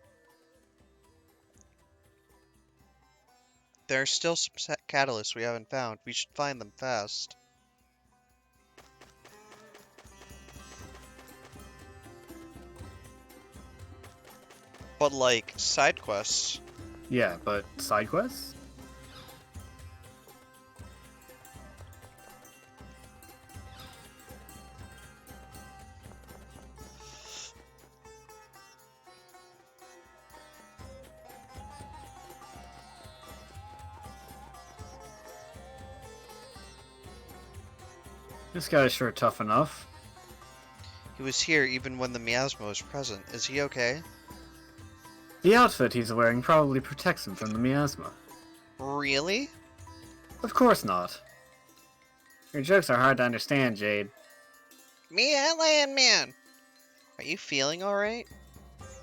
There are still some catalysts we haven't found. We should find them fast. But like, side quests. Yeah, but side quests? This guy's sure tough enough. He was here even when the miasma was present. Is he okay? The outfit he's wearing probably protects him from the miasma. Really? Of course not. Your jokes are hard to understand, Jade. Me, Land Man. Are you feeling alright?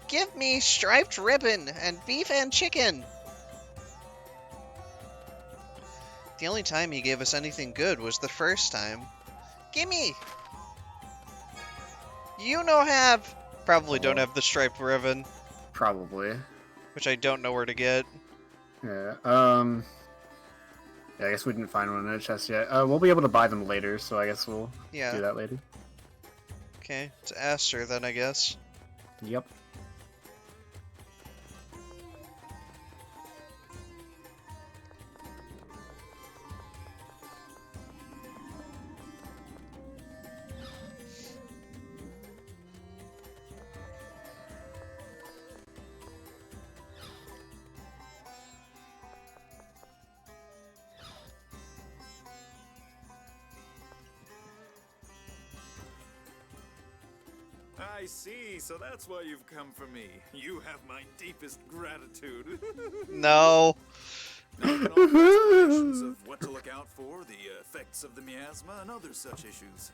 Give me striped ribbon and beef and chicken. The only time he gave us anything good was the first time. Gimme. You no have. Probably don't have the striped ribbon. Probably. Which I don't know where to get. Yeah, yeah, I guess we didn't find one in a chest yet. We'll be able to buy them later, so I guess we'll do that later. Okay, to Aster then, I guess. Yep. I see, so that's why you've come for me. You have my deepest gratitude. No. Now you can offer explanations of what to look out for, the effects of the miasma, and other such issues.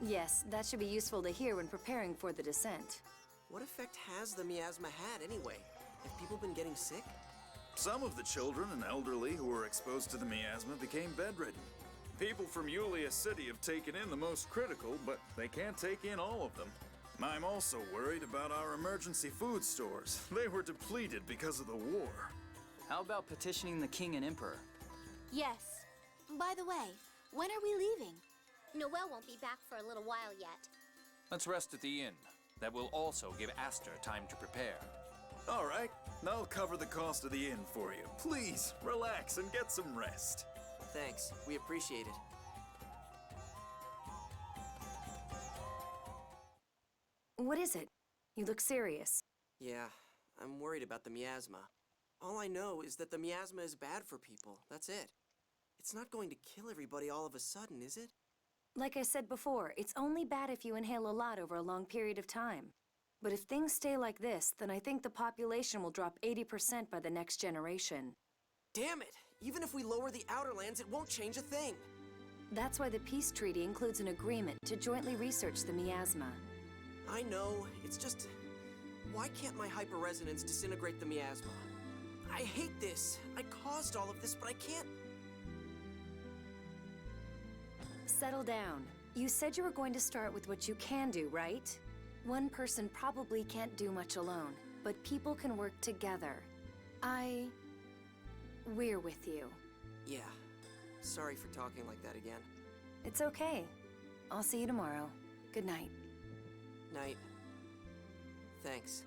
Yes, that should be useful to hear when preparing for the descent. What effect has the miasma had anyway? Have people been getting sick? Some of the children and elderly who were exposed to the miasma became bedridden. People from Yulia City have taken in the most critical, but they can't take in all of them. I'm also worried about our emergency food stores. They were depleted because of the war. How about petitioning the king and emperor? Yes. By the way, when are we leaving? Noelle won't be back for a little while yet. Let's rest at the inn. That will also give Aster time to prepare. All right, I'll cover the cost of the inn for you. Please, relax and get some rest. Thanks, we appreciate it. What is it? You look serious. Yeah, I'm worried about the miasma. All I know is that the miasma is bad for people, that's it. It's not going to kill everybody all of a sudden, is it? Like I said before, it's only bad if you inhale a lot over a long period of time. But if things stay like this, then I think the population will drop 80% by the next generation. Damn it! Even if we lower the Outer Lands, it won't change a thing! That's why the peace treaty includes an agreement to jointly research the miasma. I know, it's just... Why can't my hyper-resonance disintegrate the miasma? I hate this! I caused all of this, but I can't... Settle down. You said you were going to start with what you can do, right? One person probably can't do much alone, but people can work together. We're with you. Yeah. Sorry for talking like that again. It's okay. I'll see you tomorrow. Good night. Night. Thanks.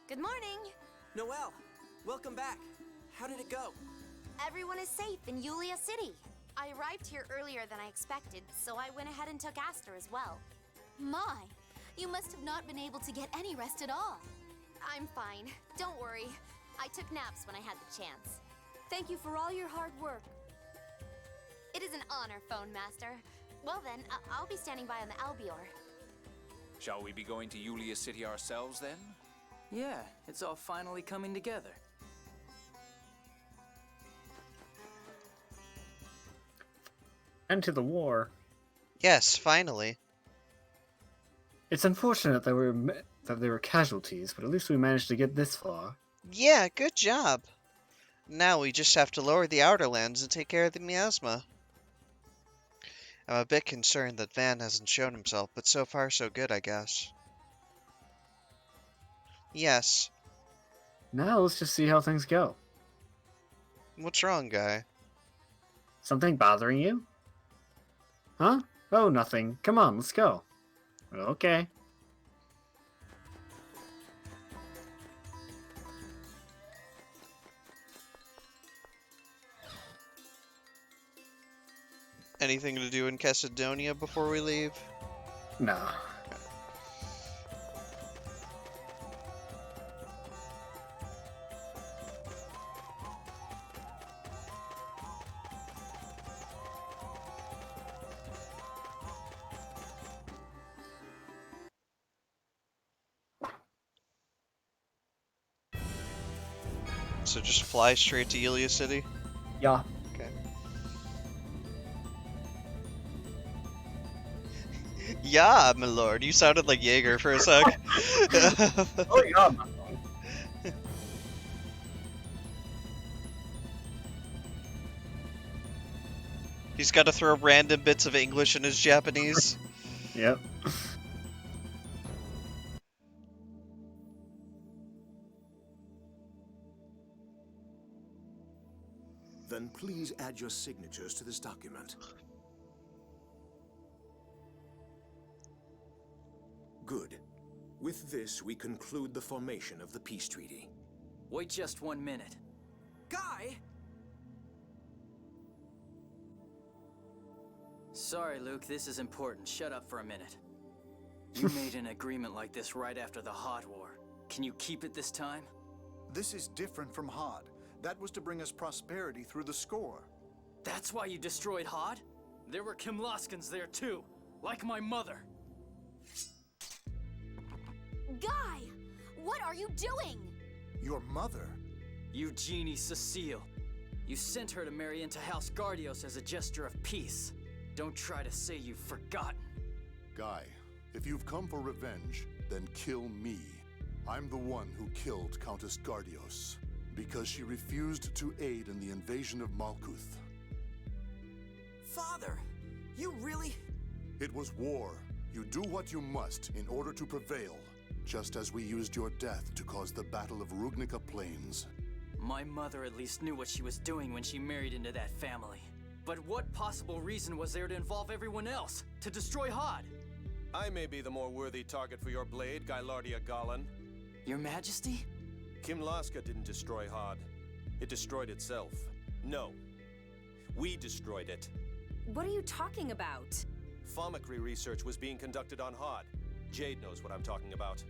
Good morning. Noelle, welcome back. How did it go? Everyone is safe in Yulia City. I arrived here earlier than I expected, so I went ahead and took Aster as well. My, you must have not been able to get any rest at all. I'm fine. Don't worry. I took naps when I had the chance. Thank you for all your hard work. It is an honor, Phone Master. Well then, I'll be standing by on the Albior. Shall we be going to Yulia City ourselves then? Yeah, it's all finally coming together. End to the war. Yes, finally. It's unfortunate that there were casualties, but at least we managed to get this far. Yeah, good job. Now we just have to lower the outer lands and take care of the miasma. I'm a bit concerned that Van hasn't shown himself, but so far so good, I guess. Yes. Now let's just see how things go. What's wrong, guy? Something bothering you? Huh? Oh, nothing. Come on, let's go. Okay. Anything to do in Cassidonia before we leave? No. So just fly straight to Yulia City? Yeah. Okay. Yeah, my lord. You sounded like Jaeger for a sec. Oh yeah, my lord. He's got to throw random bits of English in his Japanese. Yep. Then please add your signatures to this document. Good. With this, we conclude the formation of the peace treaty. Wait just 1 minute. Guy! Sorry, Luke, this is important. Shut up for a minute. You made an agreement like this right after the Hot War. Can you keep it this time? This is different from Hod. That was to bring us prosperity through the score. That's why you destroyed Hod? There were Kimlaskans there too, like my mother. Guy! What are you doing? Your mother? Eugenie Cecile. You sent her to marry into House Gardios as a gesture of peace. Don't try to say you've forgotten. Guy, if you've come for revenge, then kill me. I'm the one who killed Countess Gardios, because she refused to aid in the invasion of Malkuth. Father, you really... It was war. You do what you must in order to prevail, just as we used your death to cause the Battle of Rugnica Plains. My mother at least knew what she was doing when she married into that family. But what possible reason was there to involve everyone else? To destroy Hod? I may be the more worthy target for your blade, Gylardia Golan. Your Majesty? Kimlaska didn't destroy Hod. It destroyed itself. No. We destroyed it. What are you talking about? Thaumacrie research was being conducted on Hod. Jade knows what I'm talking about.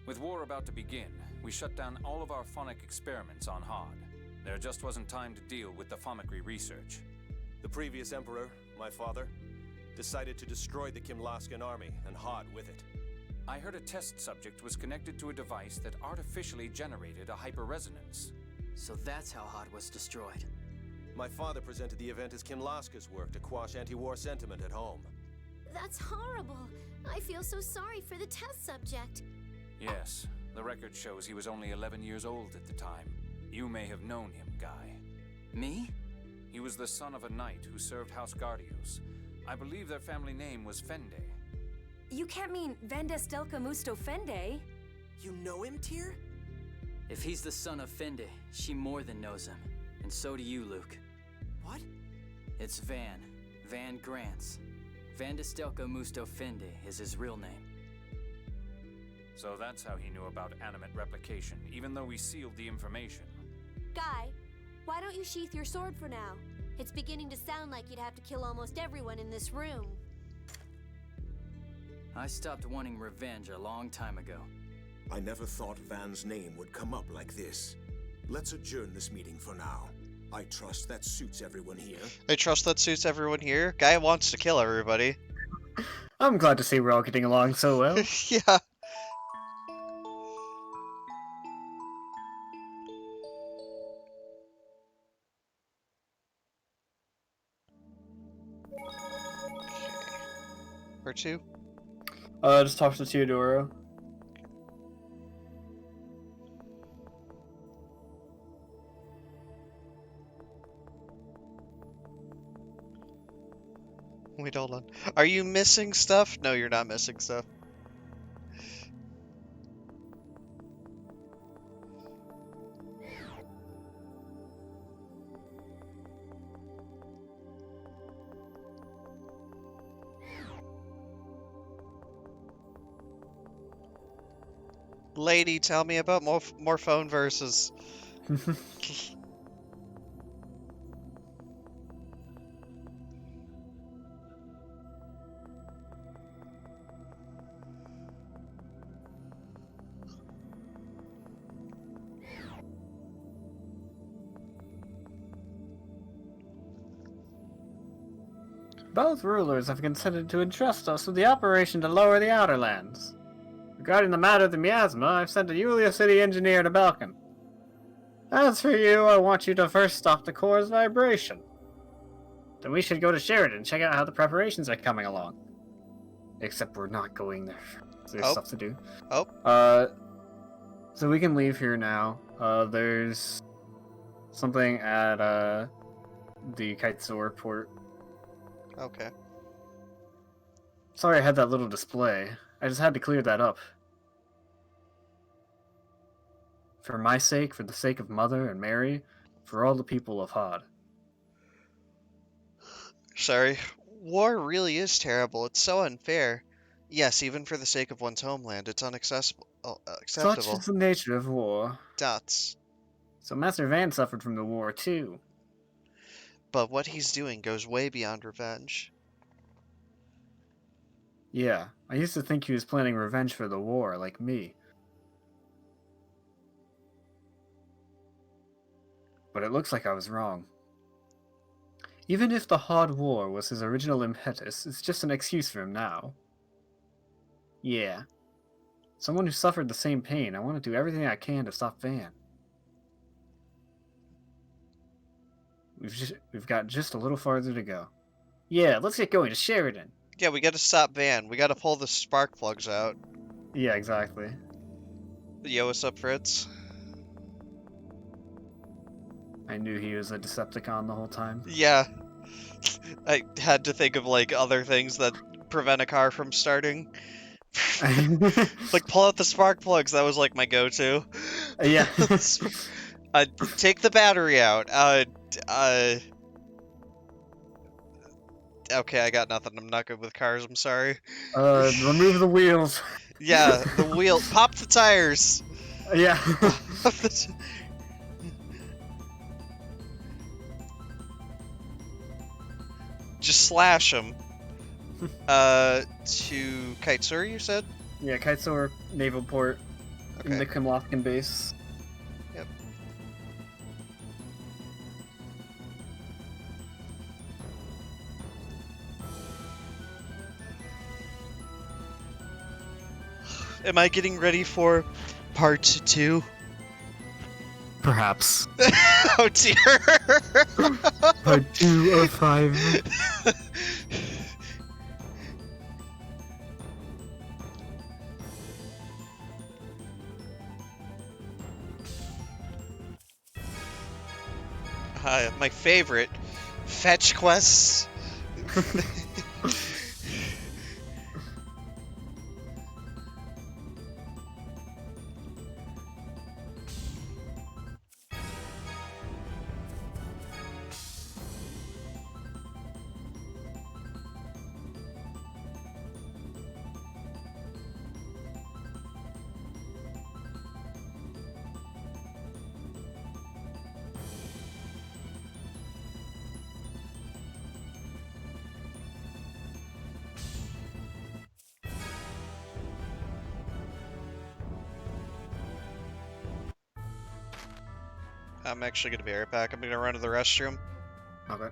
With war about to begin, we shut down all of our phonic experiments on Hod. There just wasn't time to deal with the Thaumacrie research. The previous emperor, my father, decided to destroy the Kimlaskan army and Hod with it. I heard a test subject was connected to a device that artificially generated a hyperresonance. So that's how Hod was destroyed. My father presented the event as Kimlaska's work to quash anti-war sentiment at home. That's horrible. I feel so sorry for the test subject. Yes, the record shows he was only 11 years old at the time. You may have known him, Guy. Me? He was the son of a knight who served House Gardios. I believe their family name was Fende. You can't mean Vandestelka Musto Fende. You know him, Tyr? If he's the son of Fende, she more than knows him. And so do you, Luke. What? It's Van. Van Grants. Vandestelka Musto Fende is his real name. So that's how he knew about animate replication, even though we sealed the information. Guy, why don't you sheath your sword for now? It's beginning to sound like you'd have to kill almost everyone in this room. I stopped wanting revenge a long time ago. I never thought Van's name would come up like this. Let's adjourn this meeting for now. I trust that suits everyone here. I trust that suits everyone here. Guy wants to kill everybody. I'm glad to see we're all getting along so well. Yeah. Or two? Just talk to Teodoro. Wait, hold on. Are you missing stuff? No, you're not missing stuff. Lady, tell me about more phone verses. Both rulers have consented to entrust us with the operation to lower the Outer Lands. Regarding the matter of the miasma, I've sent a Yulia City engineer to Balkan. As for you, I want you to first stop the core's vibration. Then we should go to Sheridan and check out how the preparations are coming along. Except we're not going there. There's stuff to do. So we can leave here now. There's something at the Kitesor port. Okay. Sorry I had that little display. I just had to clear that up. For my sake, for the sake of Mother and Mary, for all the people of Hod. Sorry. War really is terrible. It's so unfair. Yes, even for the sake of one's homeland, it's unacceptable. Such is the nature of war. Dots. So Master Van suffered from the war too. But what he's doing goes way beyond revenge. Yeah, I used to think he was planning revenge for the war, like me. But it looks like I was wrong. Even if the Hod War was his original impetus, it's just an excuse for him now. Yeah. Someone who suffered the same pain, I want to do everything I can to stop Van. We've got just a little farther to go. Yeah, let's get going to Sheridan. Yeah, we gotta stop Van. We gotta pull the spark plugs out. Yeah, exactly. Yo, what's up, Fritz? I knew he was a Decepticon the whole time. Yeah. I had to think of, like, other things that prevent a car from starting. Like, pull out the spark plugs. That was, like, my go-to. Yeah. Take the battery out. Okay, I got nothing. I'm not good with cars. I'm sorry. Remove the wheels. Yeah, the wheel. Pop the tires. Yeah. Just slash them. To Kitesur, you said? Yeah, Kitesor Naval Port. Okay. In the Kimlofkin base. Yep. Am I getting ready for part 2? Perhaps. Oh dear. Part 2 of 5. My favorite, fetch quests. I'm actually gonna be right back. I'm gonna run to the restroom. Okay.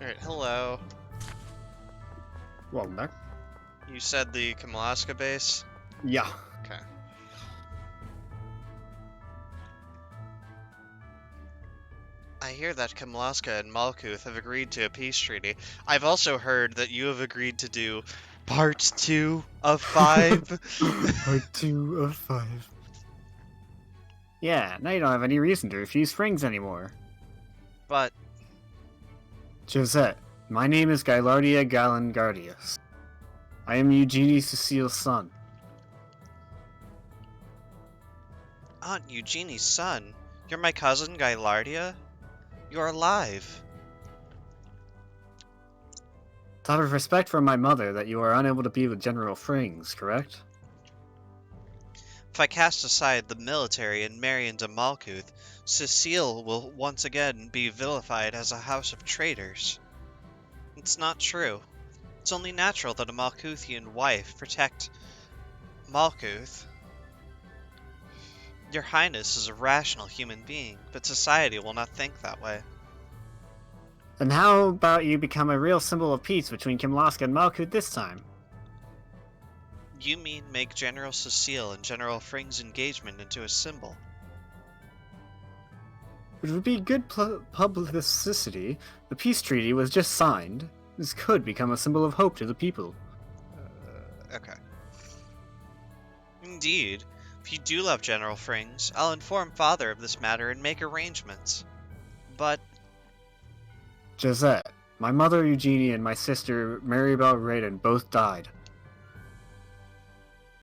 Alright, hello. Welcome back. You said the Kamalaska base? Yeah. Okay. I hear that Kamalaska and Malkuth have agreed to a peace treaty. I've also heard that you have agreed to do part 2 of 5. Part 2 of 5. Yeah, now you don't have any reason to refuse Springs anymore. But... Josette, my name is Gylardia Galangardius. I am Eugenie Cecile's son. Aunt Eugenie's son? You're my cousin, Gylardia? You're alive. It's out of respect for my mother that you are unable to be with General Frings, correct? If I cast aside the military and marry into Malkuth, Cecile will once again be vilified as a house of traitors. It's not true. It's only natural that a Malkuthian wife protect Malkuth. Your Highness is a rational human being, but society will not think that way. Then how about you become a real symbol of peace between Kimlaska and Malkuth this time? You mean make General Cecile and General Fring's engagement into a symbol? It would be good publicity. The peace treaty was just signed. This could become a symbol of hope to the people. Okay. Indeed. If you do love General Frings, I'll inform Father of this matter and make arrangements. But... Josette, my mother Eugenie and my sister Maribel Raiden both died.